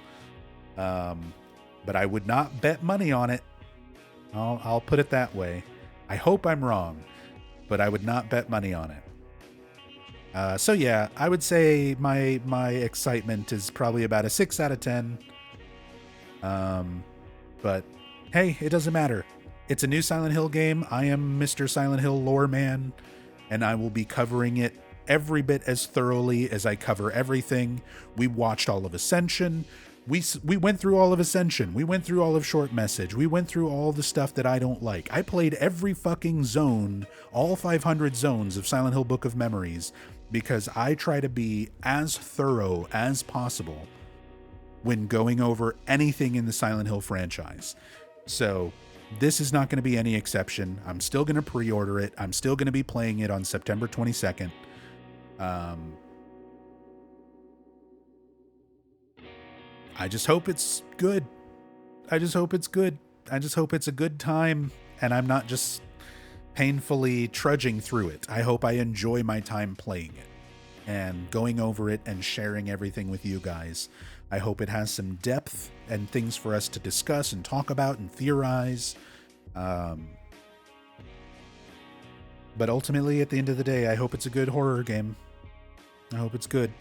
But I would not bet money on it. I'll put it that way. I hope I'm wrong, but I would not bet money on it. So yeah, I would say my excitement is probably about a 6 out of 10. But hey, it doesn't matter. It's a new Silent Hill game. I am Mr. Silent Hill lore man, and I will be covering it every bit as thoroughly as I cover everything. We watched all of Ascension. We went through all of Ascension. We went through all of Short Message. We went through all the stuff that I don't like. I played every fucking zone, all 500 zones of Silent Hill Book of Memories, because I try to be as thorough as possible when going over anything in the Silent Hill franchise. So this is not going to be any exception. I'm still going to pre-order it. I'm still going to be playing it on September 22nd. I just hope it's good. I just hope it's good. I just hope it's a good time, and I'm not just painfully trudging through it. I hope I enjoy my time playing it and going over it and sharing everything with you guys. I hope it has some depth and things for us to discuss and talk about and theorize. But ultimately, at the end of the day, I hope it's a good horror game. I hope it's good.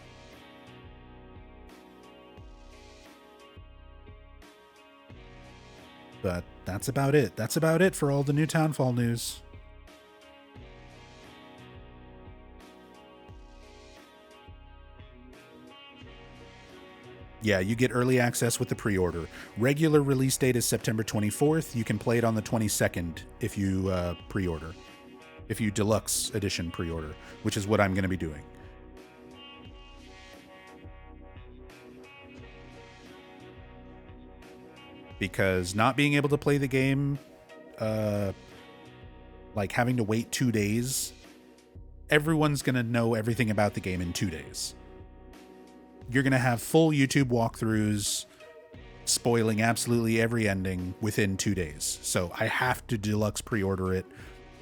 But that's about it. That's about it for all the new Townfall news. Yeah, you get early access with the pre-order. Regular release date is September 24th. You can play it on the 22nd if you pre-order. If you deluxe edition pre-order, which is what I'm going to be doing. Because not being able to play the game, like having to wait 2 days, everyone's going to know everything about the game in 2 days. You're going to have full YouTube walkthroughs spoiling absolutely every ending within 2 days. So I have to deluxe pre-order it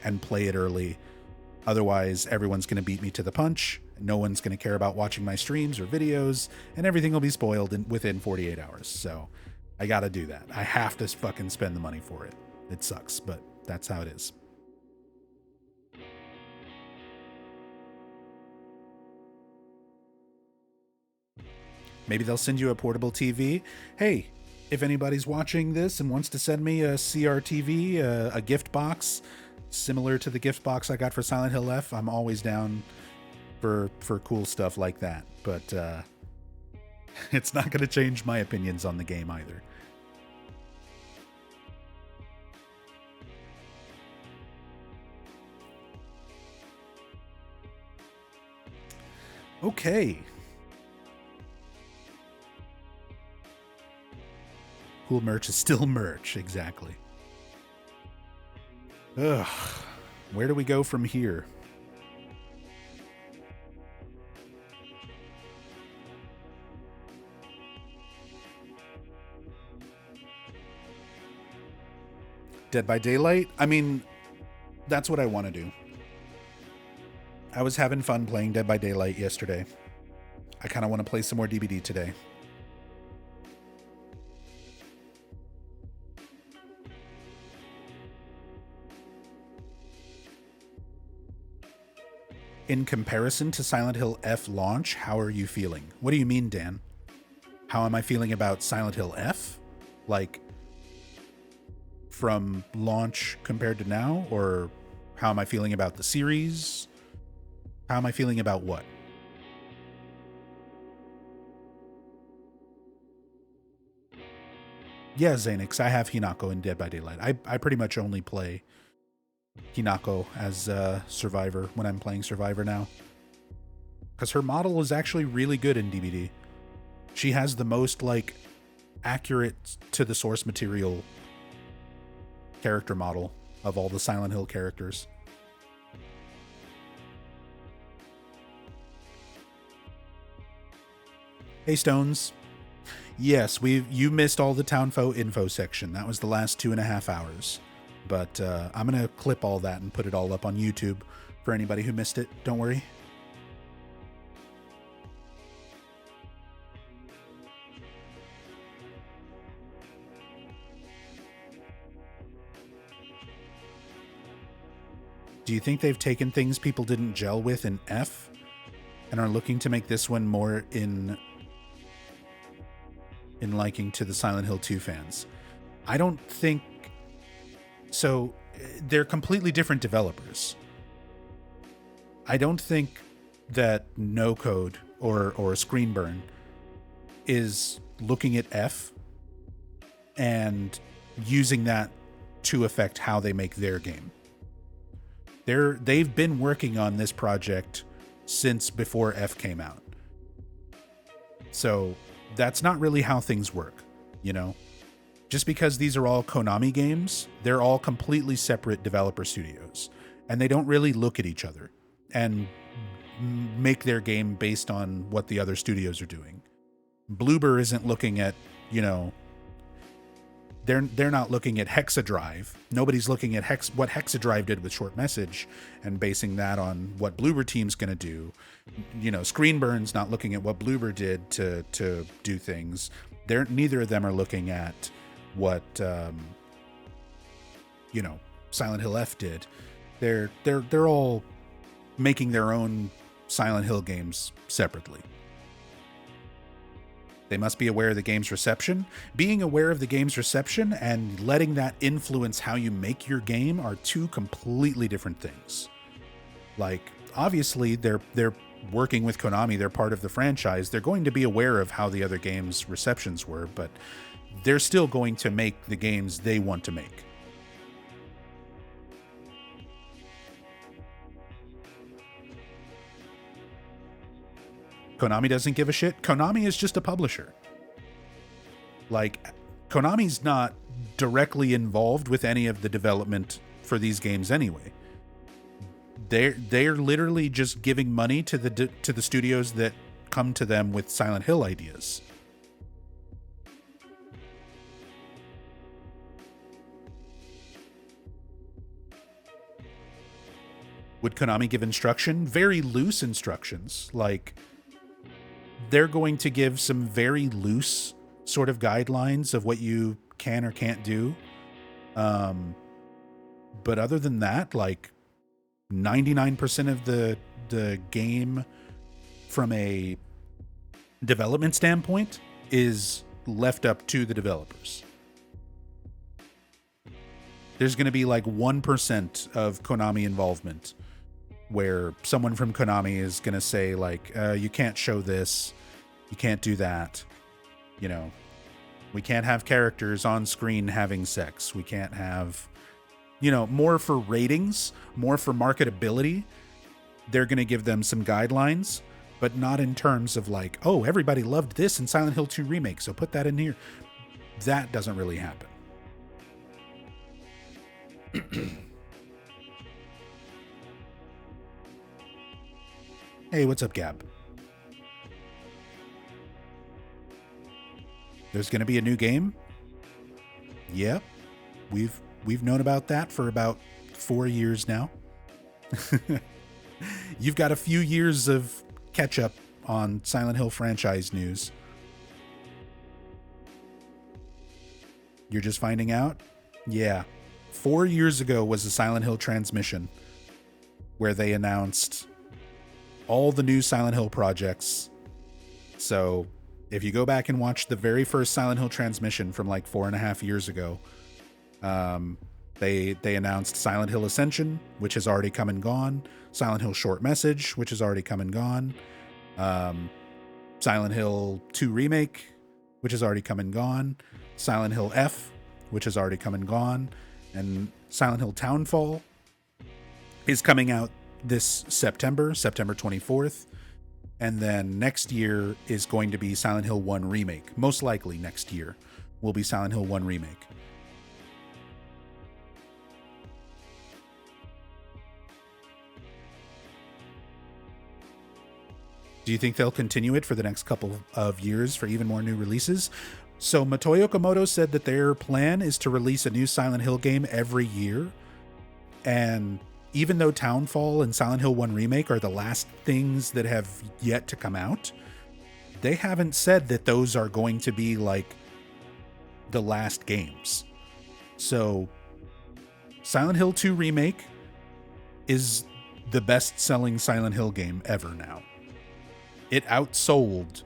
and play it early. Otherwise, everyone's going to beat me to the punch. No one's going to care about watching my streams or videos, and everything will be spoiled within 48 hours. So I got to do that. I have to fucking spend the money for it. It sucks, but that's how it is. Maybe they'll send you a portable TV. Hey, if anybody's watching this and wants to send me a CRTV, a gift box, similar to the gift box I got for Silent Hill F, I'm always down for cool stuff like that. But it's not going to change my opinions on the game either. Okay. Cool merch is still merch, exactly. Ugh. Where do we go from here? Dead by Daylight? I mean, that's what I want to do. I was having fun playing Dead by Daylight yesterday. I kind of want to play some more DBD today. In comparison to Silent Hill F launch, how are you feeling? What do you mean, Dan? How am I feeling about Silent Hill F? Like, from launch compared to now? Or how am I feeling about the series? How am I feeling about what? Yeah, Xenix, I have Hinako in Dead by Daylight. I pretty much only play Hinako as Survivor when I'm playing Survivor now. Because her model is actually really good in DBD. She has the most, like, accurate to the source material character model of all the Silent Hill characters. Hey, Stones. Yes, you missed all the Townfall info section. That was the last 2.5 hours. But I'm going to clip all that and put it all up on YouTube for anybody who missed it. Don't worry. Do you think they've taken things people didn't gel with in F and are looking to make this one more in liking to the Silent Hill 2 fans? I don't think so. They're completely different developers. I don't think that No Code or Screenburn is looking at F and using that to affect how they make their game. They've been working on this project since before F came out. So that's not really how things work, you know? Just because these are all Konami games, they're all completely separate developer studios. And they don't really look at each other and make their game based on what the other studios are doing. Bloober isn't looking at, you know, they're not looking at Hexadrive. Nobody's looking at what Hexadrive did with Short Message and basing that on what Bloober Team's going to do. You know, Screenburn's not looking at what Bloober did to do things. Neither of them are looking at what you know, Silent Hill F did. They're all making their own Silent Hill games separately. They must be aware of the game's reception. Being aware of the game's reception and letting that influence how you make your game are two completely different things. Like, obviously, they're working with Konami. They're part of the franchise. They're going to be aware of how the other games' receptions were, but they're still going to make the games they want to make. Konami doesn't give a shit. Konami is just a publisher. Like, Konami's not directly involved with any of the development for these games anyway. They're literally just giving money to the studios that come to them with Silent Hill ideas. Would Konami give instruction? Very loose instructions. Like, they're going to give some very loose sort of guidelines of what you can or can't do. But other than that, like 99% of the game from a development standpoint is left up to the developers. There's going to be like 1% of Konami involvement where someone from Konami is going to say like, you can't show this, you can't do that, you know, we can't have characters on screen having sex, we can't have, you know, more for ratings, more for marketability. They're going to give them some guidelines, but not in terms of like, oh, everybody loved this in Silent Hill 2 Remake, so put that in here. That doesn't really happen. Hey, what's up, Gab? There's going to be a new game? Yeah, we've known about that for about 4 years now. You've got a few years of catch up on Silent Hill franchise news. You're just finding out? Yeah. 4 years ago was a Silent Hill transmission where they announced all the new Silent Hill projects. So if you go back and watch the very first Silent Hill transmission from like 4.5 years ago, they announced Silent Hill Ascension, which has already come and gone, Silent Hill Short Message, which has already come and gone, Silent Hill 2 Remake, which has already come and gone, Silent Hill F, which has already come and gone, and Silent Hill Townfall is coming out this September 24th. And then next year is going to be Silent Hill 1 Remake. Most likely next year will be Silent Hill 1 Remake. Do you think they'll continue it for the next couple of years for even more new releases? So Matoyo Okamoto said that their plan is to release a new Silent Hill game every year. And even though Townfall and Silent Hill 1 Remake are the last things that have yet to come out, they haven't said that those are going to be like the last games. So Silent Hill 2 Remake is the best-selling Silent Hill game ever now. It outsold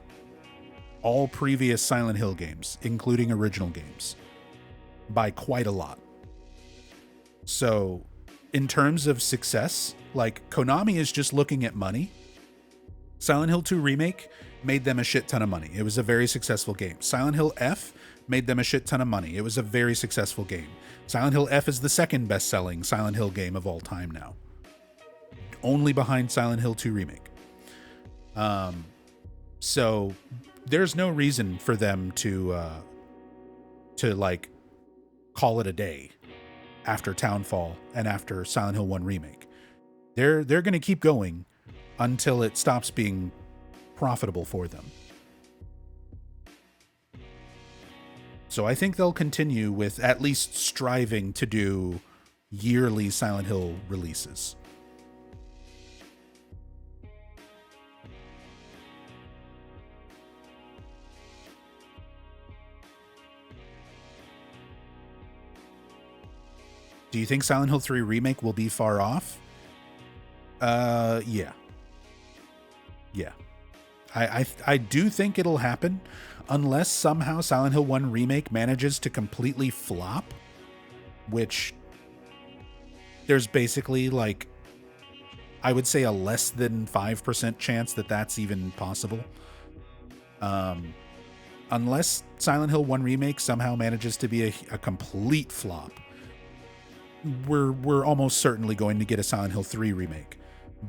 all previous Silent Hill games, including original games, by quite a lot. So in terms of success, like, Konami is just looking at money. Silent Hill 2 Remake made them a shit ton of money. It was a very successful game. Silent Hill F made them a shit ton of money. It was a very successful game. Silent Hill F is the second best-selling Silent Hill game of all time now, only behind Silent Hill 2 Remake. So there's no reason for them to like call it a day after Townfall and after Silent Hill 1 Remake. They're going to keep going until it stops being profitable for them. So I think they'll continue with at least striving to do yearly Silent Hill releases. Do you think Silent Hill 3 Remake will be far off? Yeah. I do think it'll happen, unless somehow Silent Hill 1 Remake manages to completely flop, which there's basically, like, I would say a less than 5% chance that that's even possible. Unless Silent Hill 1 Remake somehow manages to be a complete flop, we're almost certainly going to get a Silent Hill 3 remake.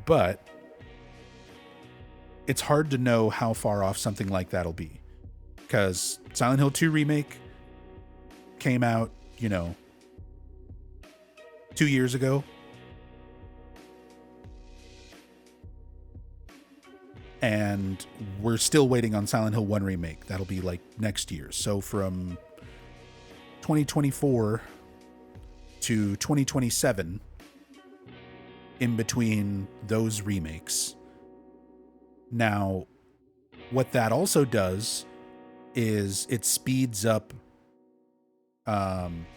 But it's hard to know how far off something like that'll be, because Silent Hill 2 Remake came out, 2 years ago. And we're still waiting on Silent Hill 1 Remake. That'll be like next year. So from 2024 to 2027, in between those remakes. Now, what that also does is it speeds up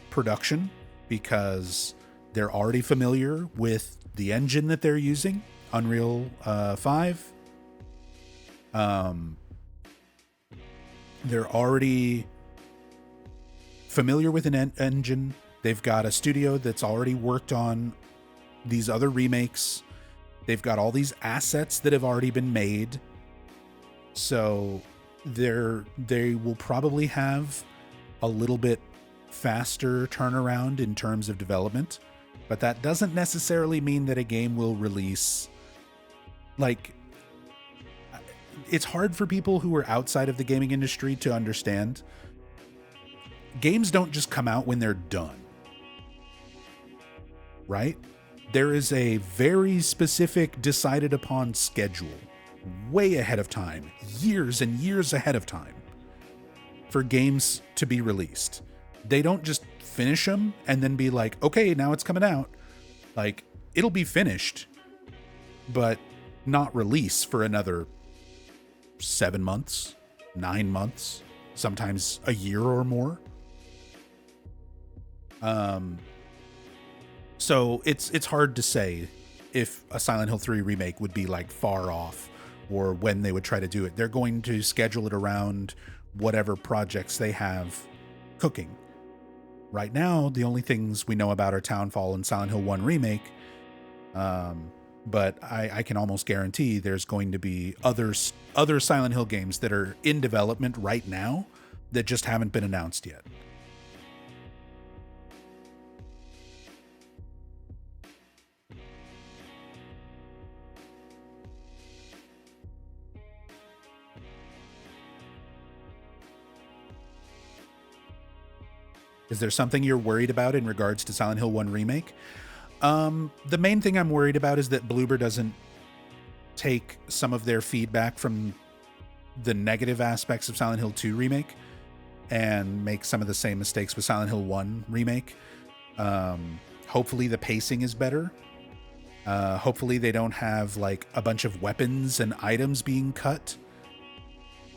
production, because they're already familiar with the engine that they're using, Unreal 5. They're already familiar with an engine. They've got a studio that's already worked on these other remakes. They've got all these assets that have already been made. So they will probably have a little bit faster turnaround in terms of development. But that doesn't necessarily mean that a game will release. Like, it's hard for people who are outside of the gaming industry to understand. Games don't just come out when they're done. Right? There is a very specific, decided upon schedule, way ahead of time, years and years ahead of time, for games to be released. They don't just finish them and then be like, okay, now it's coming out. Like, it'll be finished, but not release for another 7 months, 9 months, sometimes a year or more. So it's hard to say if a Silent Hill 3 remake would be like far off, or when they would try to do it. They're going to schedule it around whatever projects they have cooking. Right now, the only things we know about are Townfall and Silent Hill 1 Remake. But I can almost guarantee there's going to be other Silent Hill games that are in development right now, that just haven't been announced yet. Is there something you're worried about in regards to Silent Hill 1 Remake? The main thing I'm worried about is that Bloober doesn't take some of their feedback from the negative aspects of Silent Hill 2 Remake and make some of the same mistakes with Silent Hill 1 Remake. Hopefully the pacing is better. Hopefully they don't have like a bunch of weapons and items being cut.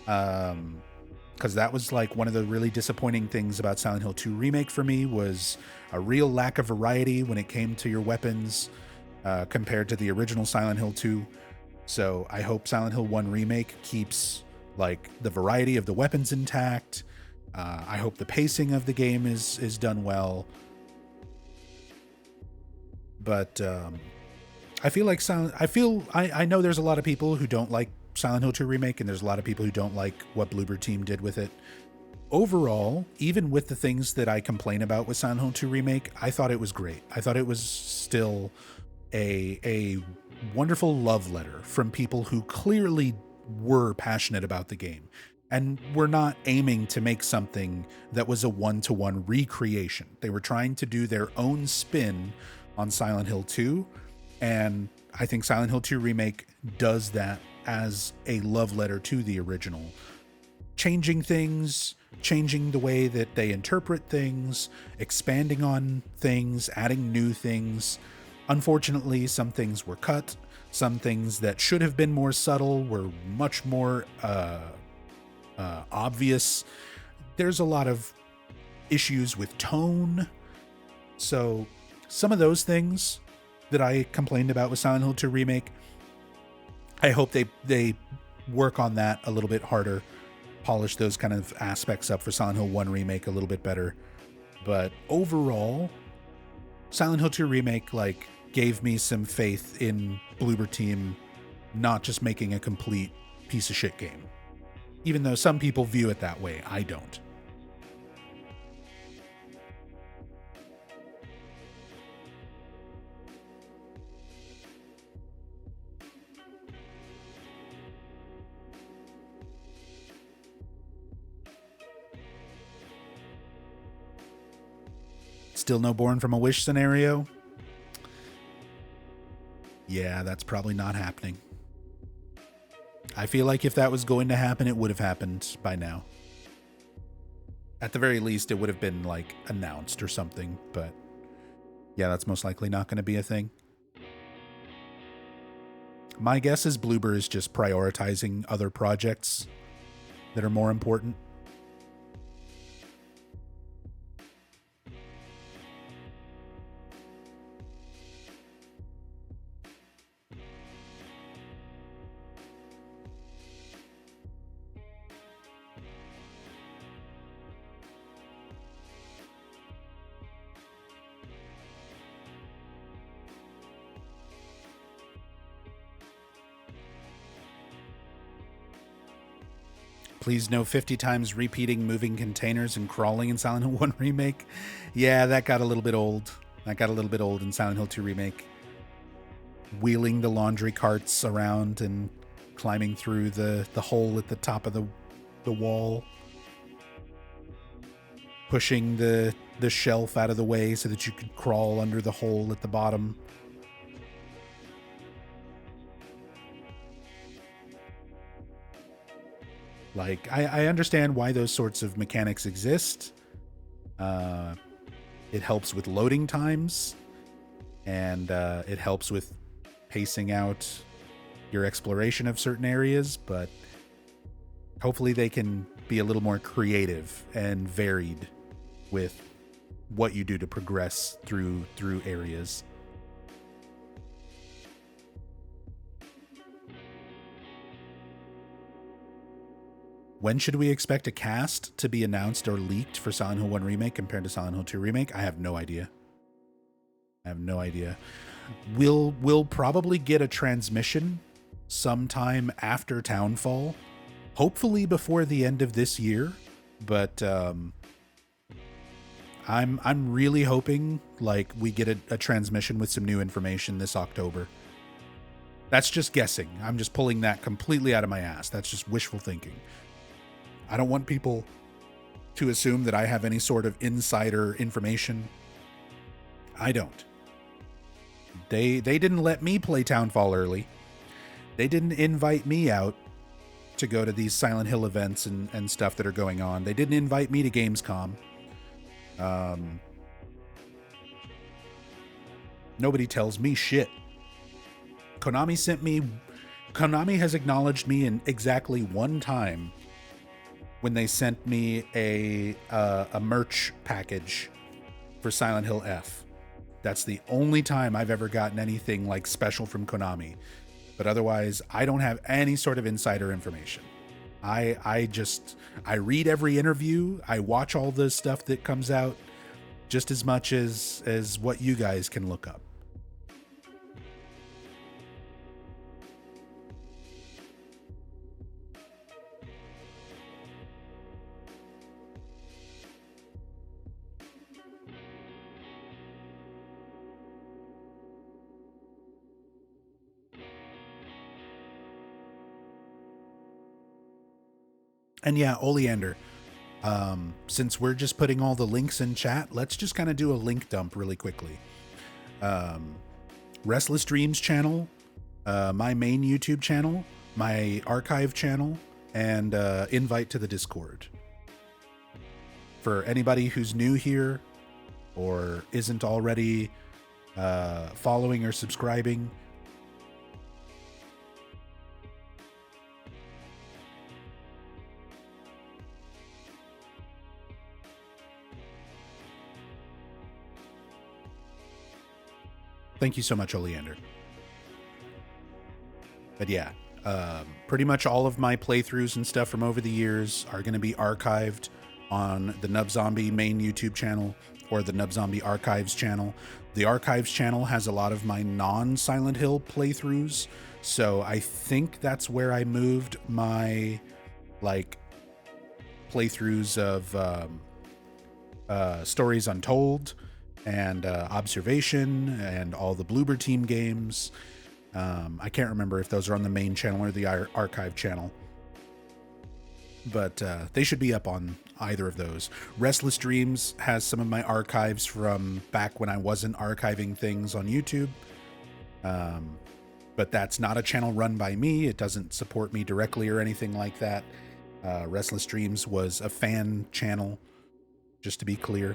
Because that was like one of the really disappointing things about Silent Hill 2 Remake for me, was a real lack of variety when it came to your weapons compared to the original Silent Hill 2. So I hope Silent Hill 1 Remake keeps like the variety of the weapons intact. I hope the pacing of the game is done well. But I feel like I know there's a lot of people who don't like Silent Hill 2 Remake, and there's a lot of people who don't like what Bloober Team did with it. Overall, even with the things that I complain about with Silent Hill 2 Remake, I thought it was great. I thought it was still a wonderful love letter from people who clearly were passionate about the game and were not aiming to make something that was a one-to-one recreation. They were trying to do their own spin on Silent Hill 2, and I think Silent Hill 2 Remake does that as a love letter to the original, changing things, changing the way that they interpret things, expanding on things, adding new things. Unfortunately, some things were cut. Some things that should have been more subtle were much more obvious. There's a lot of issues with tone. So some of those things that I complained about with Silent Hill 2 Remake, I hope they work on that a little bit harder, polish those kind of aspects up for Silent Hill 1 Remake a little bit better. But overall, Silent Hill 2 Remake like gave me some faith in Bloober Team not just making a complete piece of shit game. Even though some people view it that way, I don't. Still no Born from a Wish scenario? Yeah, that's probably not happening. I feel like if that was going to happen, it would have happened by now. At the very least, it would have been like announced or something, but yeah, that's most likely not going to be a thing. My guess is Bloober is just prioritizing other projects that are more important. Please no 50 times repeating moving containers and crawling in Silent Hill 1 Remake. Yeah, that got a little bit old. That got a little bit old in Silent Hill 2 Remake. Wheeling the laundry carts around and climbing through the hole at the top of the wall. Pushing the shelf out of the way so that you could crawl under the hole at the bottom. Like, I understand why those sorts of mechanics exist. It helps with loading times, and it helps with pacing out your exploration of certain areas, but hopefully they can be a little more creative and varied with what you do to progress through areas. When should we expect a cast to be announced or leaked for Silent Hill 1 Remake compared to Silent Hill 2 Remake? I have no idea. We'll probably get a transmission sometime after Townfall, hopefully before the end of this year, But I'm really hoping like we get a transmission with some new information this October. That's just guessing. I'm just pulling that completely out of my ass. That's just wishful thinking. I don't want people to assume that I have any sort of insider information. I don't. They didn't let me play Townfall early. They didn't invite me out to go to these Silent Hill events and stuff that are going on. They didn't invite me to Gamescom. Nobody tells me shit. Konami has acknowledged me in exactly one time when they sent me a merch package for Silent Hill F. That's the only time I've ever gotten anything like special from Konami. But otherwise, I don't have any sort of insider information. I read every interview. I watch all the stuff that comes out just as much as what you guys can look up. And yeah, Oleander, since we're just putting all the links in chat, let's just kind of do a link dump really quickly. Restless Dreams channel, my main YouTube channel, my archive channel, and invite to the Discord. For anybody who's new here or isn't already following or subscribing, thank you so much, Oleander. But yeah, pretty much all of my playthroughs and stuff from over the years are going to be archived on the Nub Zombie main YouTube channel or the Nub Zombie Archives channel. The Archives channel has a lot of my non-Silent Hill playthroughs, so I think that's where I moved my like playthroughs of Stories Untold and Observation and all the Bloober Team games. I can't remember if those are on the main channel or the archive channel, but they should be up on either of those. Restless Dreams has some of my archives from back when I wasn't archiving things on YouTube, but that's not a channel run by me. It doesn't support me directly or anything like that. Restless Dreams was a fan channel, just to be clear.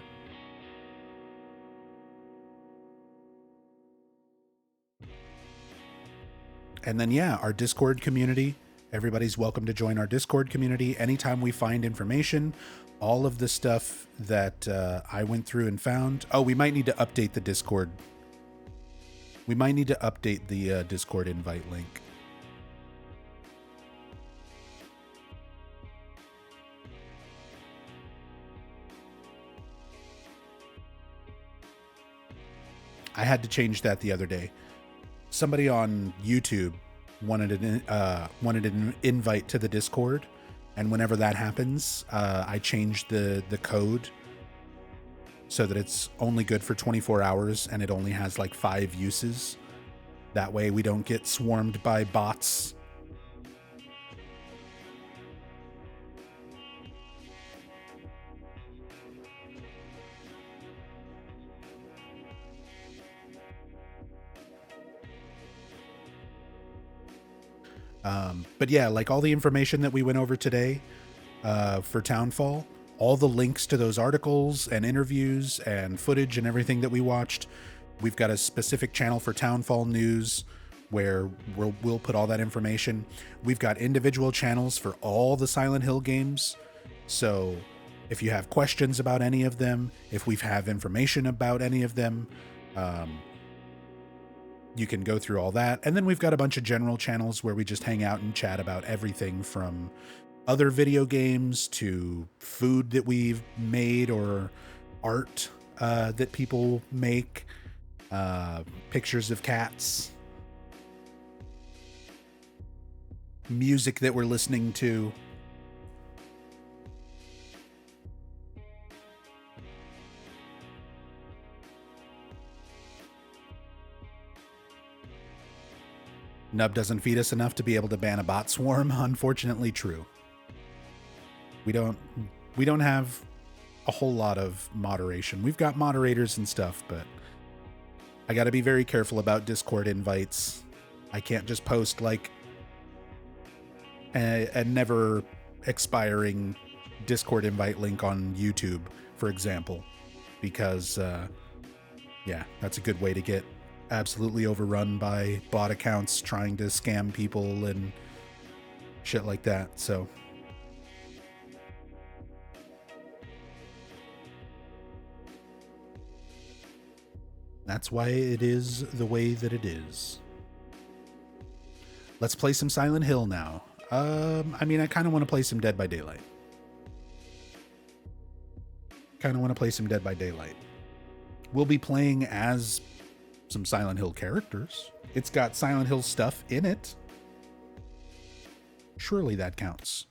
And then, yeah, our Discord community. Everybody's welcome to join our Discord community. Anytime we find information, all of the stuff that I went through and found. Oh, we might need to update the Discord. We might need to update the Discord invite link. I had to change that the other day. Somebody on YouTube wanted an invite to the Discord, and whenever that happens, I changed the code so that it's only good for 24 hours and it only has like 5 uses. That way we don't get swarmed by bots. But yeah, like all the information that we went over today for Townfall, all the links to those articles and interviews and footage and everything that we watched, we've got a specific channel for Townfall news where we'll put all that information. We've got individual channels for all the Silent Hill games. So if you have questions about any of them, if we have information about any of them, you can go through all that. And then we've got a bunch of general channels where we just hang out and chat about everything from other video games to food that we've made or art that people make, pictures of cats, music that we're listening to. Nub doesn't feed us enough to be able to ban a bot swarm. Unfortunately, true. We don't have a whole lot of moderation. We've got moderators and stuff, but I got to be very careful about Discord invites. I can't just post like a never expiring Discord invite link on YouTube, for example, because yeah, that's a good way to get absolutely overrun by bot accounts trying to scam people and shit like that. So that's why it is the way that it is. Let's play some Silent Hill now. I mean, I kind of want to play some Dead by Daylight. We'll be playing as some Silent Hill characters. It's got Silent Hill stuff in it. Surely that counts.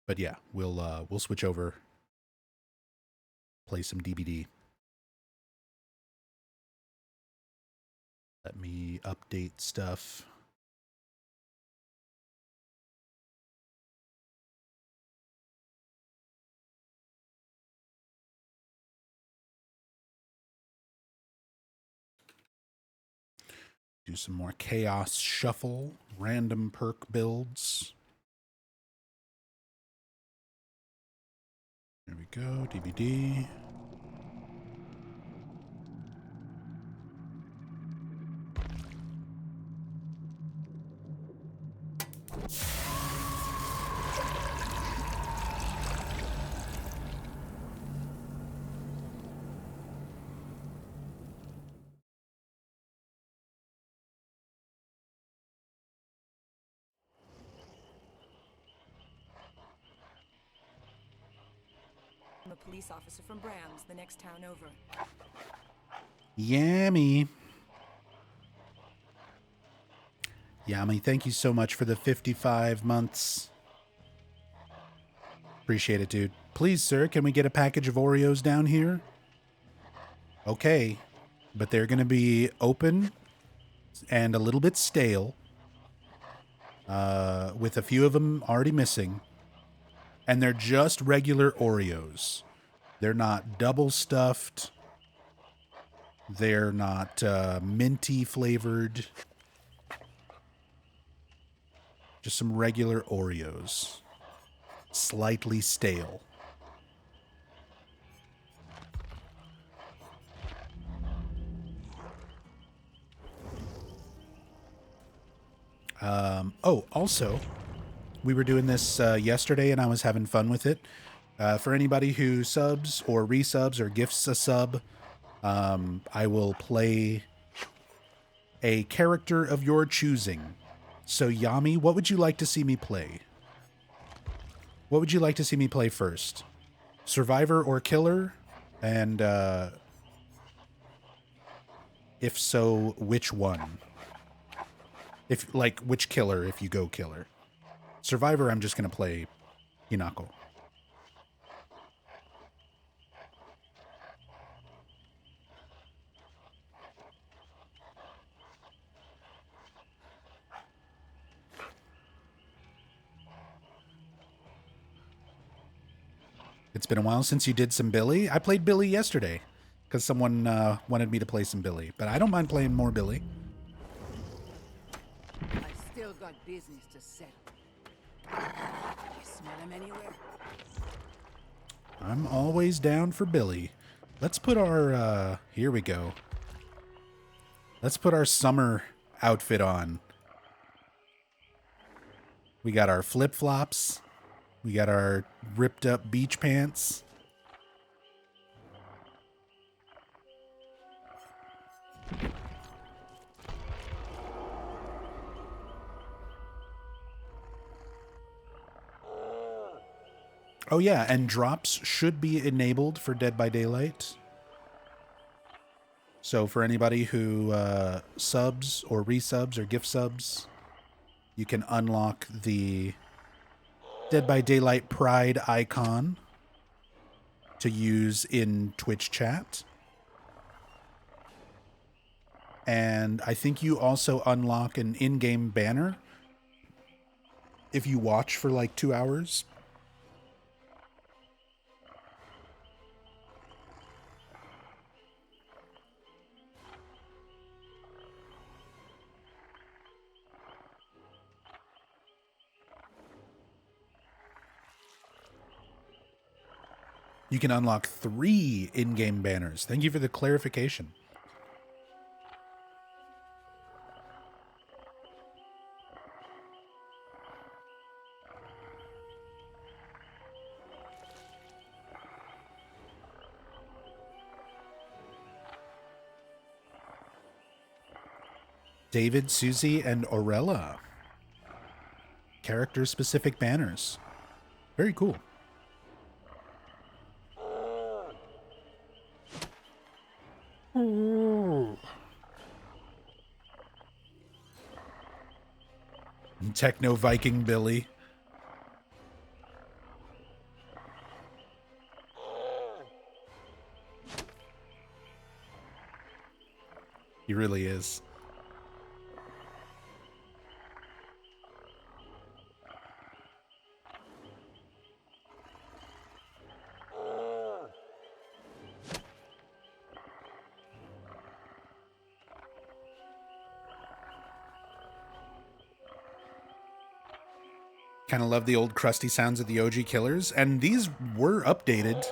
But yeah, we'll switch over, play some DBD. Let me update stuff. Do some more chaos shuffle, random perk builds. There we go, DBD. I'm a police officer from Brams, the next town over. Yummy. Yummy, thank you so much for the 55 months. Appreciate it, dude. Please, sir, can we get a package of Oreos down here? Okay, but they're going to be open and a little bit stale, with a few of them already missing. And they're just regular Oreos. They're not double stuffed. They're not minty flavored. Just some regular Oreos. Slightly stale. Oh, also, we were doing this yesterday and I was having fun with it. For anybody who subs or resubs or gifts a sub, I will play a character of your choosing. So, Yami, what would you like to see me play? What would you like to see me play first? Survivor or killer? And if so, which one? If like which killer if you go killer? Survivor, I'm just going to play Hinako. It's been a while since you did some Billy. I played Billy yesterday because someone wanted me to play some Billy, but I don't mind playing more Billy. I still got business to settle. You smell him anywhere? I'm always down for Billy. Let's put our, here we go. Let's put our summer outfit on. We got our flip-flops. We got our ripped up beach pants. Oh yeah, and drops should be enabled for Dead by Daylight. So for anybody who subs or resubs or gift subs, you can unlock the Dead by Daylight Pride icon to use in Twitch chat. And I think you also unlock an in-game banner if you watch for like 2 hours. You can unlock 3 in-game banners. Thank you for the clarification. David, Susie, and Orella. Character-specific banners. Very cool. Techno Viking Billy. He really is. Kind of love the old crusty sounds of the OG Killers, and these were updated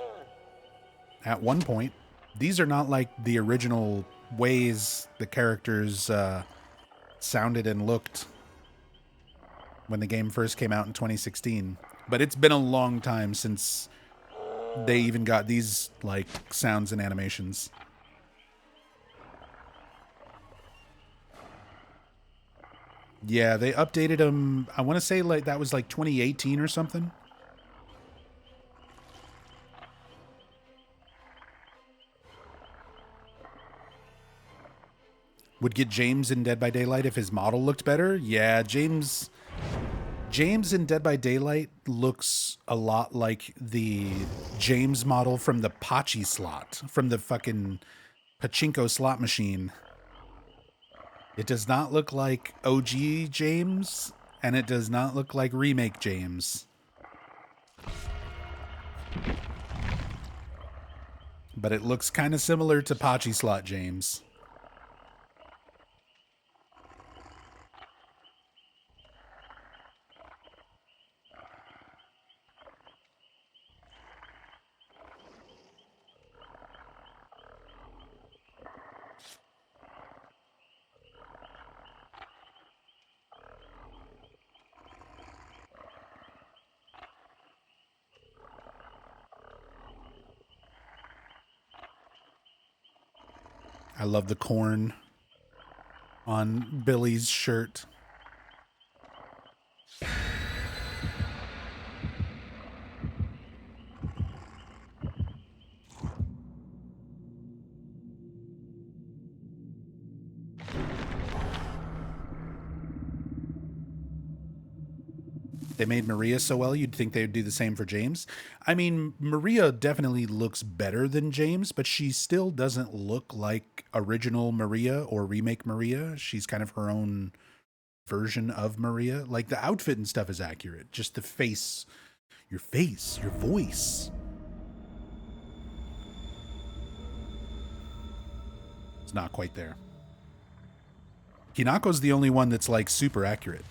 at one point. These are not like the original ways the characters sounded and looked when the game first came out in 2016. But it's been a long time since they even got these like sounds and animations. Yeah, they updated them. I want to say like that was like 2018 or something. Would get James in Dead by Daylight if his model looked better. Yeah, James in Dead by Daylight looks a lot like the James model from the Pachi slot, from the fucking pachinko slot machine. It does not look like OG James, and it does not look like remake James. But it looks kind of similar to Pachi slot James. I love the corn on Billy's shirt. They made Maria so well, you'd think they would do the same for James. I mean, Maria definitely looks better than James, but she still doesn't look like original Maria or remake Maria. She's kind of her own version of Maria. Like, the outfit and stuff is accurate. Just the face, your voice. It's not quite there. Hinako's the only one that's, like, super accurate.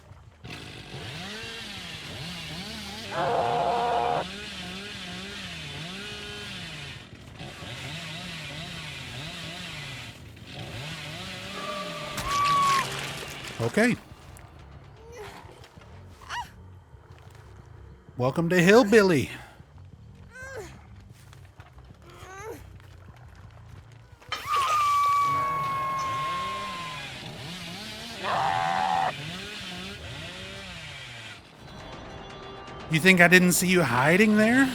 Okay. Welcome to Hillbilly. You think I didn't see you hiding there?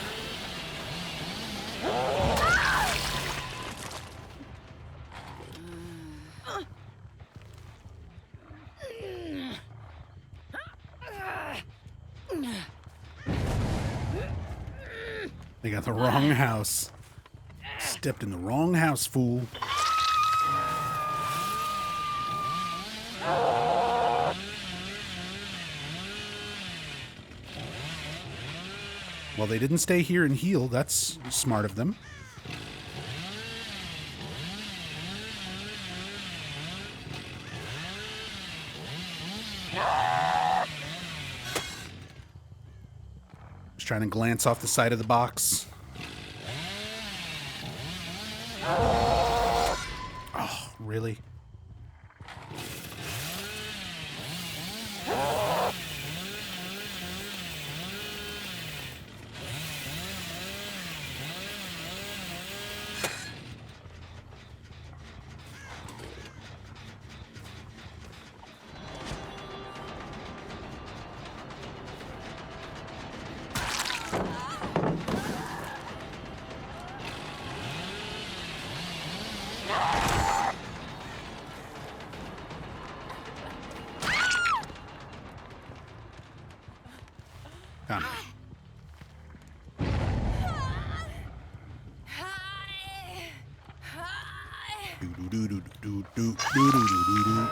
They got the wrong house. Stepped in the wrong house, fool. Well, they didn't stay here and heal. That's smart of them. Just trying to glance off the side of the box. Oh, really? Come. Do-do-do-do-do-do-do-do-do-do-do.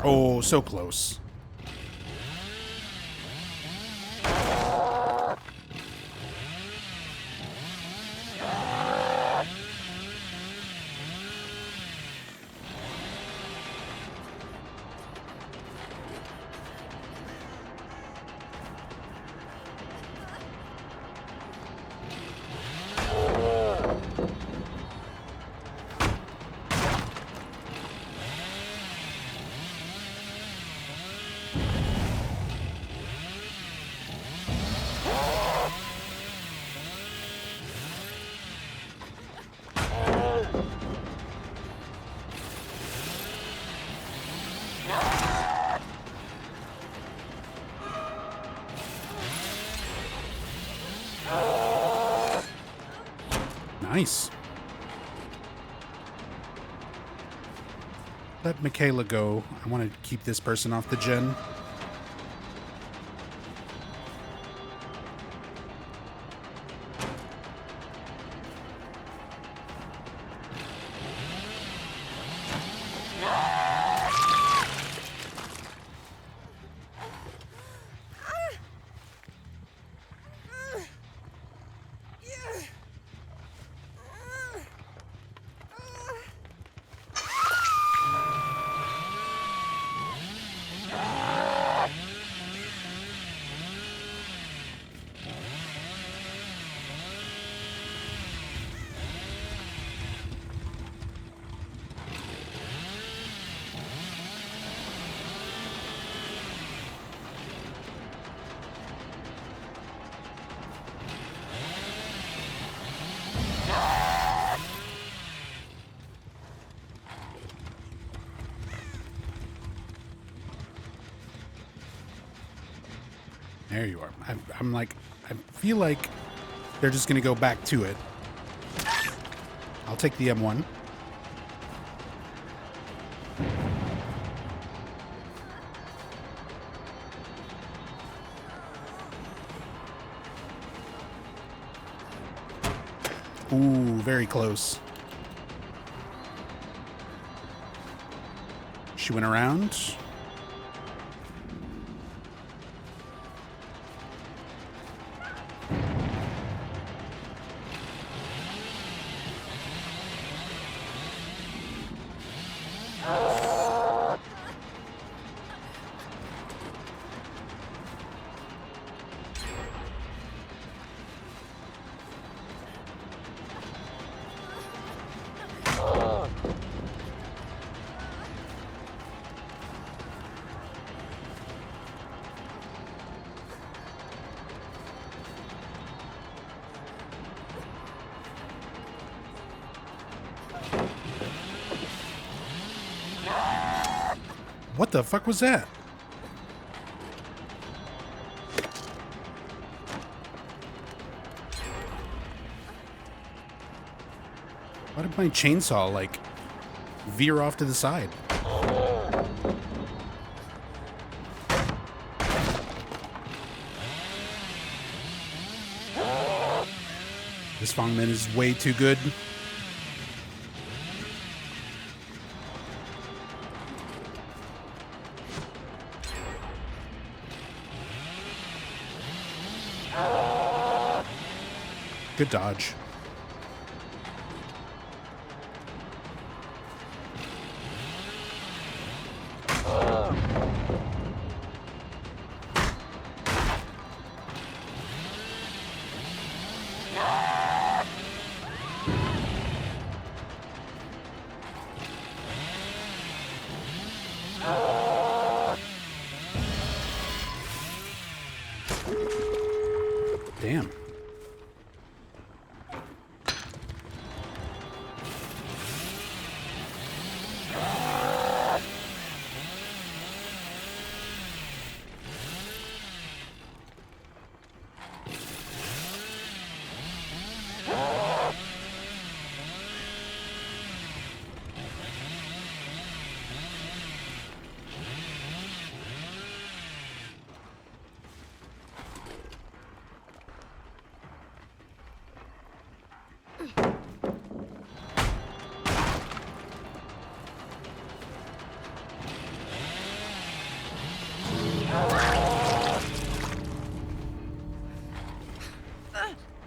Oh, so close. Nice. Let Michaela go. I want to keep this person off the gen. There you are. I'm like, I feel like they're just going to go back to it. I'll take the M1. Ooh, very close. She went around. What the fuck was that? Why did my chainsaw, like, veer off to the side? This Fongman is way too good. Good dodge. Damn.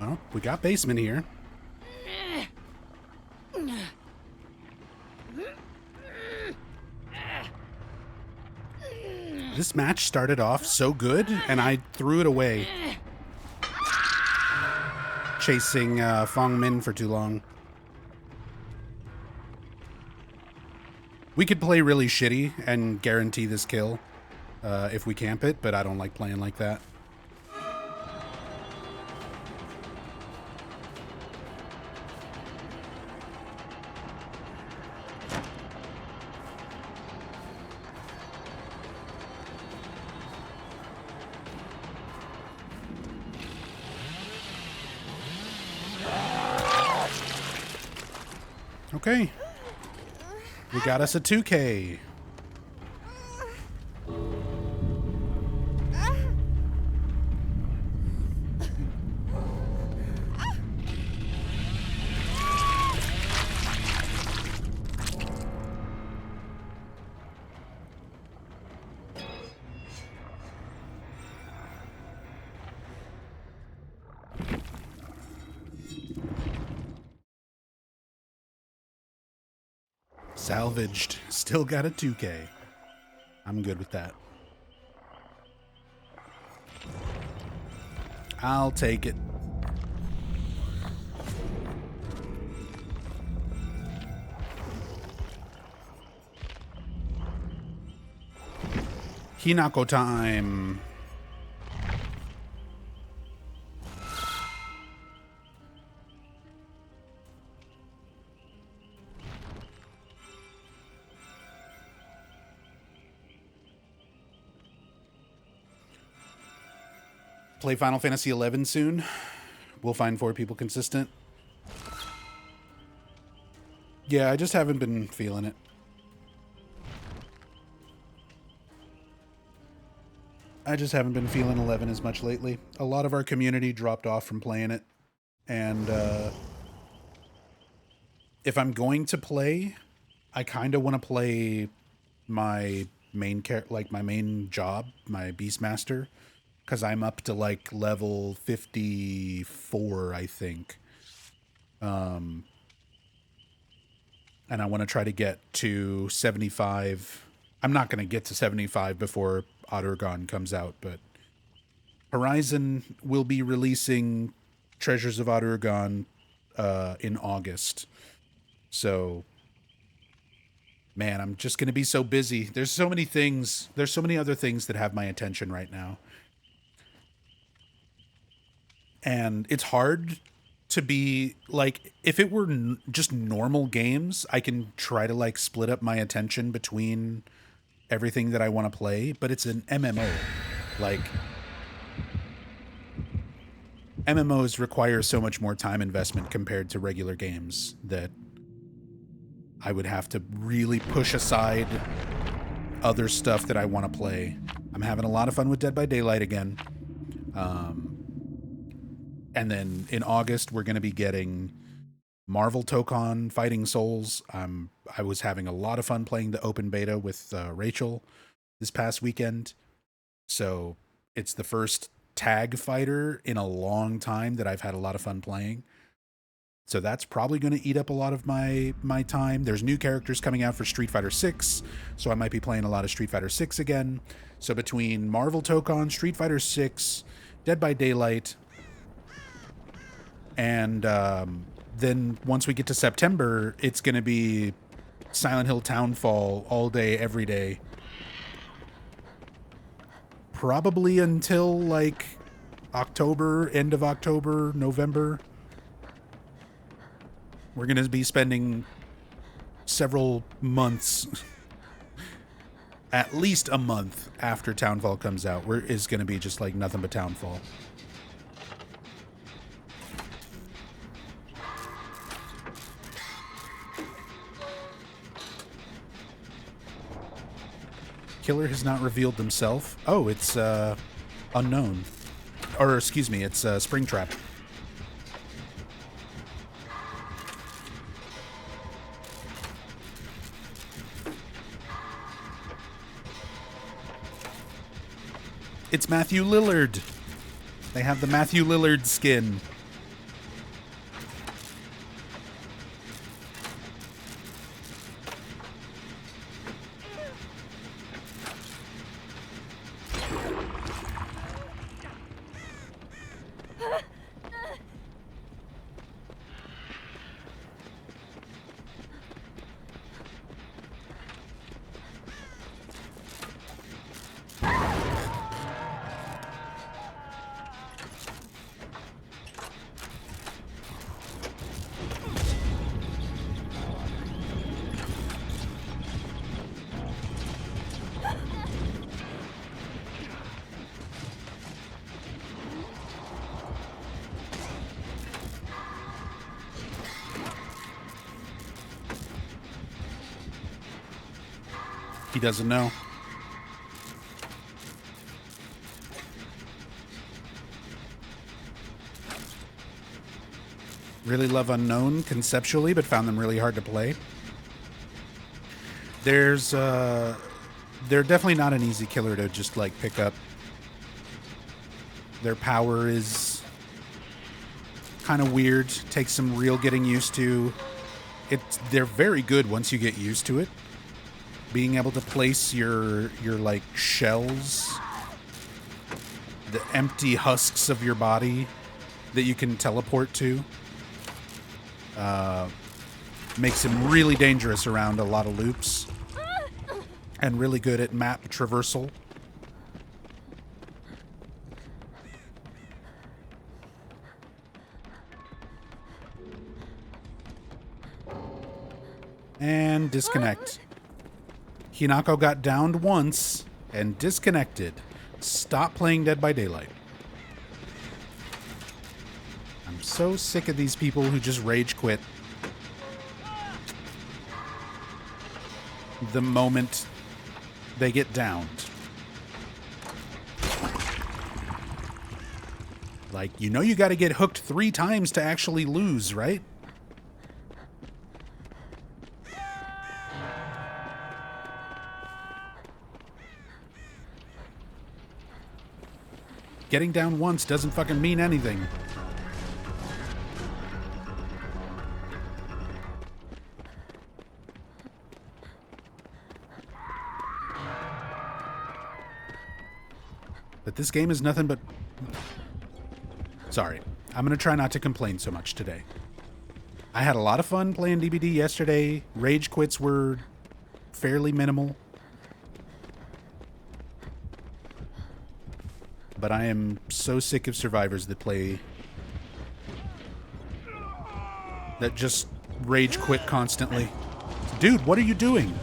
Well, we got basement here. This match started off so good, and I threw it away. Chasing Fong Min for too long. We could play really shitty and guarantee this kill if we camp it, but I don't like playing like that. Okay. We got us a 2K. Salvaged. Still got a 2K. I'm good with that. I'll take it. Hinako time. Play Final Fantasy XI soon. We'll find 4 people consistent. Yeah, I just haven't been feeling it. I just haven't been feeling 11 as much lately. A lot of our community dropped off from playing it. And if I'm going to play, I kind of want to play my main my main job, my Beastmaster. Because I'm up to, like, level 54, I think. And and I want to try to get to 75. I'm not going to get to 75 before Autogon comes out, but Horizon will be releasing Treasures of Autogon in August. So, man, I'm just going to be so busy. There's so many things. There's so many other things that have my attention right now. And it's hard to be like, if it were just normal games, I can try to like split up my attention between everything that I want to play, but it's an MMO. Like, MMOs require so much more time investment compared to regular games that I would have to really push aside other stuff that I want to play. I'm having a lot of fun with Dead by Daylight again. And then in August, we're going to be getting Marvel Tokon Fighting Souls. I was having a lot of fun playing the open beta with Rachel this past weekend. So it's the first tag fighter in a long time that I've had a lot of fun playing. So that's probably going to eat up a lot of my time. There's new characters coming out for Street Fighter 6, so I might be playing a lot of Street Fighter 6 again. So between Marvel Tokon, Street Fighter 6, Dead by Daylight, and then once we get to September, it's going to be Silent Hill Townfall all day, every day. Probably until like October, end of October, November. We're going to be spending several months, at least a month after Townfall comes out, where it's going to be just like nothing but Townfall. Killer has not revealed themselves. Oh, it's unknown. Or excuse me, it's Springtrap. It's Matthew Lillard. They have the Matthew Lillard skin. He doesn't know. Really love Unknown conceptually, but found them really hard to play. They're definitely not an easy killer to just like pick up. Their power is kind of weird. Takes some real getting used to. They're very good once you get used to it. Being able to place your like shells, the empty husks of your body that you can teleport to, makes him really dangerous around a lot of loops, and really good at map traversal. And disconnect. Hinako got downed once and disconnected. Stop playing Dead by Daylight. I'm so sick of these people who just rage quit the moment they get downed. Like, you know you got to get hooked 3 times to actually lose, right? Getting down once doesn't fucking mean anything. But this game is nothing but... Sorry. I'm going to try not to complain so much today. I had a lot of fun playing DBD yesterday. Rage quits were fairly minimal. But I am so sick of survivors that play... that just rage quit constantly. Dude, what are you doing?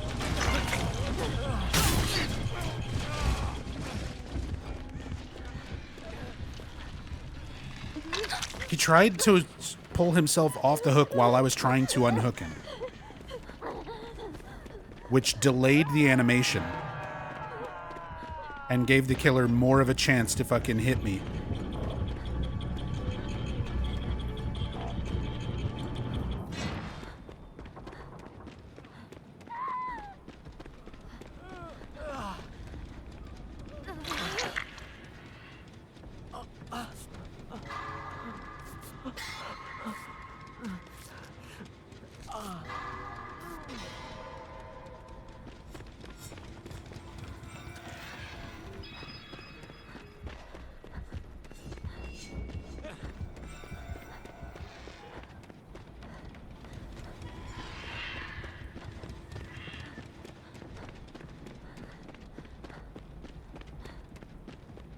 He tried to pull himself off the hook while I was trying to unhook him, which delayed the animation and gave the killer more of a chance to fucking hit me.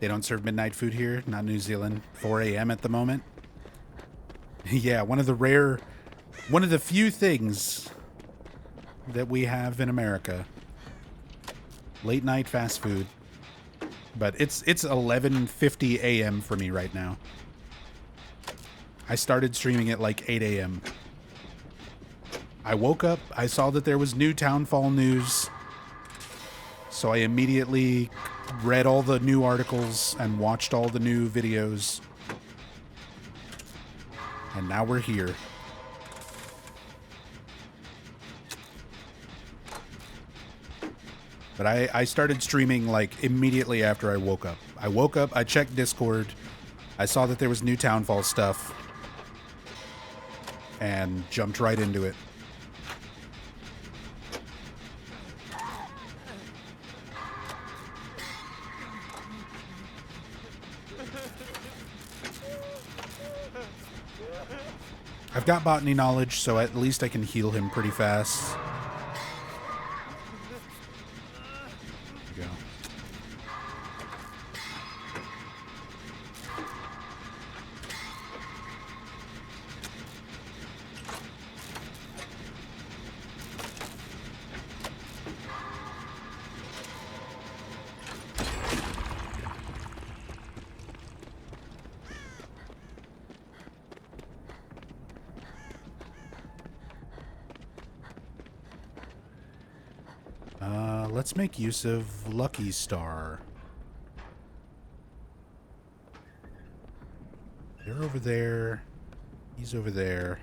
They don't serve midnight food here, not New Zealand. 4 a.m. at the moment. Yeah, one of the few things that we have in America. Late night fast food. But it's 11:50 a.m. for me right now. I started streaming at like 8 a.m. I woke up, I saw that there was new Townfall news. So I immediately read all the new articles and watched all the new videos. And now we're here. But I started streaming like immediately after I woke up. I woke up, I checked Discord, I saw that there was new Townfall stuff, and jumped right into it. I've got botany knowledge, so at least I can heal him pretty fast. There we go. Let's make use of Lucky Star. They're over there. He's over there.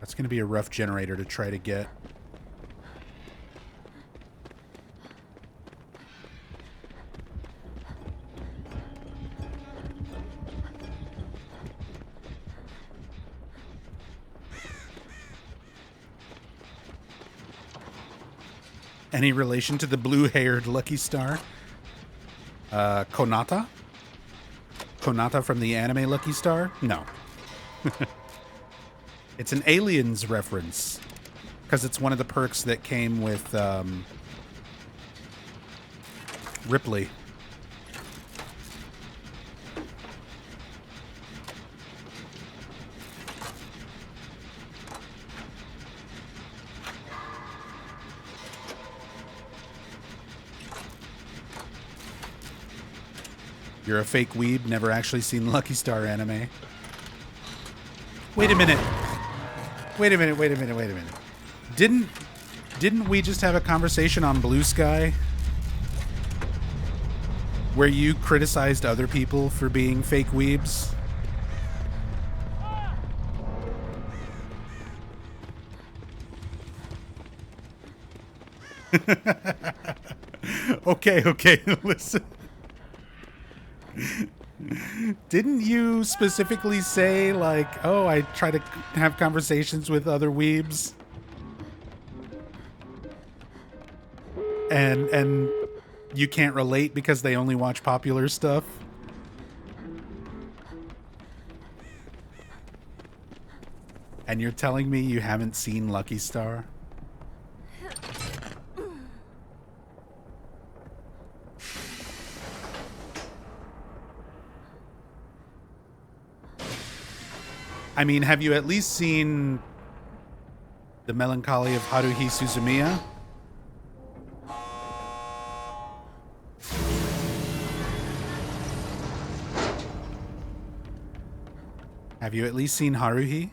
That's going to be a rough generator to try to get. Any relation to the blue-haired Lucky Star? Konata? Konata from the anime Lucky Star? No. It's an Aliens reference. Because it's one of the perks that came with Ripley. You're a fake weeb, never actually seen Lucky Star anime. Wait a minute. Wait a minute, wait a minute, wait a minute. Didn't we just have a conversation on Blue Sky where you criticized other people for being fake weebs? Okay, listen. Didn't you specifically say, like, oh, I try to have conversations with other weebs? And You can't relate because they only watch popular stuff? And you're telling me you haven't seen Lucky Star? I mean, have you at least seen The Melancholy of Haruhi Suzumiya? Have you at least seen Haruhi?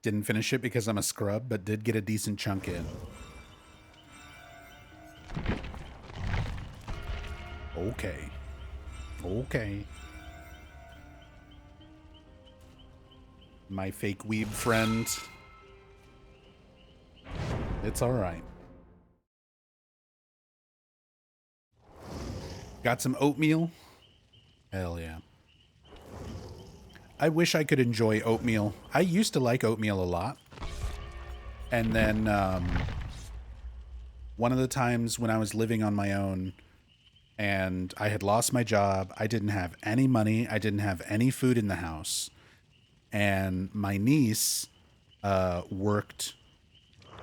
Didn't finish it because I'm a scrub, but did get a decent chunk in. Okay. Okay. My fake weeb friend. It's alright. Got some oatmeal? Hell yeah. I wish I could enjoy oatmeal. I used to like oatmeal a lot. And then one of the times when I was living on my own and I had lost my job, I didn't have any money, I didn't have any food in the house. And my niece worked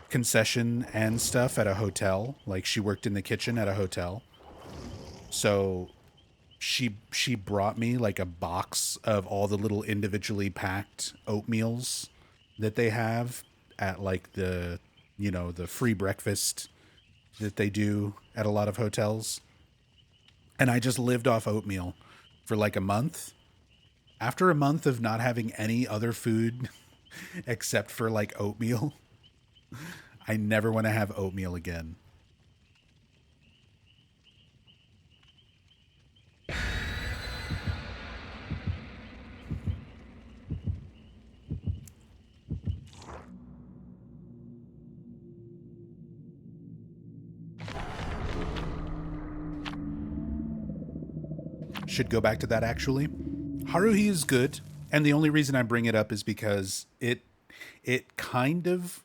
concession and stuff at a hotel. Like she worked in the kitchen at a hotel. So she brought me like a box of all the little individually packed oatmeals that they have at like the, you know, the free breakfast that they do at a lot of hotels. And I just lived off oatmeal for like a month. After a month of not having any other food except for like oatmeal, I never want to have oatmeal again. Should go back to that actually. Haruhi is good, and the only reason I bring it up is because it kind of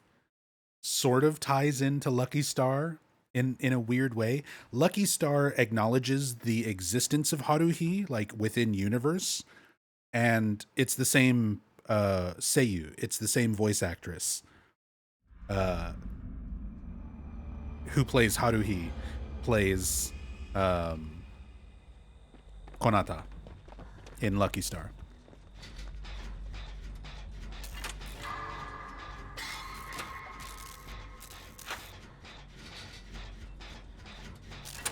sort of ties into Lucky Star in a weird way. Lucky Star acknowledges the existence of Haruhi like within universe, and it's the same Seiyu, it's the same voice actress who plays Haruhi plays Konata in Lucky Star.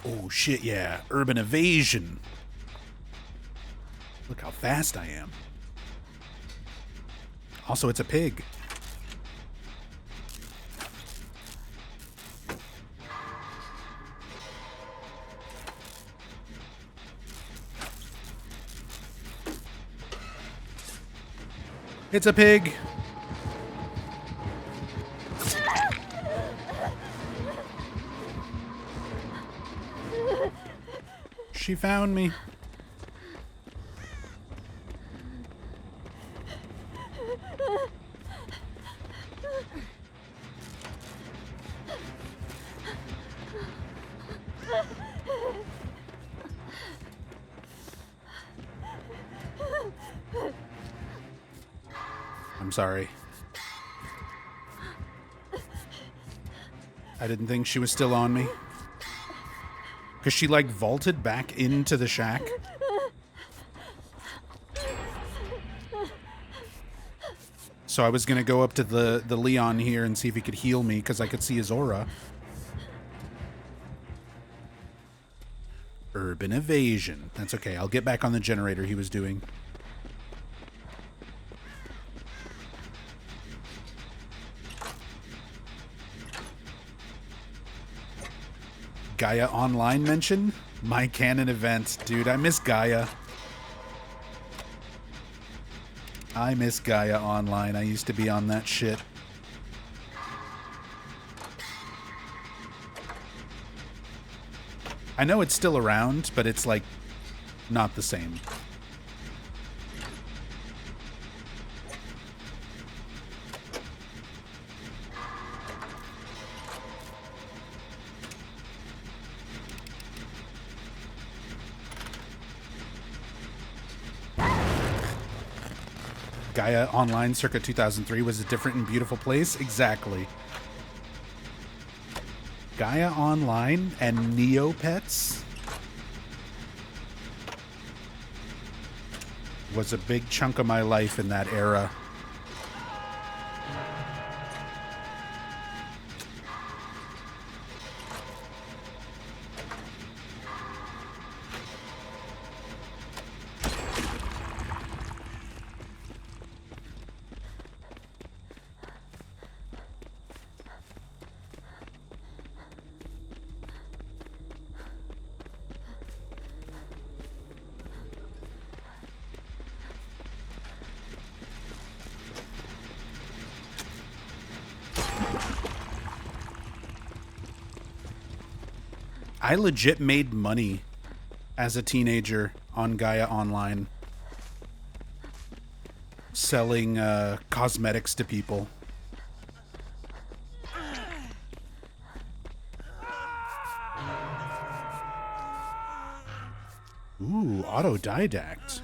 Oh shit, yeah. Urban evasion. Look how fast I am. Also, it's a pig. It's a pig. She found me. I'm sorry. I didn't think she was still on me. Because she, like, vaulted back into the shack. So I was going to go up to the Leon here and see if he could heal me, because I could see his aura. Urban evasion. That's okay. I'll get back on the generator he was doing. Gaia Online mention? My canon event. Dude, I miss Gaia. I miss Gaia Online. I used to be on that shit. I know it's still around, but it's like not the same. Gaia Online circa 2003 was a different and beautiful place? Exactly. Gaia Online and Neopets was a big chunk of my life in that era. I legit made money as a teenager on Gaia Online selling cosmetics to people. Ooh, autodidact.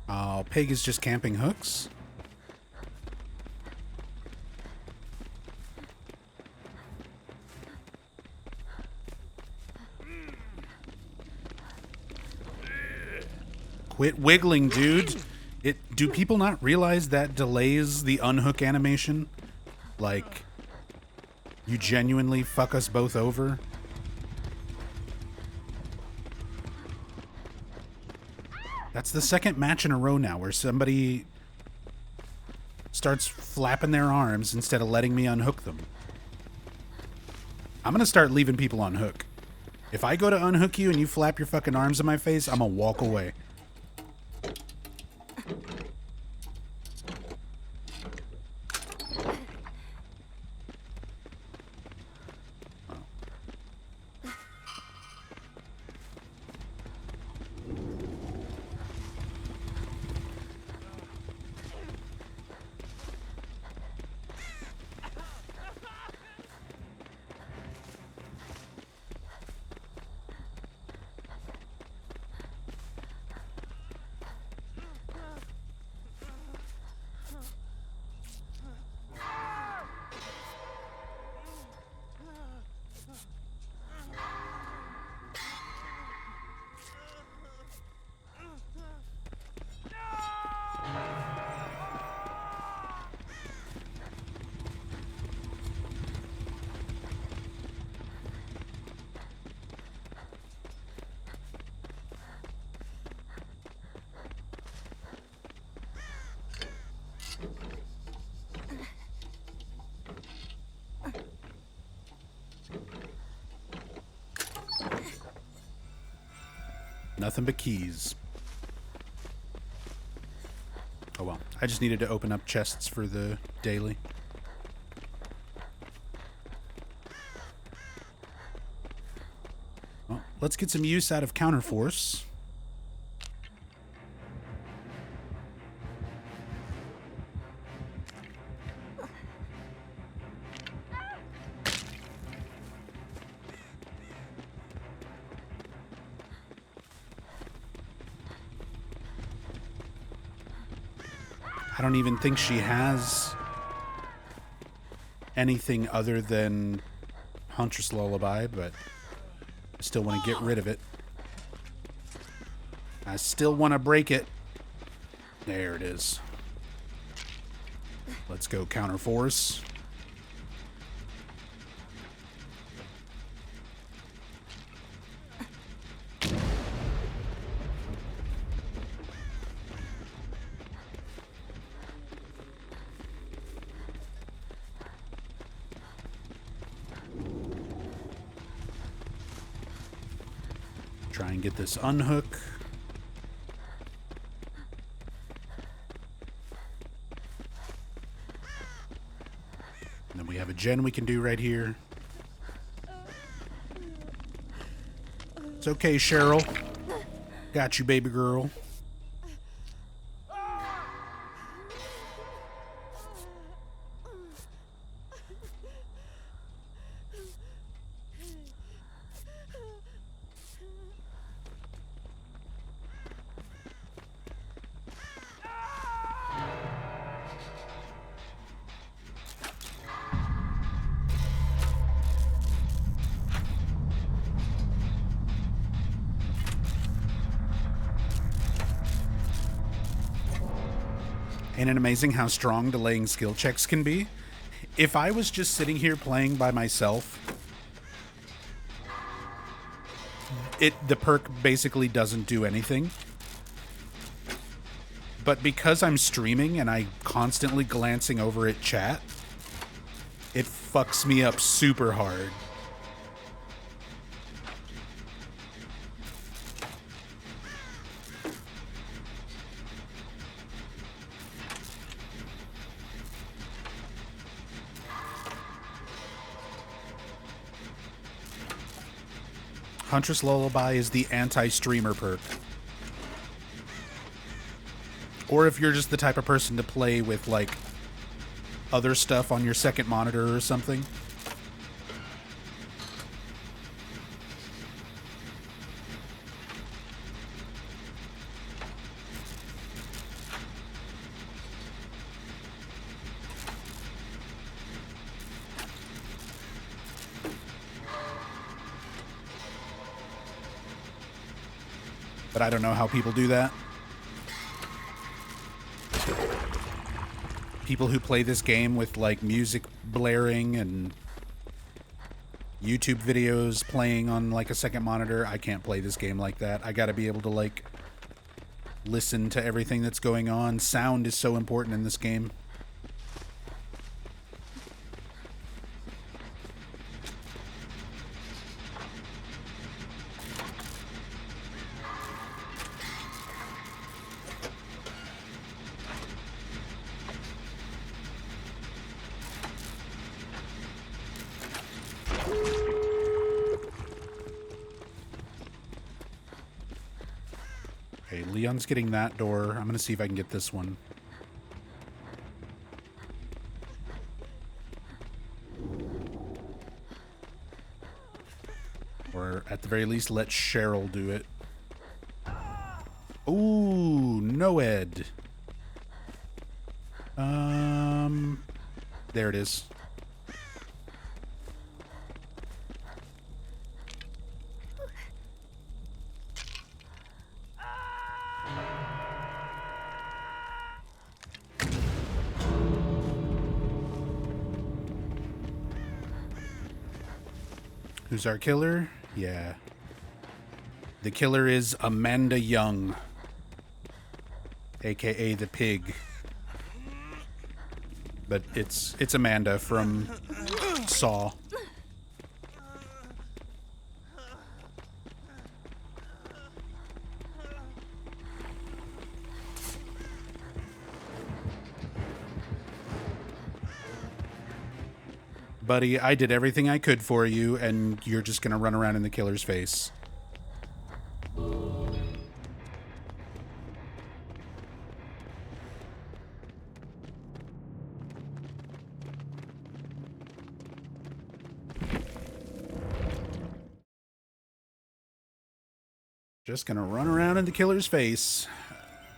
Oh, Pig is just camping hooks? Quit wiggling, dude. Do people not realize that delays the unhook animation? Like, you genuinely fuck us both over? That's the second match in a row now where somebody starts flapping their arms instead of letting me unhook them. I'm gonna start leaving people on hook. If I go to unhook you and you flap your fucking arms in my face, I'm gonna walk away. Nothing but keys. Oh well, I just needed to open up chests for the daily. Well, let's get some use out of Counterforce. I don't even think she has anything other than Huntress Lullaby, but I still want to get rid of it. I still want to break it. There it is. Let's go Counterforce. Try and get this unhook. And then we have a gen we can do right here. It's okay, Cheryl. Got you, baby girl. Ain't it amazing how strong delaying skill checks can be? If I was just sitting here playing by myself, the perk basically doesn't do anything. But because I'm streaming and I'm constantly glancing over at chat, it fucks me up super hard. Huntress Lullaby is the anti-streamer perk. Or if you're just the type of person to play with, like, other stuff on your second monitor or something. But I don't know how people do that. People who play this game with, like, music blaring and YouTube videos playing on, like, a second monitor. I can't play this game like that. I gotta be able to, like, listen to everything that's going on. Sound is so important in this game. Okay, Leon's getting that door. I'm gonna see if I can get this one. Or at the very least, let Cheryl do it. Ooh, no Ed. There it is. Who's our killer? Yeah. The killer is Amanda Young, aka the pig. But it's Amanda from Saw. Buddy, I did everything I could for you, and you're just gonna run around in the killer's face. Just gonna run around in the killer's face.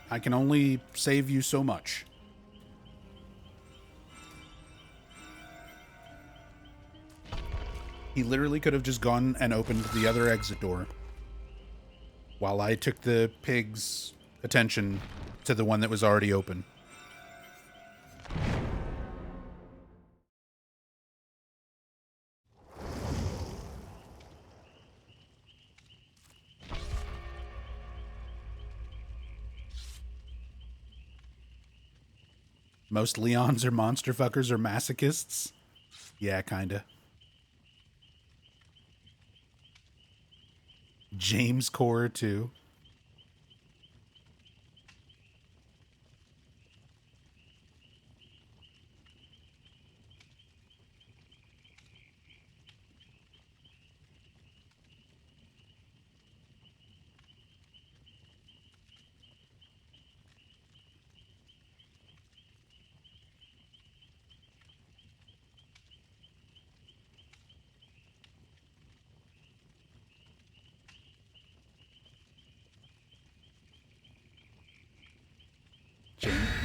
I can only save you so much. He literally could have just gone and opened the other exit door while I took the pig's attention to the one that was already open. Most Leons are monster fuckers or masochists? Yeah, kinda. James Core too.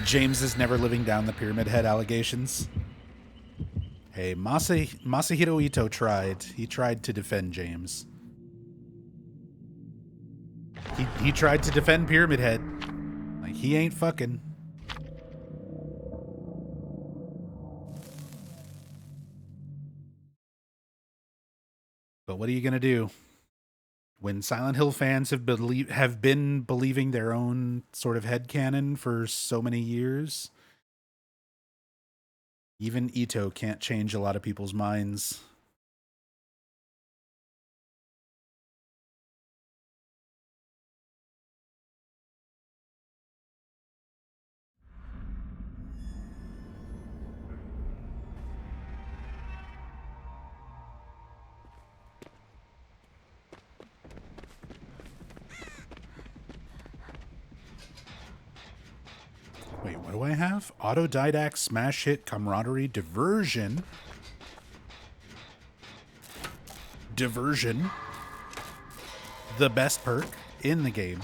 James is never living down the Pyramid Head allegations. Hey, Masahiro Ito tried. He tried to defend James. He tried to defend Pyramid Head. Like, he ain't fucking. But what are you gonna do? When Silent Hill fans have been believing their own sort of headcanon for so many years, even Ito can't change a lot of people's minds. Wait, what do I have? Autodidact, smash hit, camaraderie, diversion. Diversion. The best perk in the game.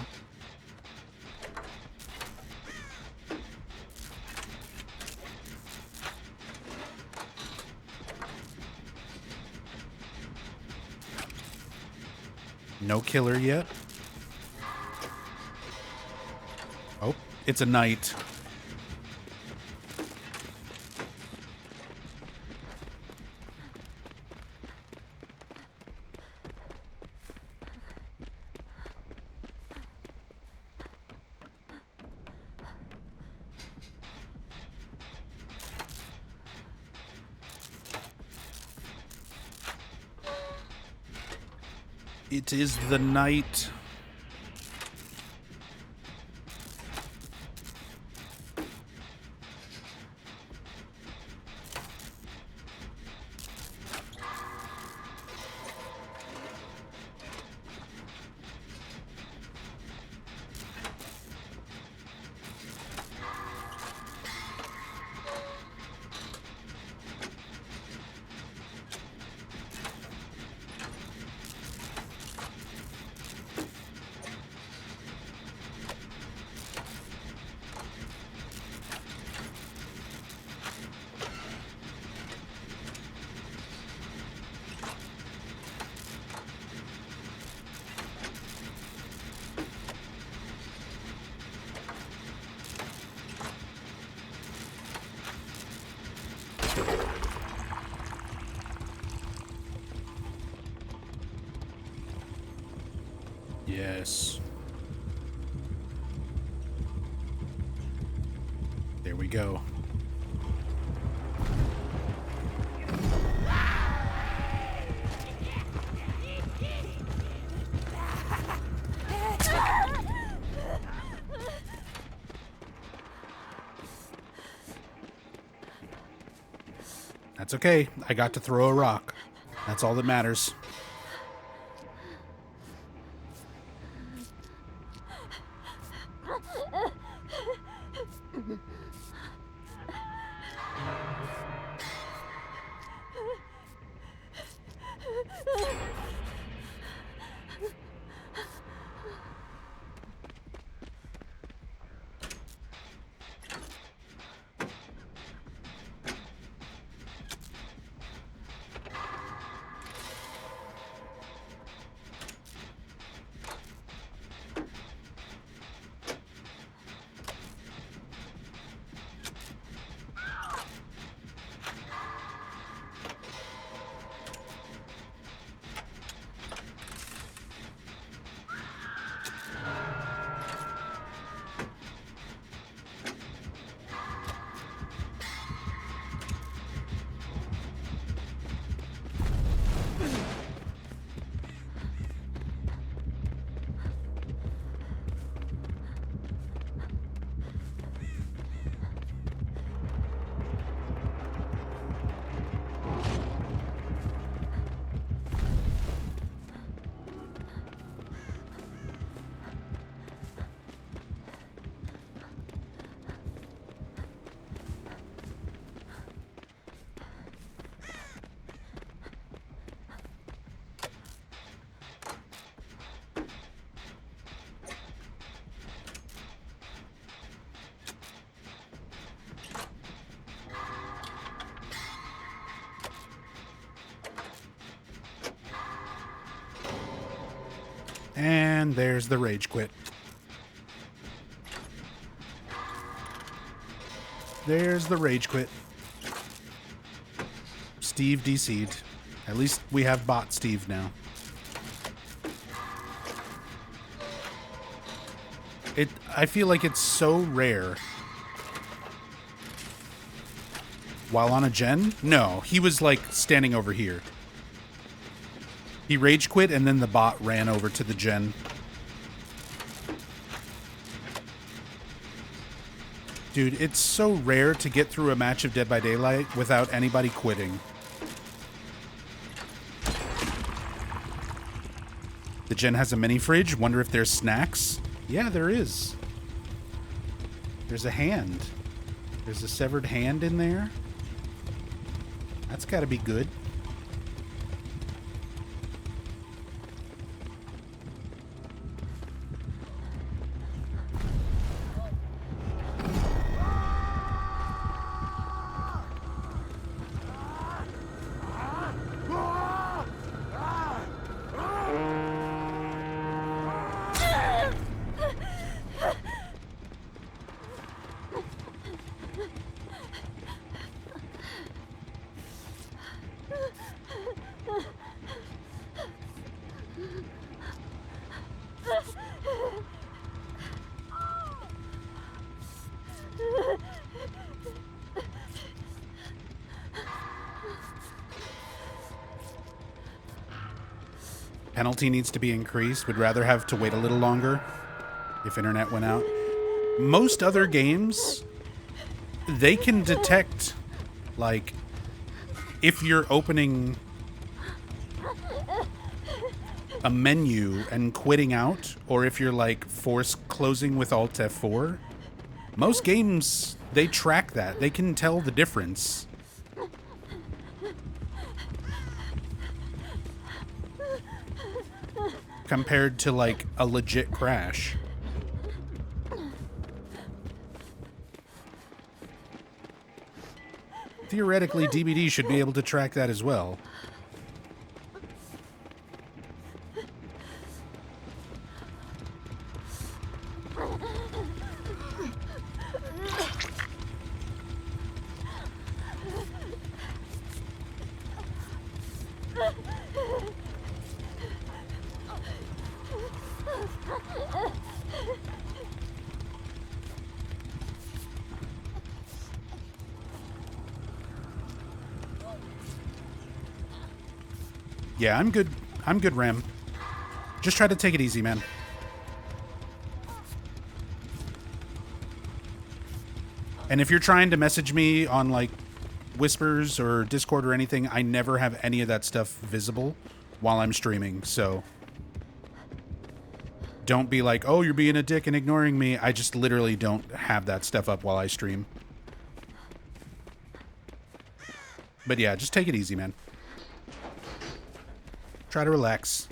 No killer yet. Oh, it's a knight. It is the night. Yes. There we go. That's okay. I got to throw a rock. That's all that matters. And there's the rage quit. There's the rage quit. Steve DC'd. At least we have bot Steve now. I feel like it's so rare. While on a gen? No, he was like standing over here. He rage quit and then the bot ran over to the gen. Dude, it's so rare to get through a match of Dead by Daylight without anybody quitting. The gen has a mini fridge. Wonder if there's snacks? Yeah, there is. There's a hand. There's a severed hand in there. That's gotta be good. Penalty needs to be increased. Would rather have to wait a little longer if internet went out. Most other games, they can detect, like, if you're opening a menu and quitting out, or if you're, like, force closing with Alt F4. Most games, they track that. They can tell the difference. Compared to, like, a legit crash. Theoretically, DBD should be able to track that as well. Yeah, I'm good. I'm good, Ram. Just try to take it easy, man. And if you're trying to message me on, like, Whispers or Discord or anything, I never have any of that stuff visible while I'm streaming, so don't be like, oh, you're being a dick and ignoring me. I just literally don't have that stuff up while I stream. But yeah, just take it easy, man. Try to relax.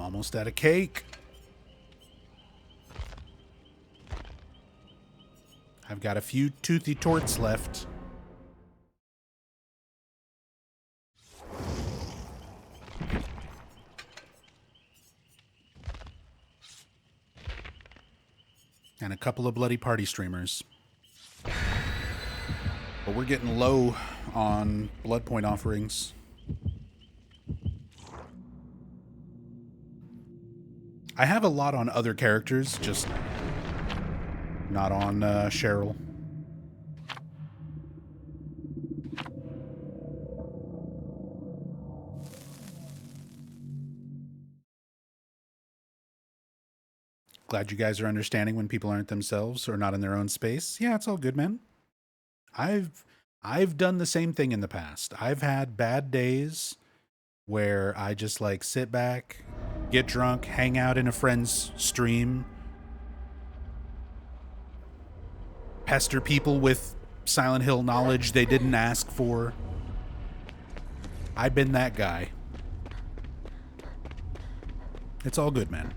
I'm almost out of cake. I've got a few toothy torts left. And a couple of bloody party streamers. But we're getting low on blood point offerings. I have a lot on other characters, just not on Cheryl. Glad you guys are understanding when people aren't themselves or not in their own space. Yeah, it's all good, man. I've done the same thing in the past. I've had bad days where I just like sit back, get drunk, hang out in a friend's stream, pester people with Silent Hill knowledge they didn't ask for. I've been that guy. It's all good, man.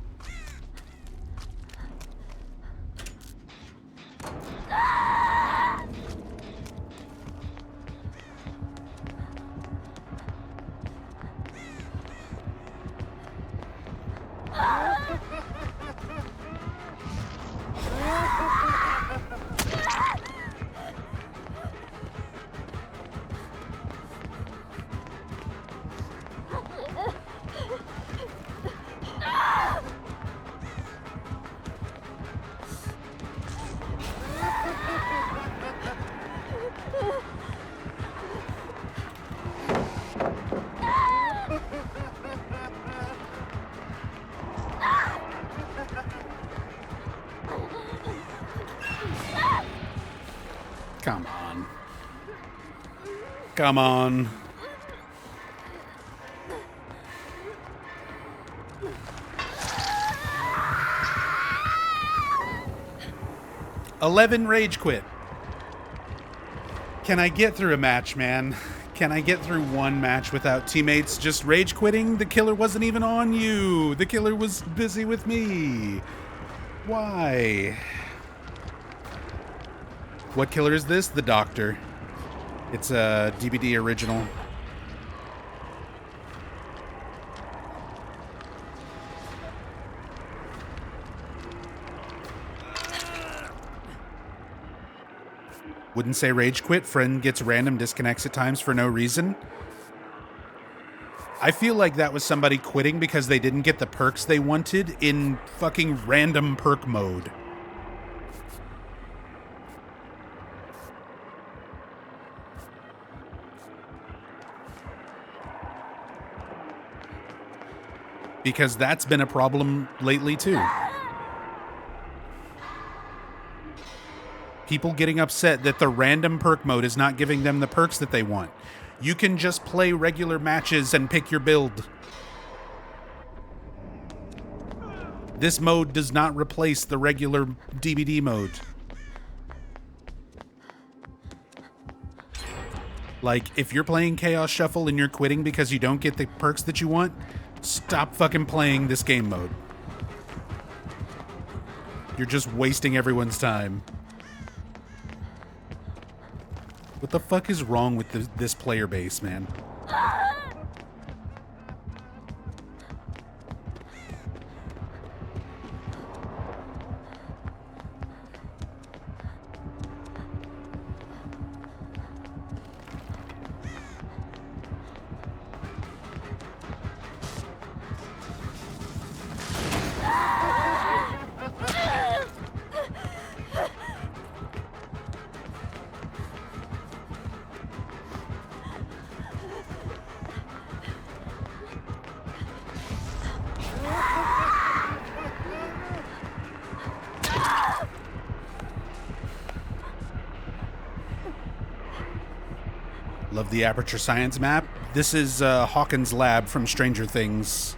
Come on. Come on. "11 rage quit." Can I get through a match, man? Can I get through one match without teammates just rage quitting? The killer wasn't even on you. The killer was busy with me. Why? What killer is this? The Doctor. It's a DBD original. Wouldn't say rage quit. Friend gets random disconnects at times for no reason. I feel like that was somebody quitting because they didn't get the perks they wanted in fucking random perk mode. Because that's been a problem lately too. People getting upset that the random perk mode is not giving them the perks that they want. You can just play regular matches and pick your build. This mode does not replace the regular DBD mode. Like, if you're playing Chaos Shuffle and you're quitting because you don't get the perks that you want, stop fucking playing this game mode. You're just wasting everyone's time. What the fuck is wrong with this player base, man? Love the Aperture Science map. This is Hawkins' lab from Stranger Things.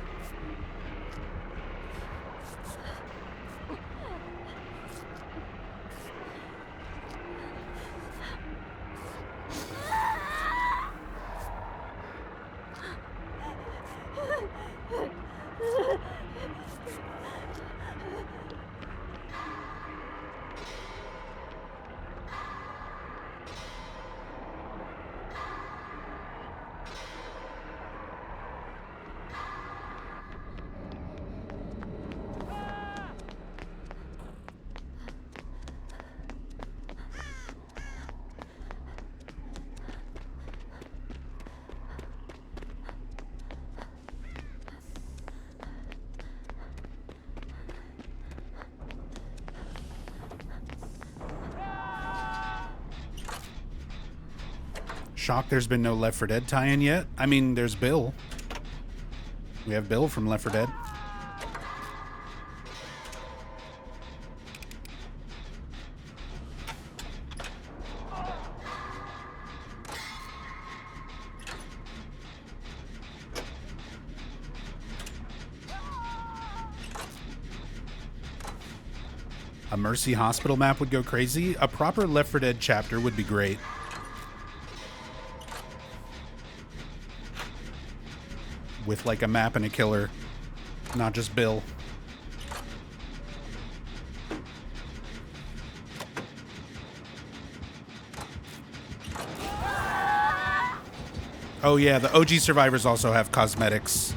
Shocked there's been no Left 4 Dead tie-in yet. I mean, there's Bill. We have Bill from Left 4 Dead. A Mercy Hospital map would go crazy. A proper Left 4 Dead chapter would be great. With like a map and a killer, not just Bill. Oh yeah, the OG survivors also have cosmetics.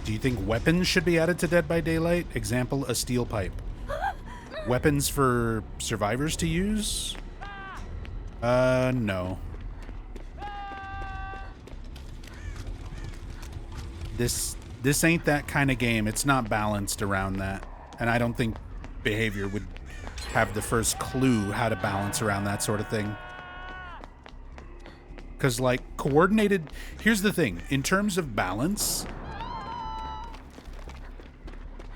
Do you think weapons should be added to Dead by Daylight? Example, a steel pipe. Weapons for survivors to use? No. This ain't that kind of game. It's not balanced around that. And I don't think Behavior would have the first clue how to balance around that sort of thing. Because, like, coordinated... Here's the thing. In terms of balance...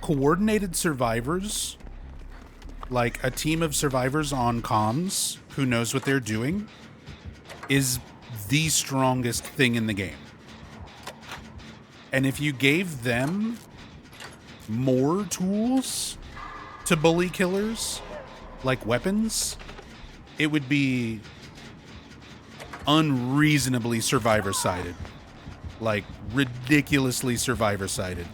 Coordinated survivors, like a team of survivors on comms who knows what they're doing, is the strongest thing in the game. And if you gave them more tools to bully killers, like weapons, it would be unreasonably survivor-sided. Like, ridiculously survivor-sided.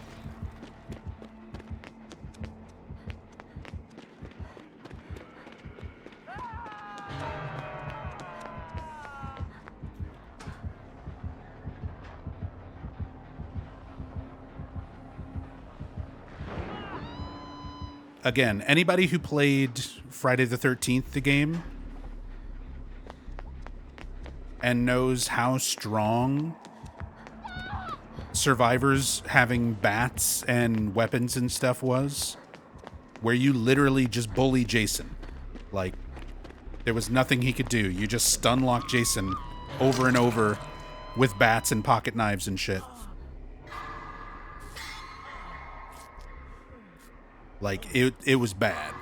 Again, anybody who played Friday the 13th, the game, and knows how strong survivors having bats and weapons and stuff was, where you literally just bully Jason. Like, there was nothing he could do. You just stun lock Jason over and over with bats and pocket knives and shit. Like, it was bad.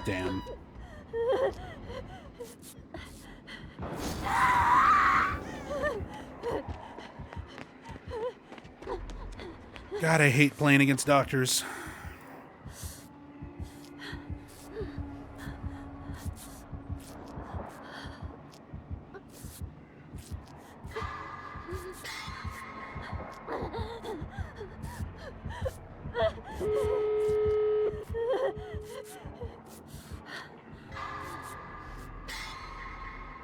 Damn. God, I hate playing against doctors.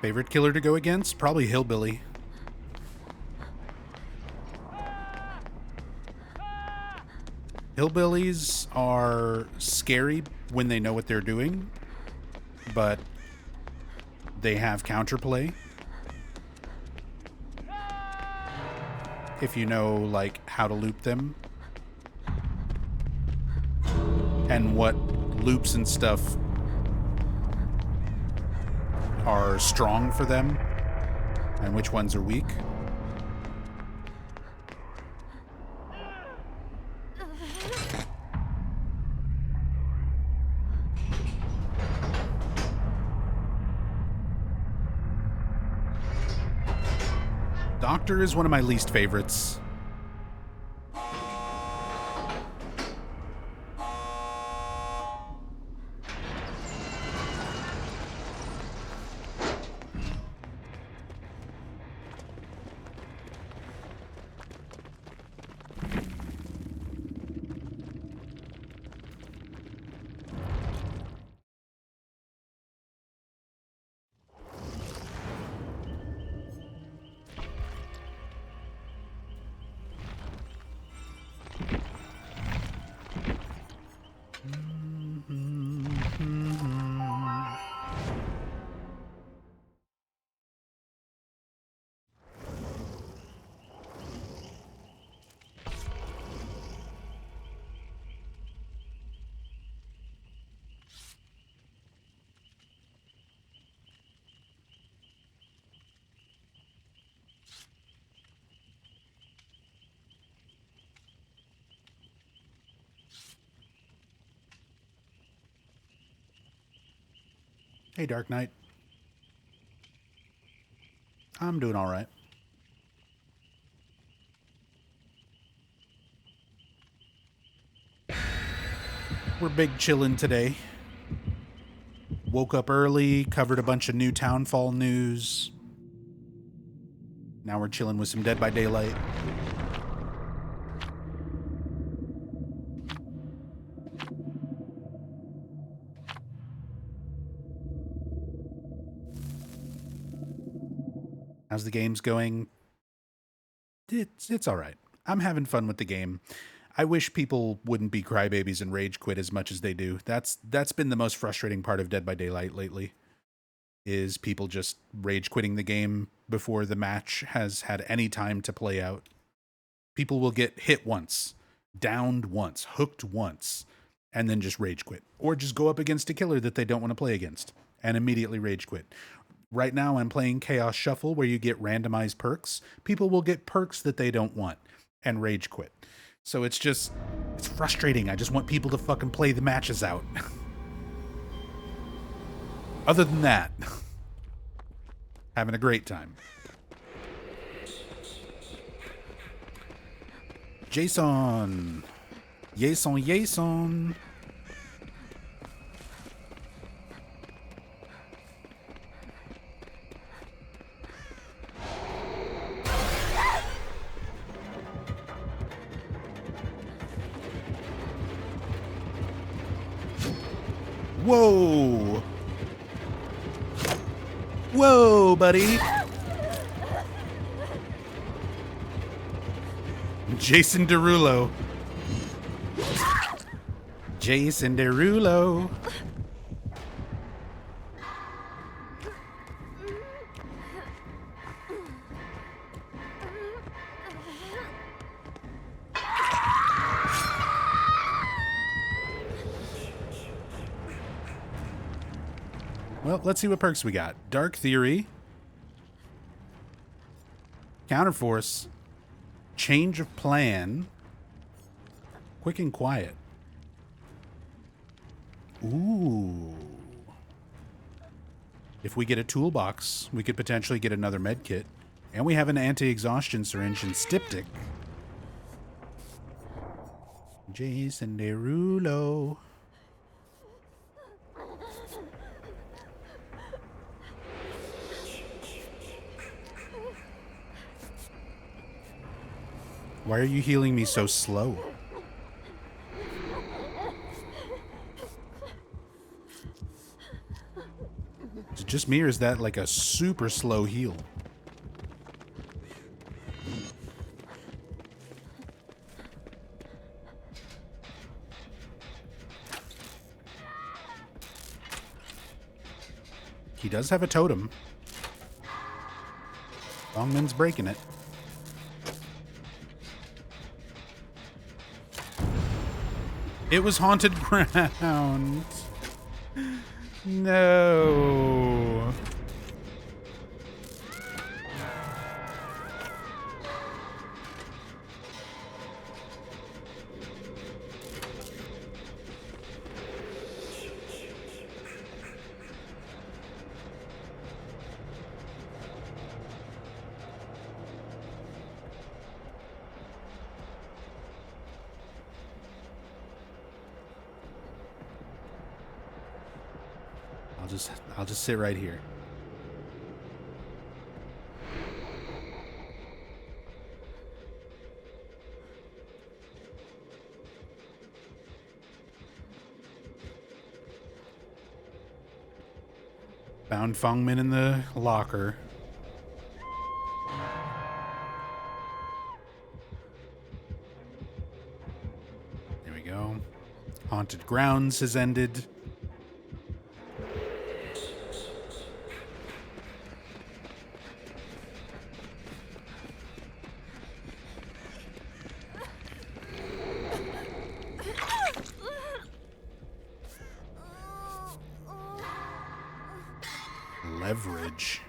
Favorite killer to go against? Probably Hillbilly. Hillbillies are scary when they know what they're doing, but they have counterplay. If you know, like, how to loop them. And what loops and stuff are strong for them, and which ones are weak. Doctor is one of my least favorites. Hey, Dark Knight. I'm doing all right. We're big chillin' today. Woke up early, covered a bunch of new Townfall news. Now we're chilling with some Dead by Daylight. How's the game's going? It's all right. I'm having fun with the game. I wish people wouldn't be crybabies and rage quit as much as they do. That's been the most frustrating part of Dead by Daylight lately. Is people just rage quitting the game before the match has had any time to play out. People will get hit once, downed once, hooked once, and then just rage quit. Or just go up against a killer that they don't want to play against and immediately rage quit. Right now I'm playing Chaos Shuffle where you get randomized perks. People will get perks that they don't want and rage quit. So it's frustrating. I just want people to fucking play the matches out. Other than that, having a great time. Jason. Jason. Whoa! Whoa, buddy! Jason Derulo. Jason Derulo. Well, let's see what perks we got. Dark Theory. Counterforce. Change of Plan. Quick and Quiet. Ooh. If we get a toolbox, we could potentially get another med kit. And we have an anti-exhaustion syringe and styptic. Jason Derulo. Why are you healing me so slow? just me, or is that like a super slow heal? He does have a totem. Longman's breaking it. It was haunted ground. No. I'll just sit right here. Found Fongmin in the locker. There we go. Haunted Grounds has ended. Leverage.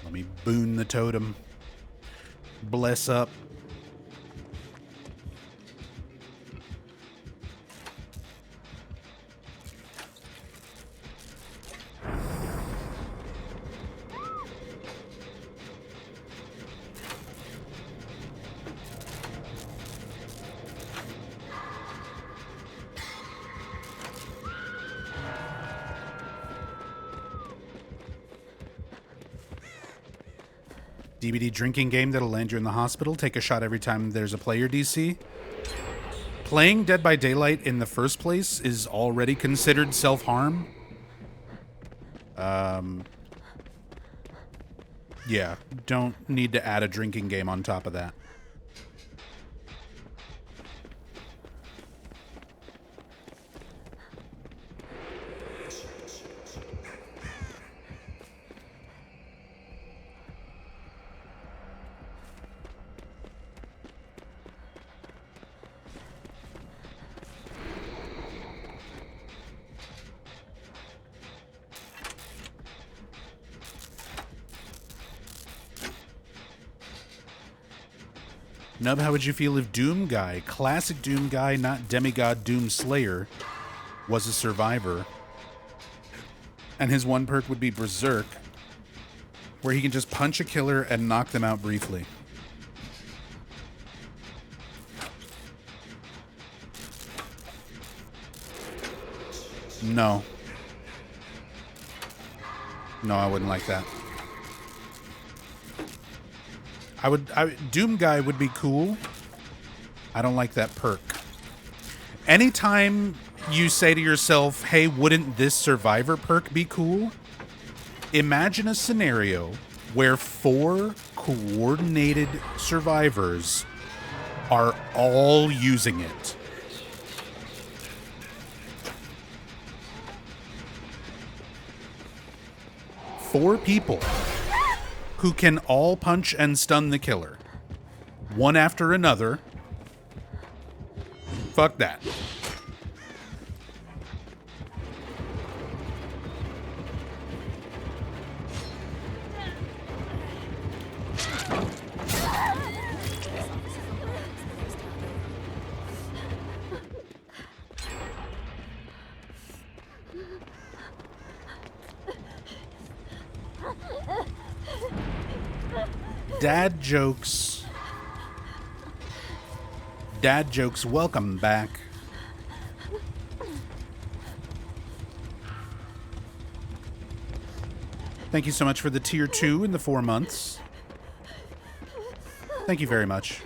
Let me boon the totem. Bless up. DBD drinking game that'll land you in the hospital. Take a shot every time there's a player DC. Playing Dead by Daylight in the first place is already considered self-harm. Yeah, don't need to add a drinking game on top of that. Nub, how would you feel if Doom Guy, classic Doom Guy, not demigod Doom Slayer, was a survivor? And his one perk would be Berserk, where he can just punch a killer and knock them out briefly. No. No, I wouldn't like that. Doom Guy would be cool. I don't like that perk. Anytime you say to yourself, hey, wouldn't this survivor perk be cool? Imagine a scenario where 4 coordinated survivors are all using it. Four people who can all punch and stun the killer. One after another. Fuck that. Dad jokes. Dad jokes, welcome back. Thank you so much for the tier 2 in the 4 months. Thank you very much.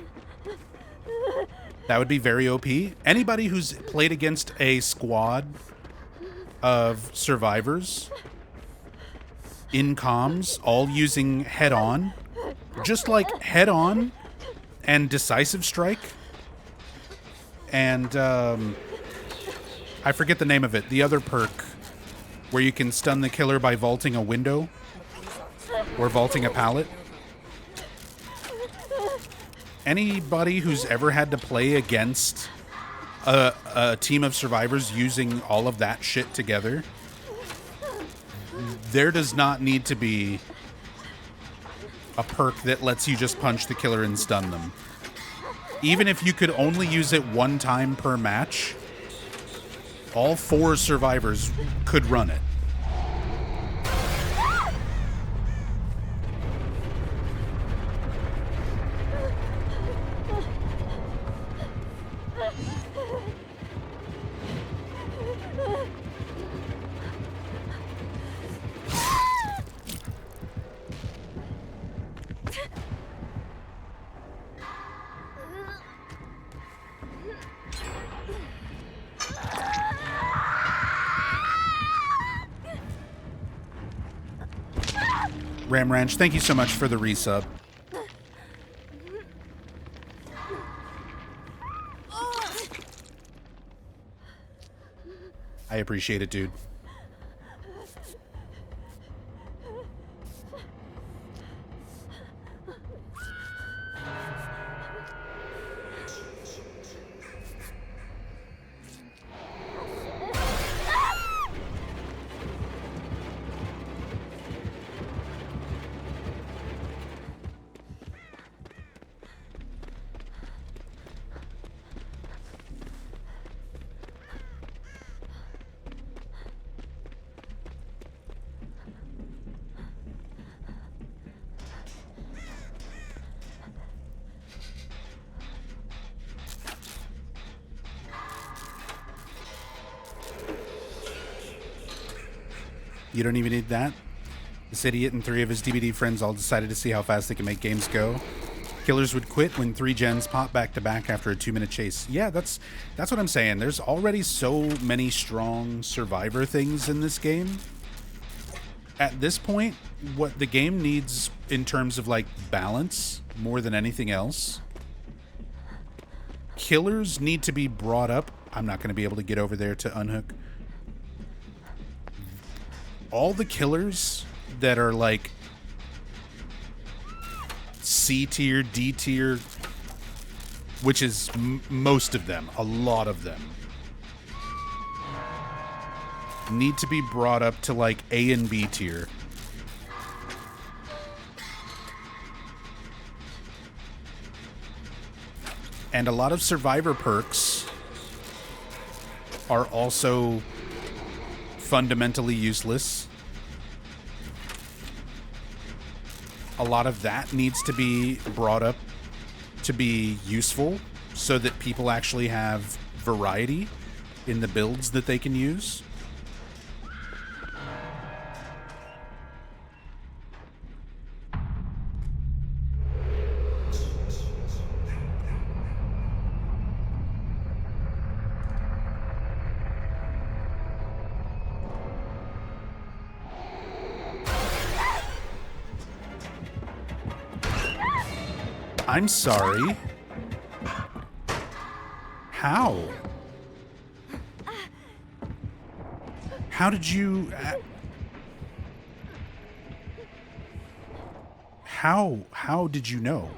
That would be very OP. Anybody who's played against a squad of survivors in comms, all using head-on, just like head-on and decisive strike, and I forget the name of it, the other perk where you can stun the killer by vaulting a window or vaulting a pallet. Anybody who's ever had to play against a team of survivors using all of that shit together, there does not need to be a perk that lets you just punch the killer and stun them. Even if you could only use it one time per match, all 4 survivors could run it. Ram Ranch, thank you so much for the resub. I appreciate it, dude. You don't even need that? This idiot and 3 of his DBD friends all decided to see how fast they can make games go. Killers would quit when 3 gens pop back to back after a 2-minute chase. Yeah, that's what I'm saying. There's already so many strong survivor things in this game. At this point, what the game needs in terms of like balance more than anything else, killers need to be brought up. I'm not going to be able to get over there to unhook. All the killers that are like C tier, D tier, which is most of them, a lot of them, need to be brought up to like A and B tier. And a lot of survivor perks are also fundamentally useless. A lot of that needs to be brought up to be useful so that people actually have variety in the builds that they can use. I'm sorry. How? How did you... How did you know?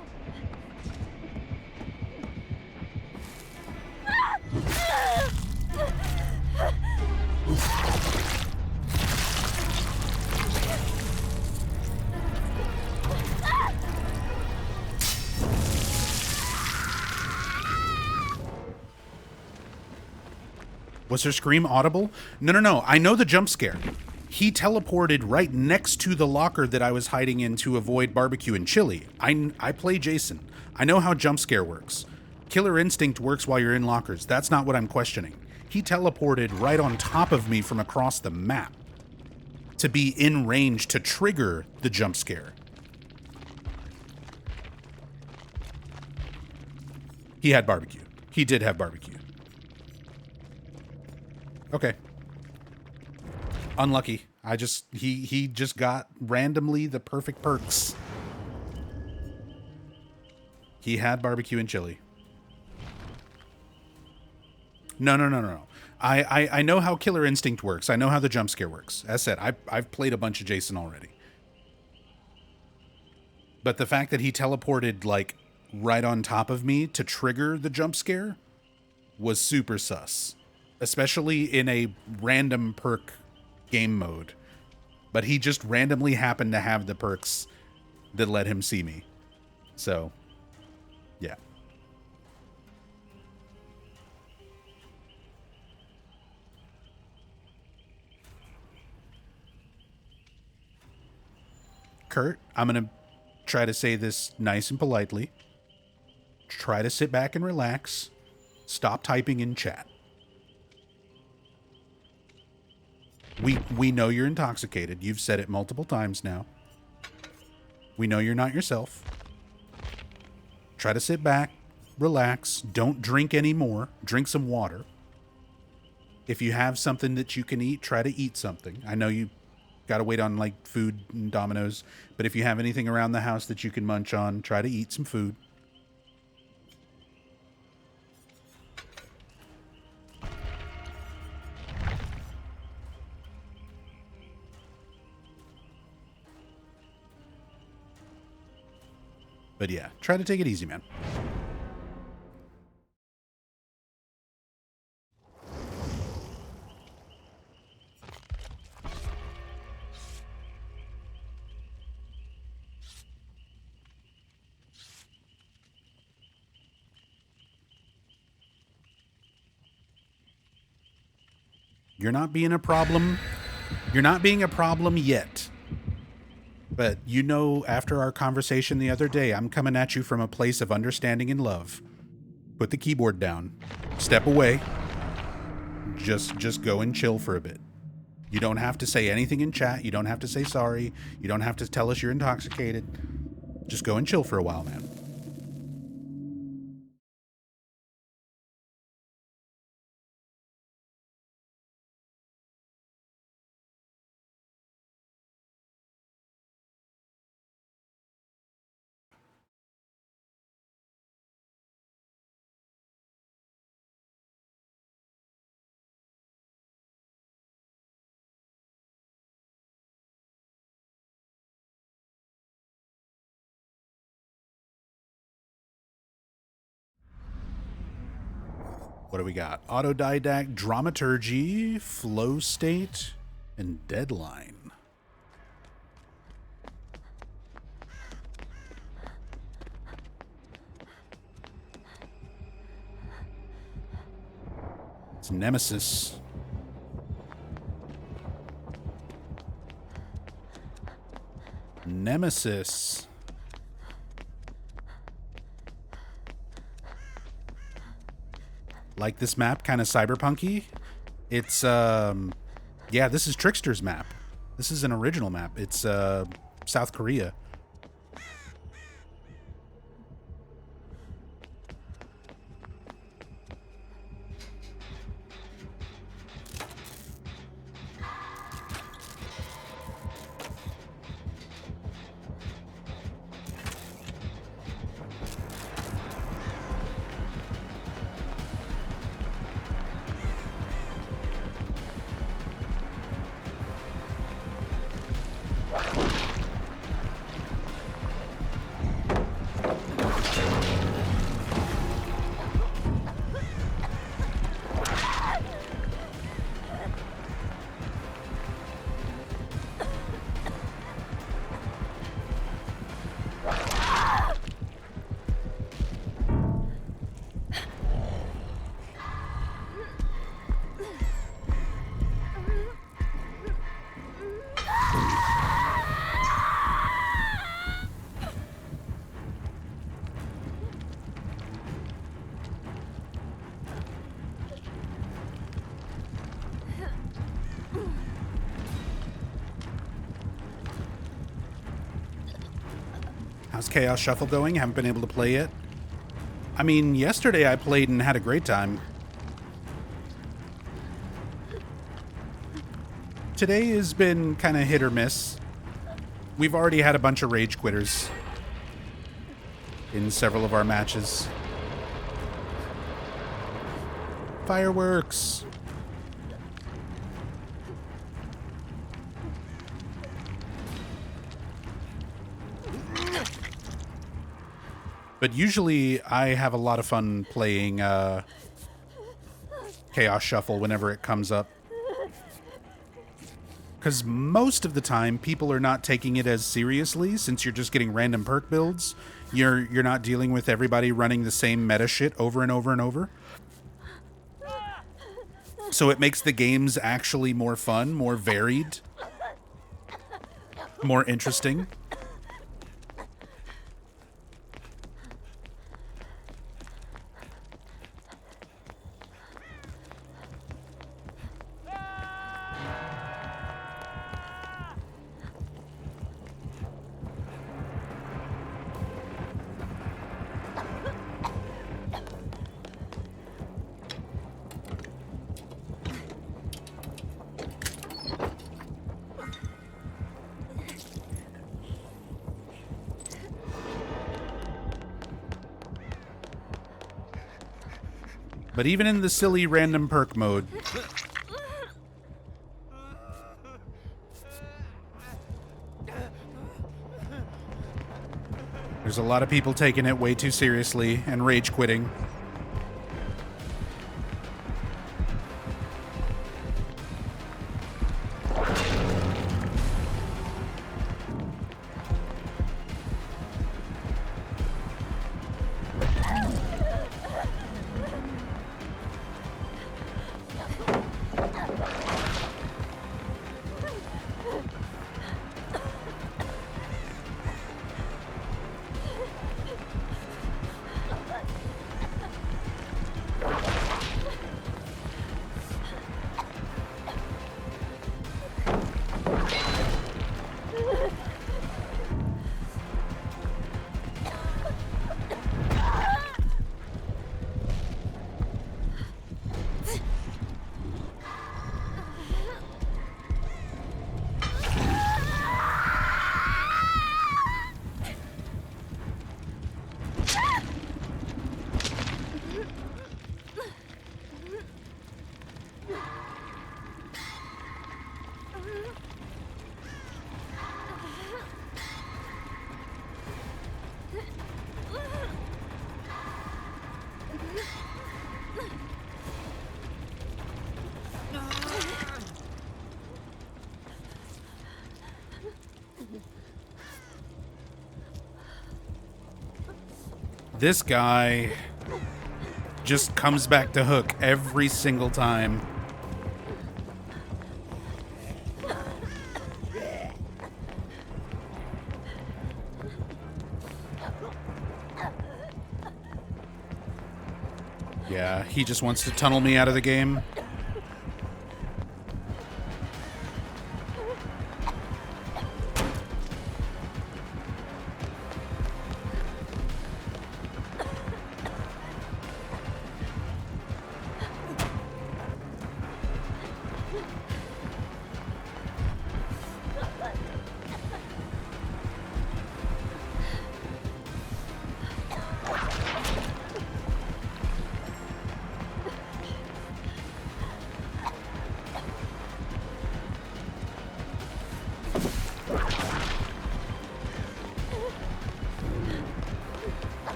Was her scream audible? No. I know the jump scare. He teleported right next to the locker that I was hiding in to avoid barbecue and chili. I play Jason. I know how jump scare works. Killer instinct works while you're in lockers. That's not what I'm questioning. He teleported right on top of me from across the map to be in range to trigger the jump scare. He had barbecue. He did have barbecue. Okay. Unlucky. He just got randomly the perfect perks. He had barbecue and chili. No. I know how Killer Instinct works. I know how the jump scare works. As said, I've played a bunch of Jason already. But the fact that he teleported, like, right on top of me to trigger the jump scare was super sus. Especially in a random perk game mode. But he just randomly happened to have the perks that let him see me. So, yeah. Kurt, I'm going to try to say this nice and politely. Try to sit back and relax. Stop typing in chat. We know you're intoxicated. You've said it multiple times now. We know you're not yourself. Try to sit back, relax. Don't drink anymore. Drink some water. If you have something that you can eat, try to eat something. I know you got to wait on like food and Domino's, but if you have anything around the house that you can munch on, try to eat some food. But yeah, try to take it easy, man. You're not being a problem. You're not being a problem yet. But you know, after our conversation the other day, I'm coming at you from a place of understanding and love. Put the keyboard down. Step away. Just go and chill for a bit. You don't have to say anything in chat. You don't have to say sorry. You don't have to tell us you're intoxicated. Just go and chill for a while, man. What do we got? Autodidact, Dramaturgy, Flow State, and Deadline. It's Nemesis. Nemesis. Like this map, kind of cyberpunky. It's yeah, this is Trickster's map. This is an original map. It's South Korea. How's Chaos Shuffle going? Haven't been able to play it. I mean, yesterday I played and had a great time. Today has been kind of hit or miss. We've already had a bunch of rage quitters in several of our matches. Fireworks! But usually I have a lot of fun playing Chaos Shuffle whenever it comes up. Because most of the time, people are not taking it as seriously since you're just getting random perk builds. You're not dealing with everybody running the same meta shit over and over and over. So it makes the games actually more fun, more varied, more interesting. But even in the silly random perk mode, there's a lot of people taking it way too seriously and rage quitting. This guy just comes back to hook every single time. Yeah, he just wants to tunnel me out of the game.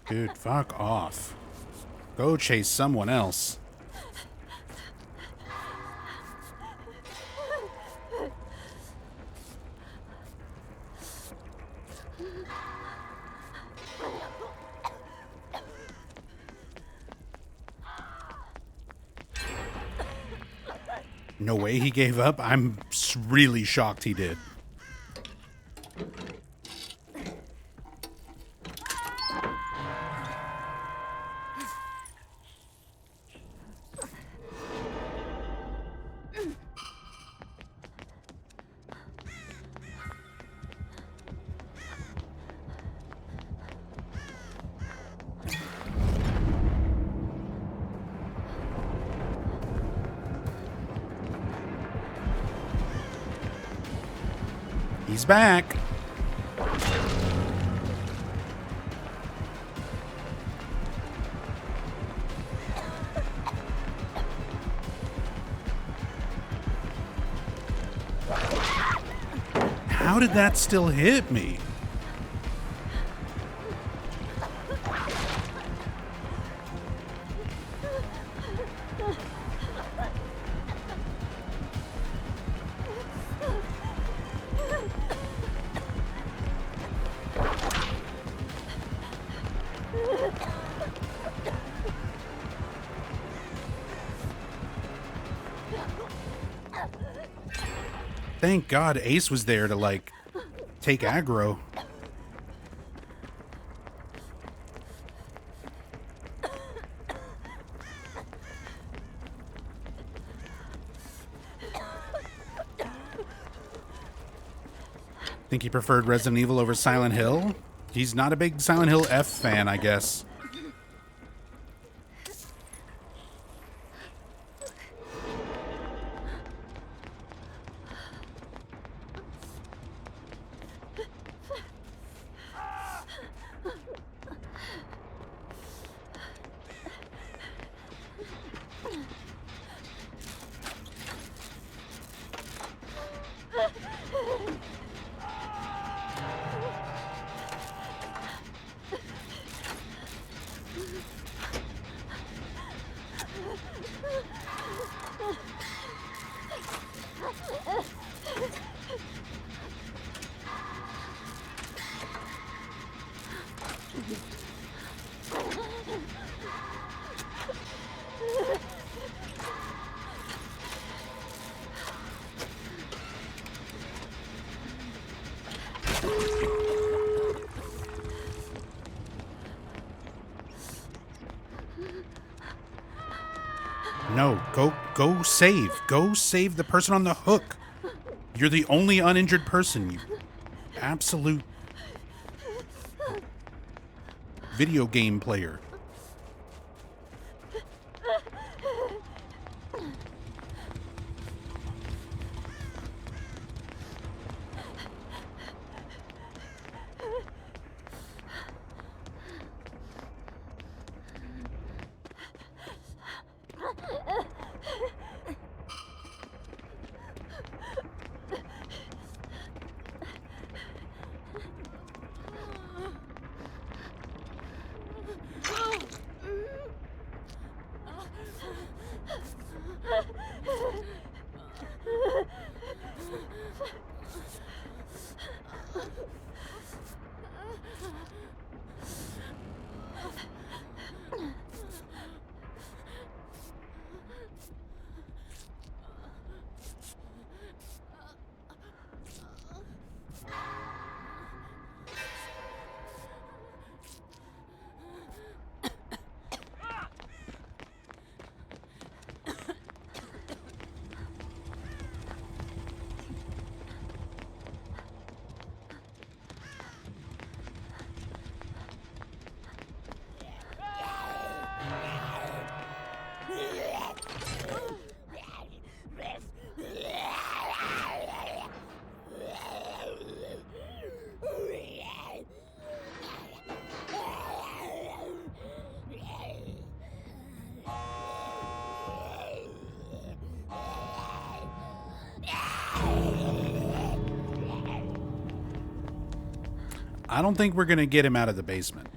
Dude, fuck off. Go chase someone else. No way he gave up? I'm really shocked he did. He's back. How did that still hit me? Thank God Ace was there to, like, take aggro. Think he preferred Resident Evil over Silent Hill? He's not a big Silent Hill F fan, I guess. No, go save. Go save the person on the hook. You're the only uninjured person, you absolute video game player. I don't think we're going to get him out of the basement.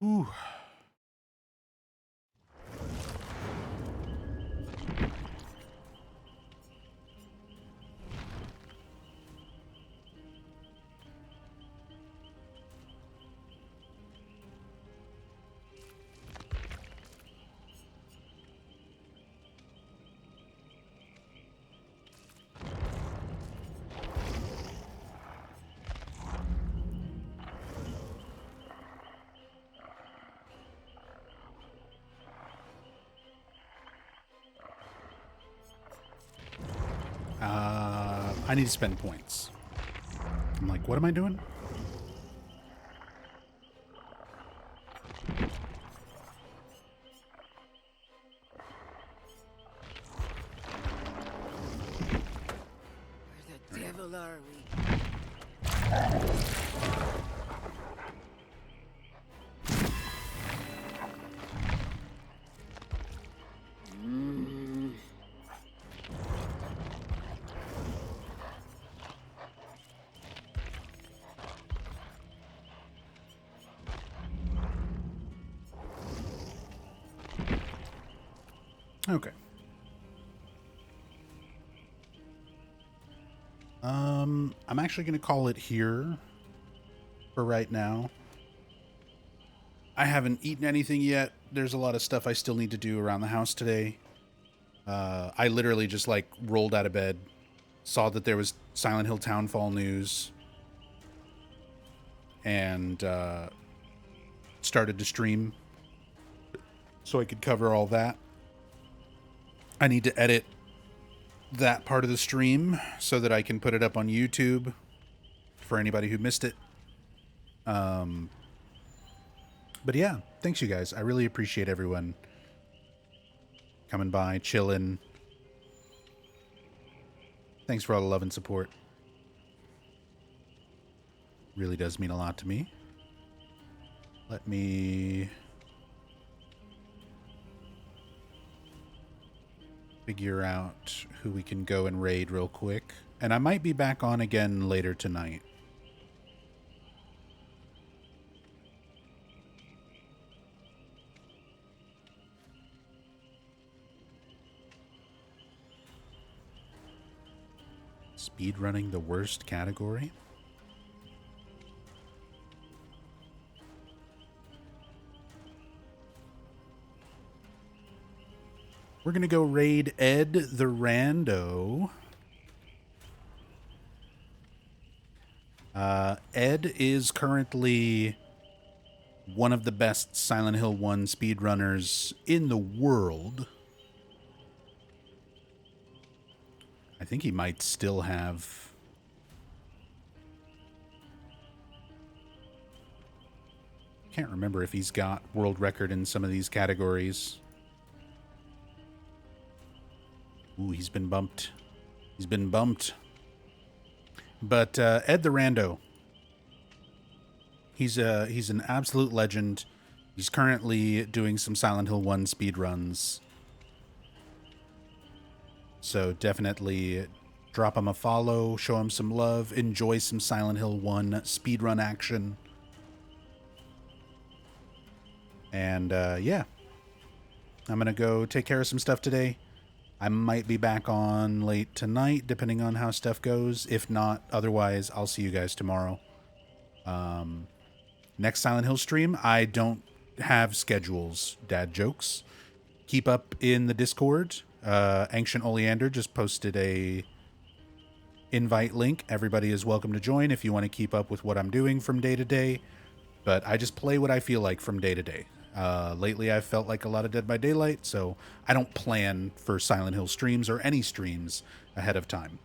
Ooh. I need to spend points. I'm like, what am I doing? Where the devil are we? Okay. I'm actually going to call it here for right now. I haven't eaten anything yet. There's a lot of stuff I still need to do around the house today. I literally just like rolled out of bed, saw that there was Silent Hill Townfall news, and started to stream so I could cover all that. I need to edit that part of the stream so that I can put it up on YouTube for anybody who missed it. But yeah, thanks you guys. I really appreciate everyone coming by, chilling. Thanks for all the love and support. Really does mean a lot to me. Let me figure out who we can go and raid real quick. And I might be back on again later tonight. Speedrunning the worst category? We're going to go raid Ed the Rando. Ed is currently one of the best Silent Hill 1 speedrunners in the world. I think he might still have... Can't remember if he's got world record in some of these categories. Ooh, he's been bumped. He's been bumped. But Ed the Rando, he's an absolute legend. He's currently doing some Silent Hill 1 speedruns. So definitely drop him a follow, show him some love, enjoy some Silent Hill 1 speedrun action. And yeah, I'm going to go take care of some stuff today. I might be back on late tonight, depending on how stuff goes. If not, otherwise, I'll see you guys tomorrow. Next Silent Hill stream, I don't have schedules, dad jokes. Keep up in the Discord. Ancient Oleander just posted a invite link. Everybody is welcome to join if you want to keep up with what I'm doing from day to day. But I just play what I feel like from day to day. Lately, I've felt like a lot of Dead by Daylight, so I don't plan for Silent Hill streams or any streams ahead of time.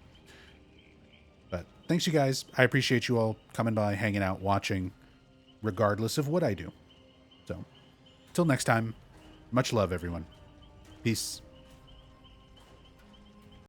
But thanks, you guys. I appreciate you all coming by, hanging out, watching, regardless of what I do. So, till next time, much love, everyone. Peace.